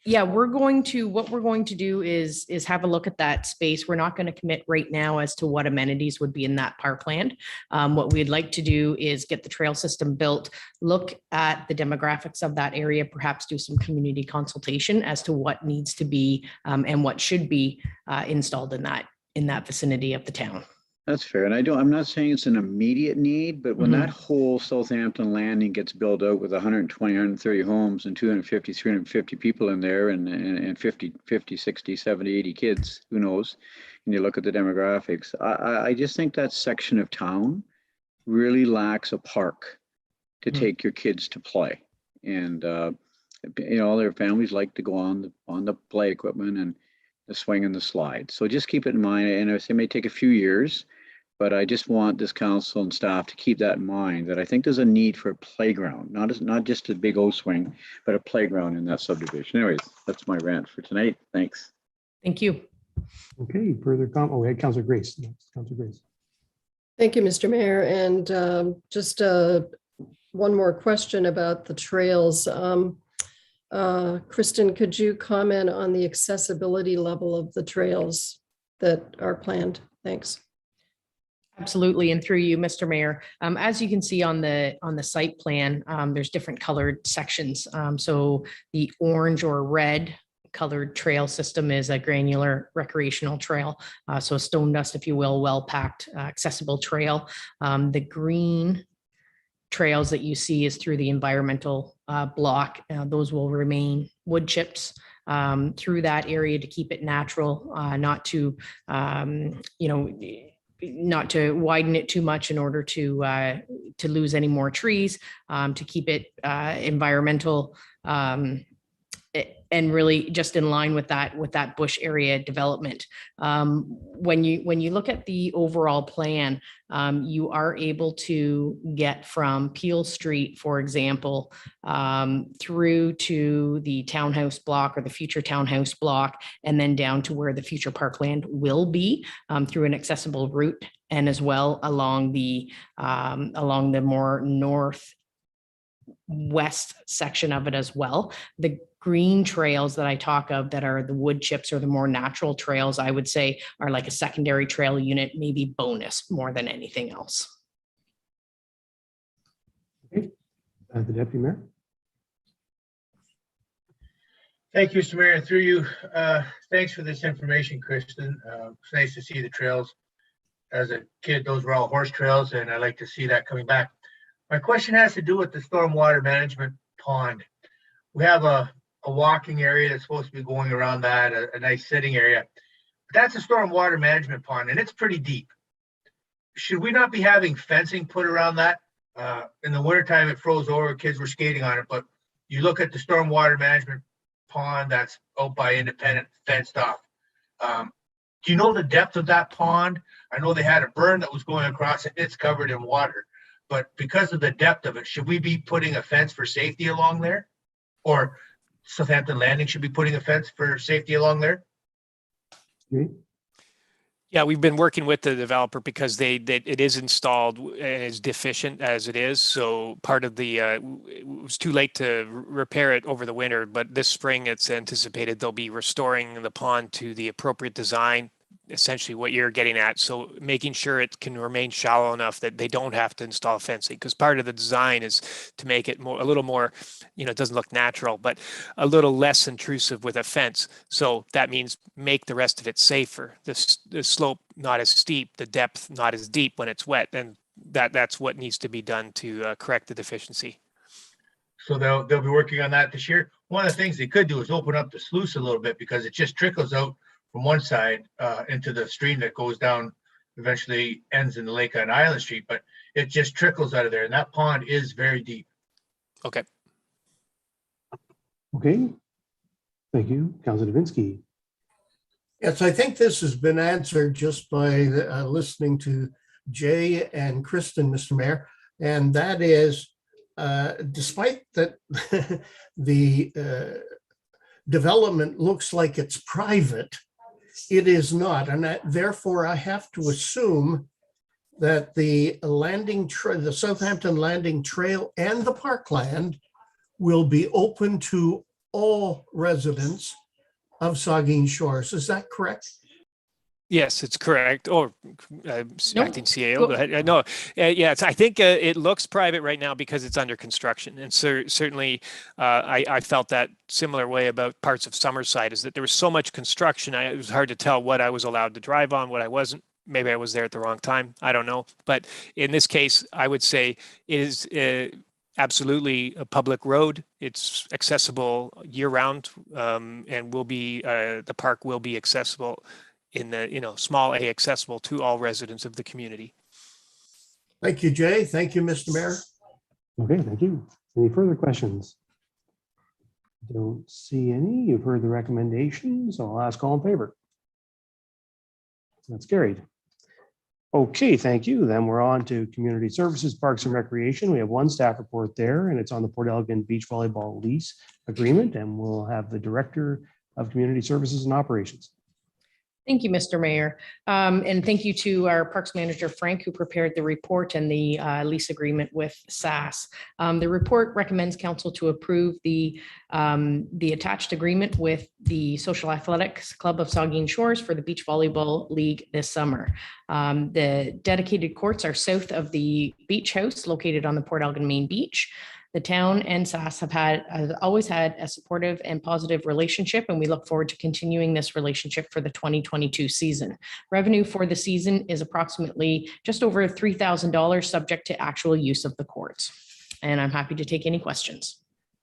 S1: Yeah, what we're going to do is have a look at that space. We're not going to commit right now as to what amenities would be in that parkland. What we'd like to do is get the trail system built, look at the demographics of that area, perhaps do some community consultation as to what needs to be and what should be installed in that vicinity of the town.
S11: That's fair. And I'm not saying it's an immediate need, but when that whole Southampton landing gets built out with 120, 130 homes and 250, 350 people in there and 50, 60, 70, 80 kids, who knows, and you look at the demographics, I just think that section of town really lacks a park to take your kids to play. And, their families like to go on the play equipment and the swing and the slide. So just keep it in mind. And it may take a few years, but I just want this council and staff to keep that in mind, that I think there's a need for a playground, not just a big O swing, but a playground in that subdivision. Anyways, that's my rant for tonight. Thanks.
S1: Thank you.
S2: Okay, further comment. Oh, we had Councillor Grace. Councillor Grace.
S10: Thank you, Mr. Mayor. And just one more question about the trails. Kristen, could you comment on the accessibility level of the trails that are planned? Thanks.
S1: Absolutely, and through you, Mr. Mayor. As you can see on the site plan, there's different colored sections. So the orange or red colored trail system is a granular recreational trail. So stone dust, if you will, well-packed, accessible trail. The green trails that you see is through the environmental block. Those will remain wood chips through that area to keep it natural, not to widen it too much in order to lose any more trees, to keep it environmental and really just in line with that bush area development. When you look at the overall plan, you are able to get from Peel Street, for example, through to the townhouse block or the future townhouse block, and then down to where the future parkland will be through an accessible route, and as well along the more northwest section of it as well. The green trails that I talk of that are the wood chips or the more natural trails, I would say are like a secondary trail unit, maybe bonus more than anything else.
S2: Okay. The Deputy Mayor.
S9: Thank you, Mr. Mayor, and through you. Thanks for this information, Kristen. It's nice to see the trails. As a kid, those were all horse trails, and I like to see that coming back. My question has to do with the stormwater management pond. We have a walking area that's supposed to be going around that, a nice sitting area. But that's a stormwater management pond, and it's pretty deep. Should we not be having fencing put around that? In the wintertime, it froze over, kids were skating on it, but you look at the stormwater management pond that's out by Independent, fenced off. Do you know the depth of that pond? I know they had a burn that was going across it. It's covered in water. But because of the depth of it, should we be putting a fence for safety along there? Or Southampton Landing should be putting a fence for safety along there?
S19: Yeah, we've been working with the developer because it is installed and is deficient as it is. So part of the it was too late to repair it over the winter, but this spring it's anticipated they'll be restoring the pond to the appropriate design, essentially what you're getting at. So making sure it can remain shallow enough that they don't have to install fencing, because part of the design is to make it a little more, it doesn't look natural, but a little less intrusive with a fence. So that means make the rest of it safer. The slope not as steep, the depth not as deep when it's wet, and that's what needs to be done to correct the deficiency.
S9: So they'll be working on that this year. One of the things they could do is open up the sluice a little bit, because it just trickles out from one side into the stream that goes down, eventually ends in the lake on Island Street, but it just trickles out of there, and that pond is very deep.
S19: Okay.
S2: Okay. Thank you. Councilor Davinsky.
S13: Yes, I think this has been answered just by listening to Jay and Kristen, Mr. Mayor, and that is, despite that the development looks like it's private, it is not, and therefore I have to assume that the the Southampton Landing Trail and the parkland will be open to all residents of Saugeen Shores. Is that correct?
S19: Yes, it's correct. Or acting CAO.
S1: Go-
S19: Go ahead. No, yes, I think it looks private right now because it's under construction, and certainly I felt that similar way about parts of Summerside. Is that there was so much construction, it was hard to tell what I was allowed to drive on, what I wasn't. Maybe I was there at the wrong time. I don't know. But in this case, I would say it is absolutely a public road. It's accessible year round, and will be the park will be accessible in the small a accessible to all residents of the community.
S13: Thank you, Jay. Thank you, Mr. Mayor.
S2: Okay, thank you. Any further questions? Don't see any. You've heard the recommendations. I'll ask all in favor. That's carried. Okay, thank you. Then we're on to Community Services, Parks and Recreation. We have one staff report there, and it's on the Port Elgin Beach Volleyball lease agreement, and we'll have the Director of Community Services and Operations.
S1: Thank you, Mr. Mayor. And thank you to our Parks Manager, Frank, who prepared the report and the lease agreement with SAS. The report recommends council to approve the attached agreement with the Social Athletics Club of Saugeen Shores for the Beach Volleyball League this summer. The dedicated courts are south of the beach house located on the Port Elgin main beach. The town and SAS have always had a supportive and positive relationship, and we look forward to continuing this relationship for the 2022 season. Revenue for the season is approximately just over $3,000, subject to actual use of the courts. And I'm happy to take any questions.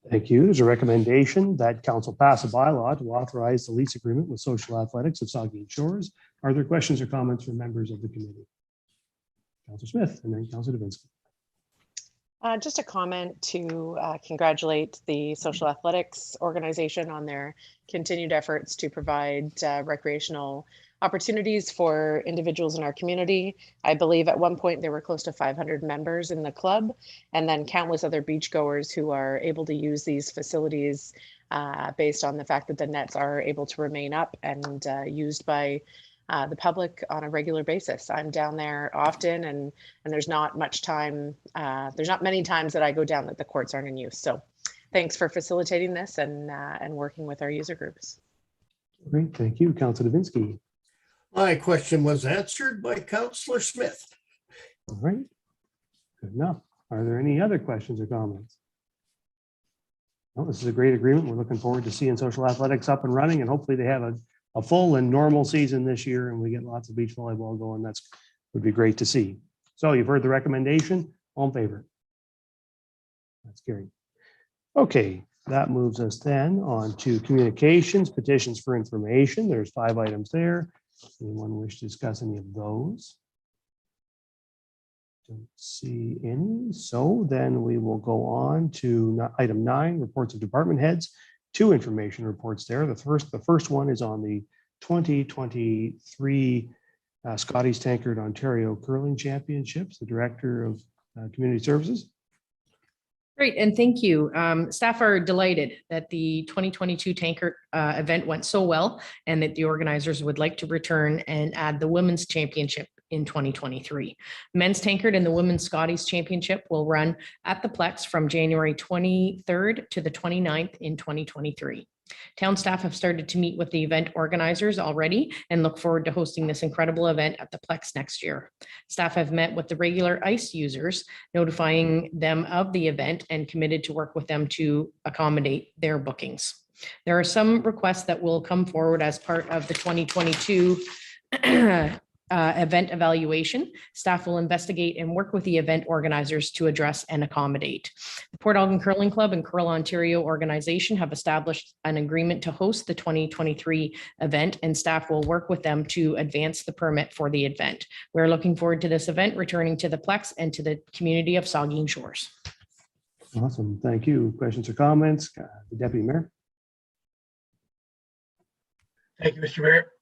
S2: Thank you. There's a recommendation that council pass a bylaw to authorize the lease agreement with Social Athletics of Saugeen Shores. Are there questions or comments from members of the committee? Councilor Smith and then Councilor Davinsky.
S12: Just a comment to congratulate the Social Athletics organization on their continued efforts to provide recreational opportunities for individuals in our community. I believe at one point there were close to 500 members in the club, and then countless other beachgoers who are able to use these facilities based on the fact that the nets are able to remain up and used by the public on a regular basis. I'm down there often, and there's not much time. There's not many times that I go down that the courts aren't in use. So thanks for facilitating this and working with our user groups.
S2: Great, thank you. Councilor Davinsky.
S13: My question was answered by Councilor Smith.
S2: All right, good enough. Are there any other questions or comments? Well, this is a great agreement. We're looking forward to seeing social athletics up and running, and hopefully they have a full and normal season this year and we get lots of beach volleyball going. That's would be great to see. So you've heard the recommendation. All in favor? That's carried. Okay, that moves us then on to communications, petitions for information. There's 5 items there. Anyone wish to discuss any of those? Don't see any. So then we will go on to item 9, reports of department heads. 2 information reports there. The first one is on the 2023 Scotties Tankard Ontario Curling Championships, the Director of Community Services.
S1: Great, and thank you. Staff are delighted that the 2022 Tankard event went so well and that the organizers would like to return and add the Women's Championship in 2023. Men's Tankard and the Women's Scotties Championship will run at the Plex from January 23rd to the 29th in 2023. Town staff have started to meet with the event organizers already and look forward to hosting this incredible event at the Plex next year. Staff have met with the regular ice users, notifying them of the event and committed to work with them to accommodate their bookings. There are some requests that will come forward as part of the 2022 event evaluation. Staff will investigate and work with the event organizers to address and accommodate. The Port Elgin Curling Club and Curl Ontario organization have established an agreement to host the 2023 event, and staff will work with them to advance the permit for the event. We're looking forward to this event returning to the Plex and to the community of Saugeen Shores.
S2: Awesome, thank you. Questions or comments? The Deputy Mayor.
S9: Thank you, Mr. Mayor.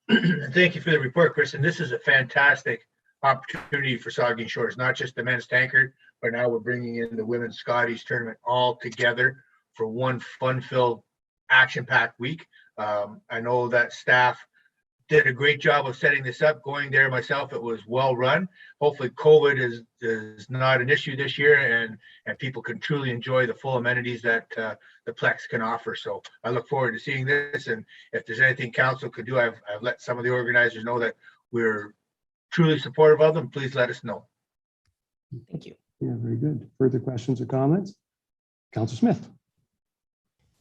S9: Thank you for the report, Chris. And this is a fantastic opportunity for Saugeen Shores, not just the men's tankard, but now we're bringing in the women's Scotties tournament all together for one fun-filled, action-packed week. I know that staff did a great job of setting this up. Going there myself, it was well run. Hopefully COVID is not an issue this year, and people can truly enjoy the full amenities that the Plex can offer. So I look forward to seeing this, and if there's anything council could do, I've let some of the organizers know that we're truly supportive of them. Please let us know.
S1: Thank you.
S2: Yeah, very good. Further questions or comments? Councilor Smith.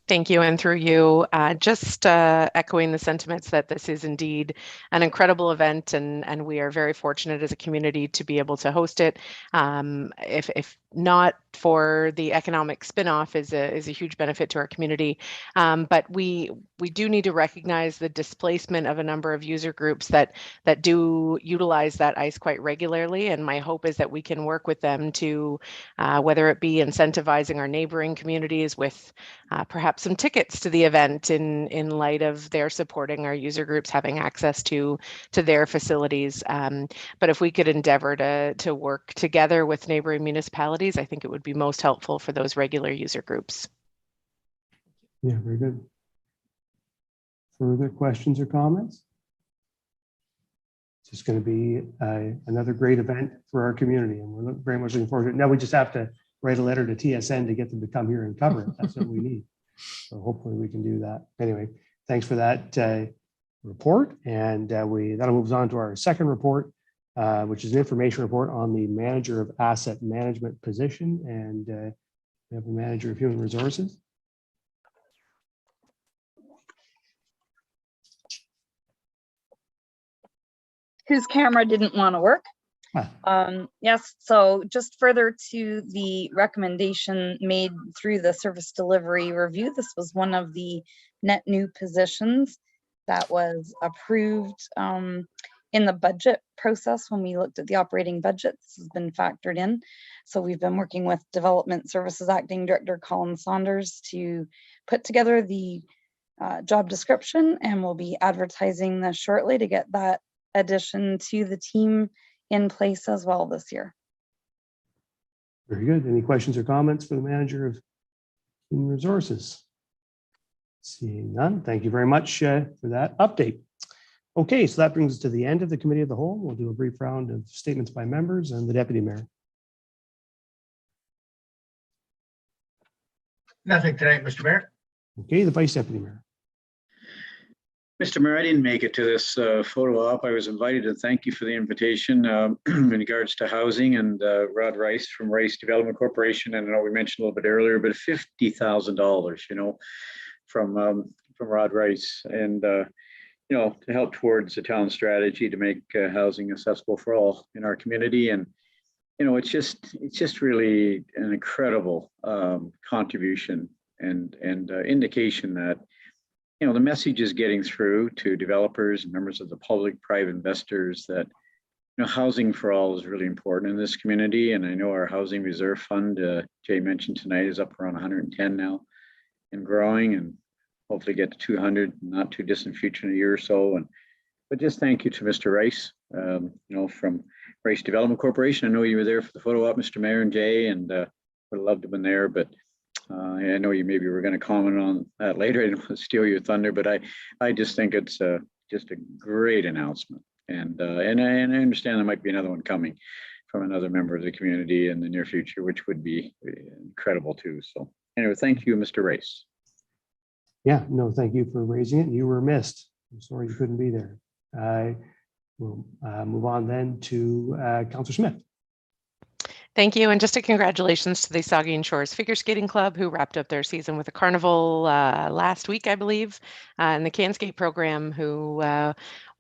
S12: Thank you. And through you, just echoing the sentiments that this is indeed an incredible event, and we are very fortunate as a community to be able to host it. If not for the economic spinoff is a huge benefit to our community. But we do need to recognize the displacement of a number of user groups that do utilize that ice quite regularly. And my hope is that we can work with them to, whether it be incentivizing our neighboring communities with perhaps some tickets to the event in light of their supporting our user groups having access to their facilities. But if we could endeavor to work together with neighboring municipalities, I think it would be most helpful for those regular user groups.
S2: Yeah, very good. Further questions or comments? It's just going to be another great event for our community, and we're very much looking forward to it. Now we just have to write a letter to TSN to get them to come here and cover it. That's what we need. So hopefully we can do that. Anyway, thanks for that report. And that'll move us on to our second report, which is an information report on the manager of asset management position. And we have the manager of human resources.
S14: Whose camera didn't want to work. Yes, so just further to the recommendation made through the service delivery review, this was one of the net new positions that was approved in the budget process. When we looked at the operating budget, this has been factored in. So we've been working with Development Services Acting Director Colin Saunders to put together the job description, and we'll be advertising this shortly to get that addition to the team in place as well this year.
S2: Very good. Any questions or comments for the manager of human resources? Seeing none, thank you very much for that update. Okay, so that brings us to the end of the committee of the whole. We'll do a brief round of statements by members and the deputy mayor.
S9: Nothing tonight, Mr. Mayor.
S2: Okay, the vice deputy mayor.
S11: Mr. Mayor, I didn't make it to this photo op. I was invited, and thank you for the invitation in regards to housing, and Rod Rice from Rice Development Corporation. And I know we mentioned a little bit earlier, but $50,000, from Rod Rice, and to help towards the town strategy to make housing accessible for all in our community. And it's just really an incredible contribution and indication that the message is getting through to developers and members of the public, private investors, that housing for all is really important in this community. And I know our housing reserve fund, Jay mentioned tonight, is up around 110 now and growing, and hopefully get to 200 in not too distant future in a year or so. But just thank you to Mr. Rice, from Rice Development Corporation. I know you were there for the photo op, Mr. Mayor and Jay, and would have loved to have been there, but I know you maybe were going to comment on that later. I didn't want to steal your thunder, but I just think it's just a great announcement. And I understand there might be another one coming from another member of the community in the near future, which would be incredible too. So anyway, thank you, Mr. Rice.
S2: Yeah, no, thank you for raising it. You were missed. I'm sorry you couldn't be there. We'll move on then to Councillor Smith.
S12: Thank you. And just a congratulations to the Saugeen Shores Figure Skating Club, who wrapped up their season with a carnival last week, I believe, and the Can Skate program, who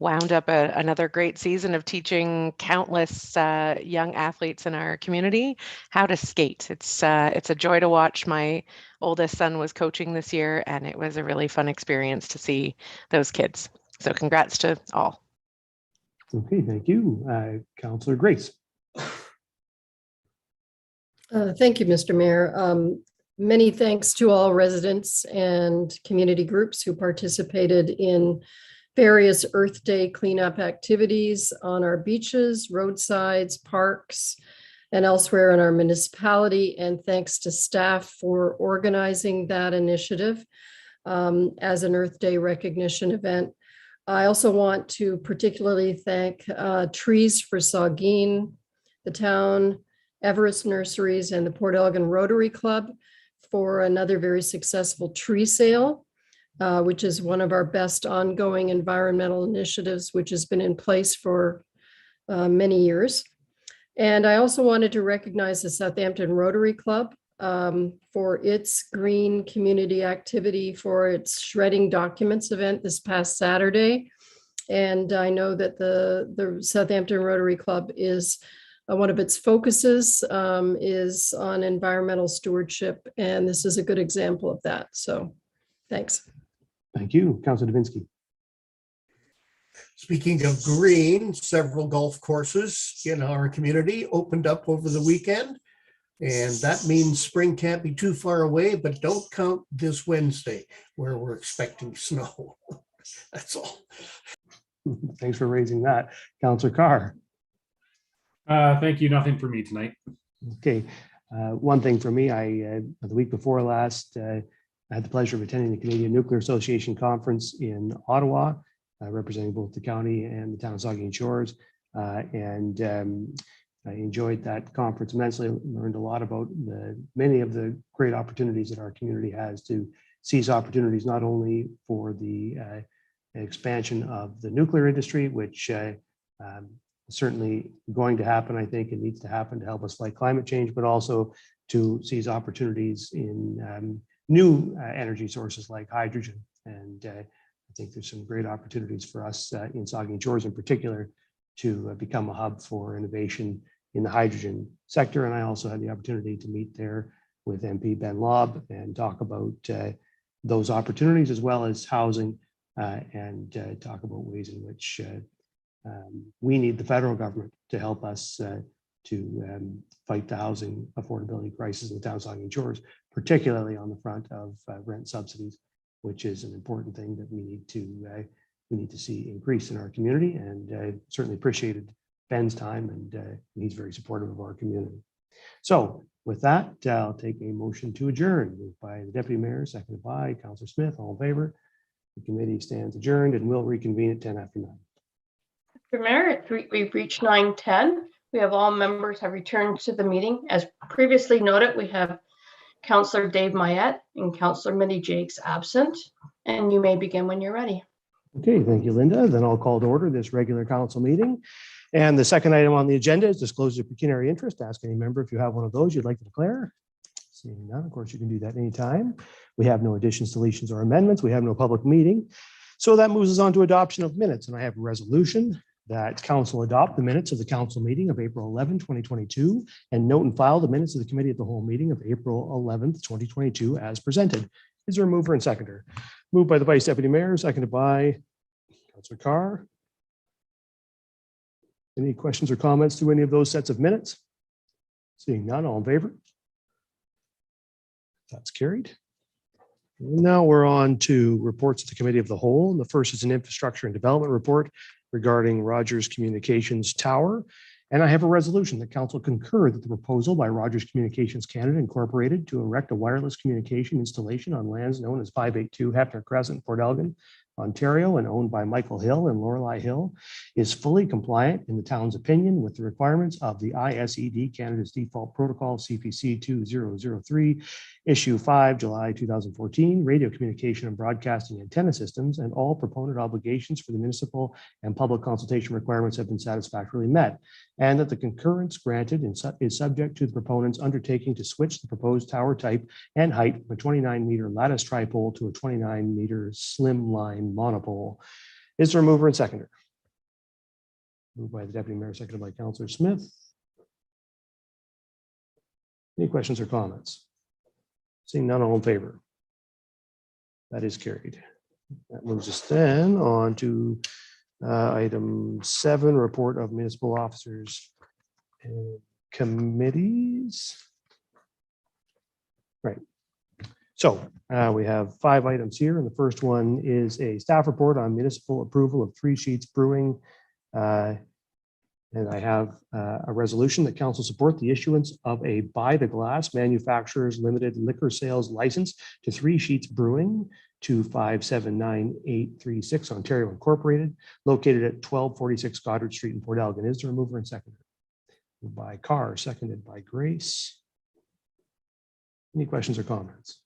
S12: wound up another great season of teaching countless young athletes in our community how to skate. It's a joy to watch. My oldest son was coaching this year, and it was a really fun experience to see those kids. So congrats to all.
S2: Okay, thank you. Councillor Grace.
S10: Thank you, Mr. Mayor. Many thanks to all residents and community groups who participated in various Earth Day cleanup activities on our beaches, roadsides, parks, and elsewhere in our municipality. And thanks to staff for organizing that initiative as an Earth Day recognition event. I also want to particularly thank Trees for Saugeen, the town, Everest Nurseries, and the Port Elgin Rotary Club for another very successful tree sale, which is one of our best ongoing environmental initiatives, which has been in place for many years. And I also wanted to recognize the Southampton Rotary Club for its green community activity for its Shredding Documents event this past Saturday. And I know that the Southampton Rotary Club is one of its focuses is on environmental stewardship, and this is a good example of that. So thanks.
S2: Thank you. Councillor Davinsky.
S13: Speaking of green, several golf courses in our community opened up over the weekend. And that means spring can't be too far away, but don't count this Wednesday where we're expecting snow. That's all.
S2: Thanks for raising that. Councillor Carr.
S15: Thank you. Nothing for me tonight.
S2: Okay. One thing for me, the week before last, I had the pleasure of attending the Canadian Nuclear Association conference in Ottawa, representing both the county and the town of Saugeen Shores. I enjoyed that conference immensely, learned a lot about many of the great opportunities that our community has to seize opportunities, not only for the expansion of the nuclear industry, which certainly going to happen, I think it needs to happen to help us fight climate change, but also to seize opportunities in new energy sources like hydrogen. And I think there's some great opportunities for us in Saugeen Shores in particular to become a hub for innovation in the hydrogen sector. And I also had the opportunity to meet there with MP Ben Lobb and talk about those opportunities as well as housing and talk about ways in which we need the federal government to help us to fight the housing affordability crisis in the town of Saugeen Shores, particularly on the front of rent subsidies, which is an important thing that we need to see increase in our community. And I certainly appreciated Ben's time, and he's very supportive of our community. So with that, I'll take a motion to adjourn, moved by the Deputy Mayor, seconded by Councillor Smith. All in favor? The committee stands adjourned and will reconvene at 10 after 9.
S4: Mr. Mayor, we've reached 9:10. We have all members have returned to the meeting. As previously noted, we have Councillor Dave Mayette and Councillor Minnie Jakes absent, and you may begin when you're ready.
S2: Okay, thank you, Linda. Then I'll call to order this regular council meeting. And the second item on the agenda is disclosure of pecuniary interest. Ask any member if you have one of those you'd like to declare. Seeing none, of course, you can do that anytime. We have no additions, deletions, or amendments. We have no public meeting. So that moves us on to adoption of minutes. And I have a resolution that council adopt the minutes of the council meeting of April 11, 2022, and note and file the minutes of the committee of the whole meeting of April 11th, 2022 as presented. Is there a mover and seconder? Moved by the Vice Deputy Mayor, seconded by Councilor Carr. Any questions or comments to any of those sets of minutes? Seeing none, all in favor? That's carried. Now we're on to reports of the Committee of the Whole. And the first is an infrastructure and development report regarding Rogers Communications Tower. And I have a resolution that council concur that the proposal by Rogers Communications Canada Incorporated to erect a wireless communication installation on lands known as 582 Hefner Crescent, Port Elgin, Ontario, and owned by Michael Hill and Lorelei Hill, is fully compliant in the town's opinion with the requirements of the ISED Canada's default protocol CPC 2003 issue 5 July 2014 radio communication and broadcasting antenna systems, and all proponent obligations for the municipal and public consultation requirements have been satisfactorily met, and that the concurrence granted is subject to the proponents undertaking to switch the proposed tower type and height from a 29-meter lattice tripole to a 29-meter slimline monopole. Is there a mover and seconder? Moved by the Deputy Mayor, seconded by Councillor Smith. Any questions or comments? Seeing none, all in favor? That is carried. That moves us then on to item 7, report of municipal officers and committees. Right. So we have 5 items here, and the first one is a staff report on municipal approval of 3 Sheets Brewing. And I have a resolution that council support the issuance of a by the glass manufacturers limited liquor sales license to 3 Sheets Brewing, 2579836 Ontario Incorporated, located at 1246 Goddard Street in Port Elgin. Is there a mover and seconder? Moved by Carr, seconded by Grace. Any questions or comments?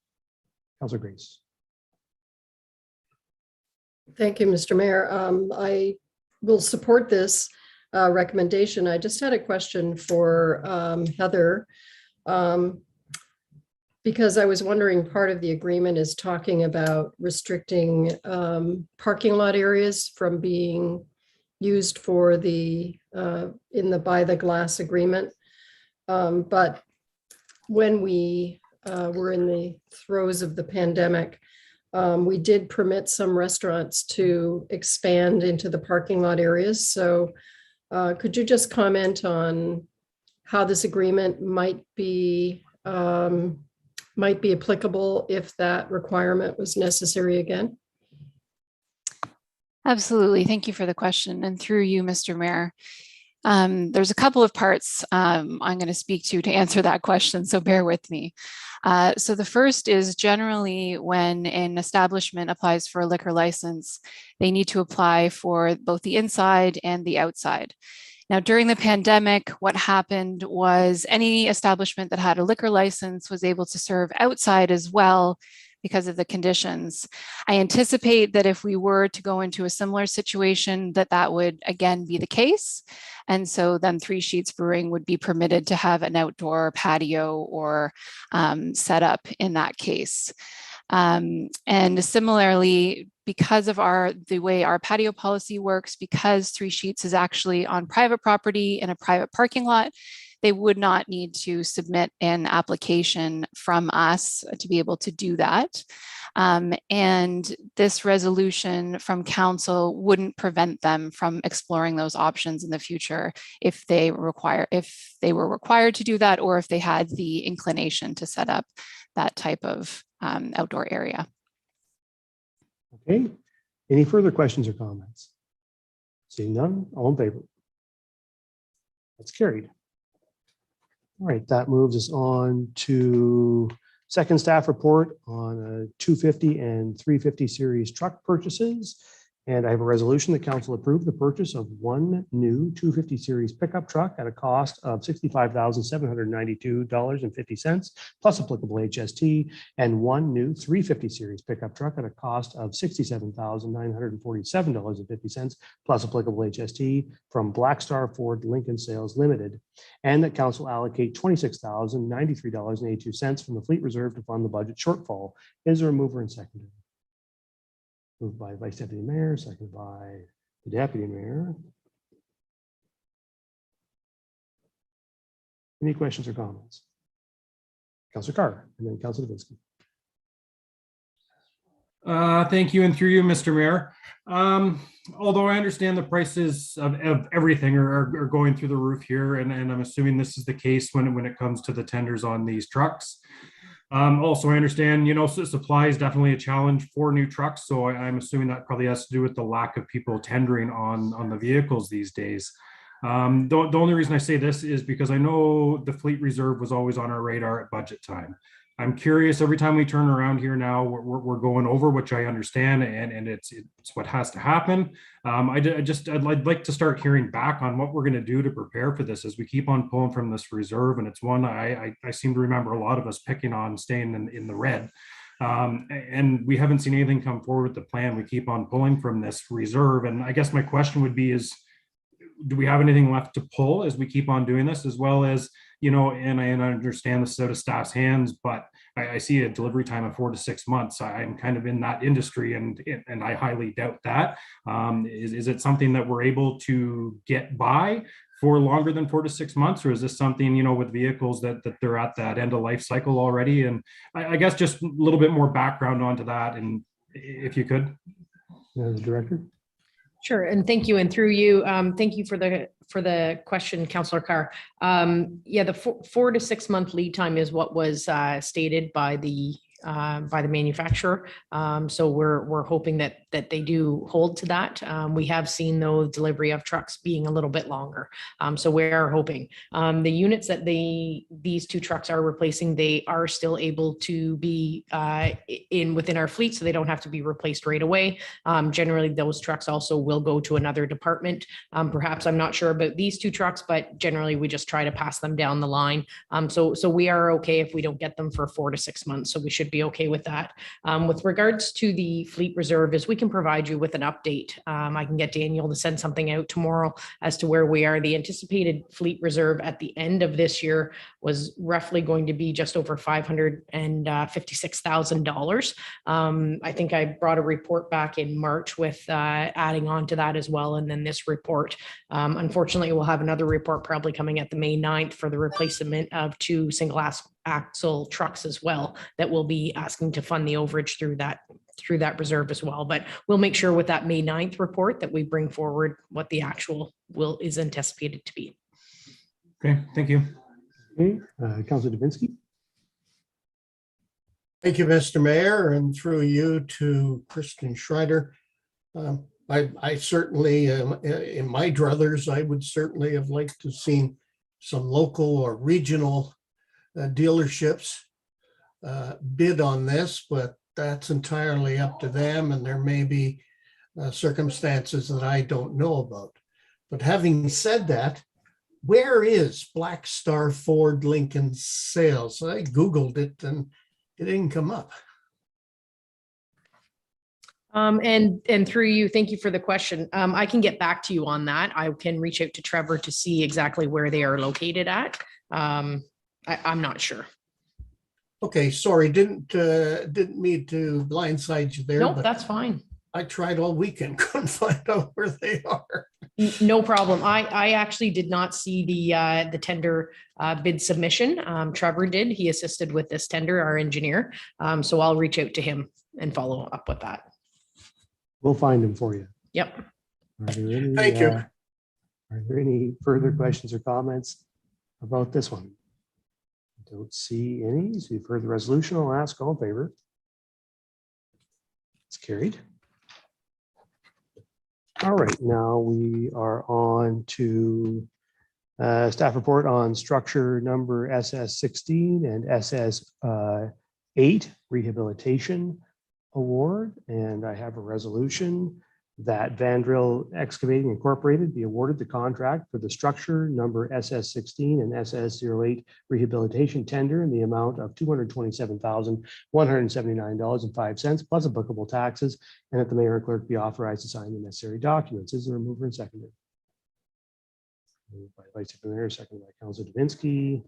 S2: Councilor Grace.
S10: Thank you, Mr. Mayor. I will support this recommendation. I just had a question for Heather, because I was wondering, part of the agreement is talking about restricting parking lot areas from being used for the in the by the glass agreement. But when we were in the throes of the pandemic, we did permit some restaurants to expand into the parking lot areas. So could you just comment on how this agreement might be applicable if that requirement was necessary again?
S6: Absolutely. Thank you for the question. And through you, Mr. Mayor, there's a couple of parts I'm going to speak to answer that question, so bear with me. So the first is, generally when an establishment applies for a liquor license, they need to apply for both the inside and the outside. Now, during the pandemic, what happened was any establishment that had a liquor license was able to serve outside as well because of the conditions. I anticipate that if we were to go into a similar situation, that would again be the case. And so then 3 Sheets Brewing would be permitted to have an outdoor patio or set up in that case. And similarly, because of the way our patio policy works, because 3 Sheets is actually on private property in a private parking lot, they would not need to submit an application from us to be able to do that. And this resolution from council wouldn't prevent them from exploring those options in the future if they were required to do that, or if they had the inclination to set up that type of outdoor area.
S2: Okay. Any further questions or comments? Seeing none, all in favor? That's carried. All right, that moves us on to second staff report on 250 and 350 series truck purchases. And I have a resolution that council approved the purchase of one new 250 series pickup truck at a cost of $65,792.50 plus applicable HST, and one new 350 series pickup truck at a cost of $67,947.50 plus applicable HST from Black Star Ford Lincoln Sales Limited, and that council allocate $26,093.82 from the fleet reserve to fund the budget shortfall. Is there a mover and seconder? Moved by Vice Deputy Mayor, seconded by the Deputy Mayor. Any questions or comments? Councilor Carr and then Councilor Davinsky.
S15: Thank you, and through you, Mr. Mayor. Although I understand the prices of everything are going through the roof here, and I'm assuming this is the case when it comes to the tenders on these trucks. Also, I understand, supply is definitely a challenge for new trucks. So I'm assuming that probably has to do with the lack of people tendering on the vehicles these days. The only reason I say this is because I know the fleet reserve was always on our radar at budget time. I'm curious, every time we turn around here now, we're going over, which I understand, and it's what has to happen. I'd like to start hearing back on what we're going to do to prepare for this as we keep on pulling from this reserve. And it's one I seem to remember a lot of us picking on staying in the red. And we haven't seen anything come forward with the plan. We keep on pulling from this reserve. And I guess my question would be do we have anything left to pull as we keep on doing this, as well as, and I understand this is out of staff's hands, but I see a delivery time of 4 to 6 months. I'm kind of in that industry, and I highly doubt that. Is it something that we're able to get by for longer than 4 to 6 months, or is this something, with vehicles that they're at that end of life cycle already? And I guess just a little bit more background onto that, and if you could.
S2: The director.
S1: Sure, and thank you, and through you, thank you for the question, Councillor Carr. Yeah, the 4 to 6 month lead time is what was stated by the manufacturer. So we're hoping that they do hold to that. We have seen though delivery of trucks being a little bit longer. So we are hoping the units that these two trucks are replacing, they are still able to be within our fleet, so they don't have to be replaced right away. Generally, those trucks also will go to another department. Perhaps I'm not sure about these two trucks, but generally we just try to pass them down the line. So we are okay if we don't get them for 4 to 6 months. So we should be okay with that. With regards to the fleet reserve, is we can provide you with an update. I can get Daniel to send something out tomorrow as to where we are. The anticipated fleet reserve at the end of this year was roughly going to be just over $556,000. I think I brought a report back in March with adding on to that as well, and then this report. Unfortunately, we'll have another report probably coming at the May 9th for the replacement of 2 single axle trucks as well, that will be asking to fund the overage through that reserve as well. But we'll make sure with that May 9th report that we bring forward what the actual is anticipated to be.
S15: Okay, thank you.
S2: Okay, Councilor Davinsky.
S13: Thank you, Mr. Mayor, and through you to Kristen Schreider. I certainly, in my druthers, I would certainly have liked to have seen some local or regional dealerships bid on this, but that's entirely up to them, and there may be circumstances that I don't know about. But having said that, where is Black Star Ford Lincoln Sales? I Googled it and it didn't come up.
S1: And through you, thank you for the question. I can get back to you on that. I can reach out to Trevor to see exactly where they are located at. I'm not sure.
S13: Okay, sorry, didn't mean to blindside you there.
S1: Nope,
S13: but
S1: that's fine.
S13: I tried all weekend, couldn't find out where they are.
S1: No problem. I actually did not see the tender bid submission. Trevor did. He assisted with this tender, our engineer. So I'll reach out to him and follow up with that.
S2: We'll find him for you.
S1: Yep.
S13: Thank you.
S2: Are there any further questions or comments about this one? Don't see any. So you've heard the resolution. I'll ask all in favor. It's carried. All right, now we are on to staff report on structure number SS16 and SS8 rehabilitation award. And I have a resolution that Vandrill Excavating Incorporated be awarded the contract for the structure number SS16 and SS08 rehabilitation tender in the amount of $227,179.05 plus applicable taxes, and that the mayor and clerk be authorized to sign the necessary documents. Is there a mover and seconder? Moved by Vice Mayor, seconded by Councilor Davinsky.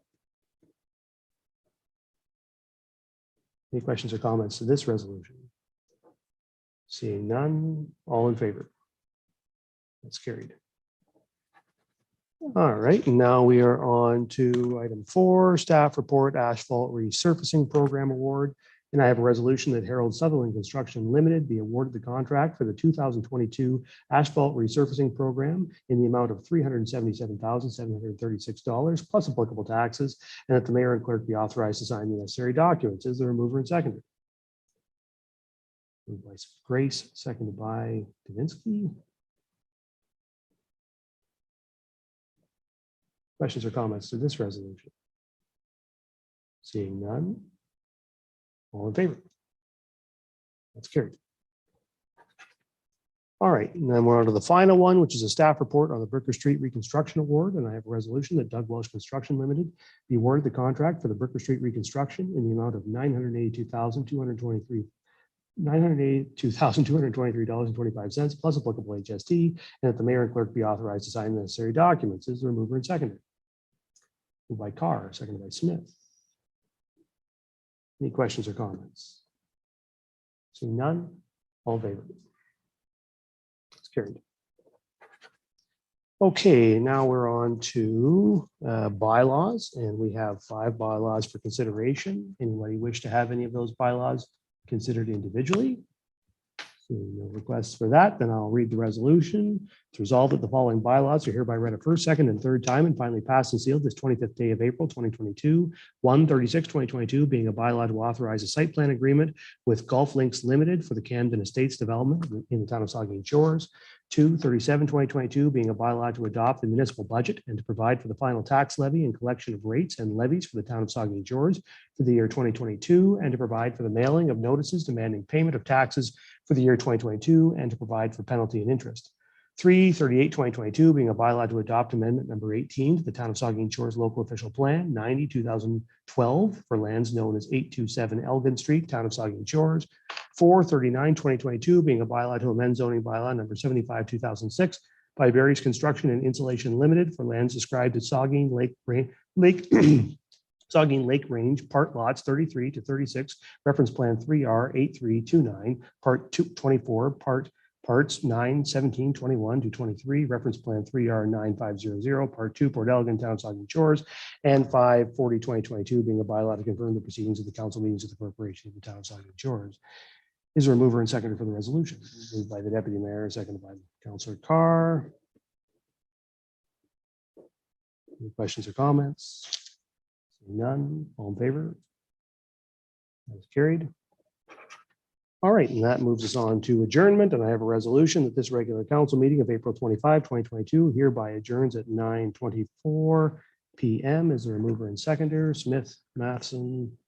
S2: Any questions or comments to this resolution? Seeing none, all in favor? That's carried. All right, and now we are on to item 4, staff report asphalt resurfacing program award. And I have a resolution that Harold Sutherland Construction Limited be awarded the contract for the 2022 asphalt resurfacing program in the amount of $377,736 plus applicable taxes, and that the mayor and clerk be authorized to sign the necessary documents. Is there a mover and seconder? Moved by Grace, seconded by Davinsky. Questions or comments to this resolution? Seeing none. All in favor? That's carried. All right, and then we're on to the final one, which is a staff report on the Bricker Street Reconstruction Award. And I have a resolution that Doug Welsh Construction Limited be awarded the contract for the Bricker Street reconstruction in the amount of $982,223.25 plus applicable HST, and that the mayor and clerk be authorized to sign the necessary documents. Is there a mover and seconder? Moved by Carr, seconded by Smith. Any questions or comments? Seeing none, all in favor? It's carried. Okay, now we're on to bylaws, and we have 5 bylaws for consideration. Anybody wish to have any of those bylaws considered individually? Seeing no requests for that, then I'll read the resolution. It's resolved that the following bylaws are hereby read a first, second, and third time and finally passed and sealed this 25th day of April 2022. 1/36/2022 being a bylaw to authorize a site plan agreement with Gulf Links Limited for the Camden Estates development in the town of Saugeen Shores. 2/37/2022 being a bylaw to adopt the municipal budget and to provide for the final tax levy and collection of rates and levies for the town of Saugeen Shores for the year 2022, and to provide for the mailing of notices demanding payment of taxes for the year 2022, and to provide for penalty and interest. 3/38/2022 being a bylaw to adopt amendment number 18 to the town of Saugeen Shores local official plan 90/2012 for lands known as 827 Elgin Street, town of Saugeen Shores. 4/39/2022 being a bylaw to amend zoning bylaw number 75/2006 by Barry's Construction and Insulation Limited for lands described as Saugeen Saugeen Lake Range, part lots 33 to 36, reference plan 3R8329, part 24, parts 9, 17, 21 to 23, reference plan 3R9500, part 2, Port Elgin, town of Saugeen Shores, and 5/40/2022 being a bylaw to confirm the proceedings of the council meetings of the corporation of the town of Saugeen Shores. Is there a mover and seconder for the resolution? Moved by the deputy mayor, seconded by Councillor Carr. Any questions or comments? None, all in favor? That's carried. All right, and that moves us on to adjournment, and I have a resolution that this regular council meeting of April 25, 2022 hereby adjourns at 9:24 p.m. Is there a mover and seconder? Smith, Matheson.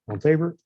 S2: All in favor?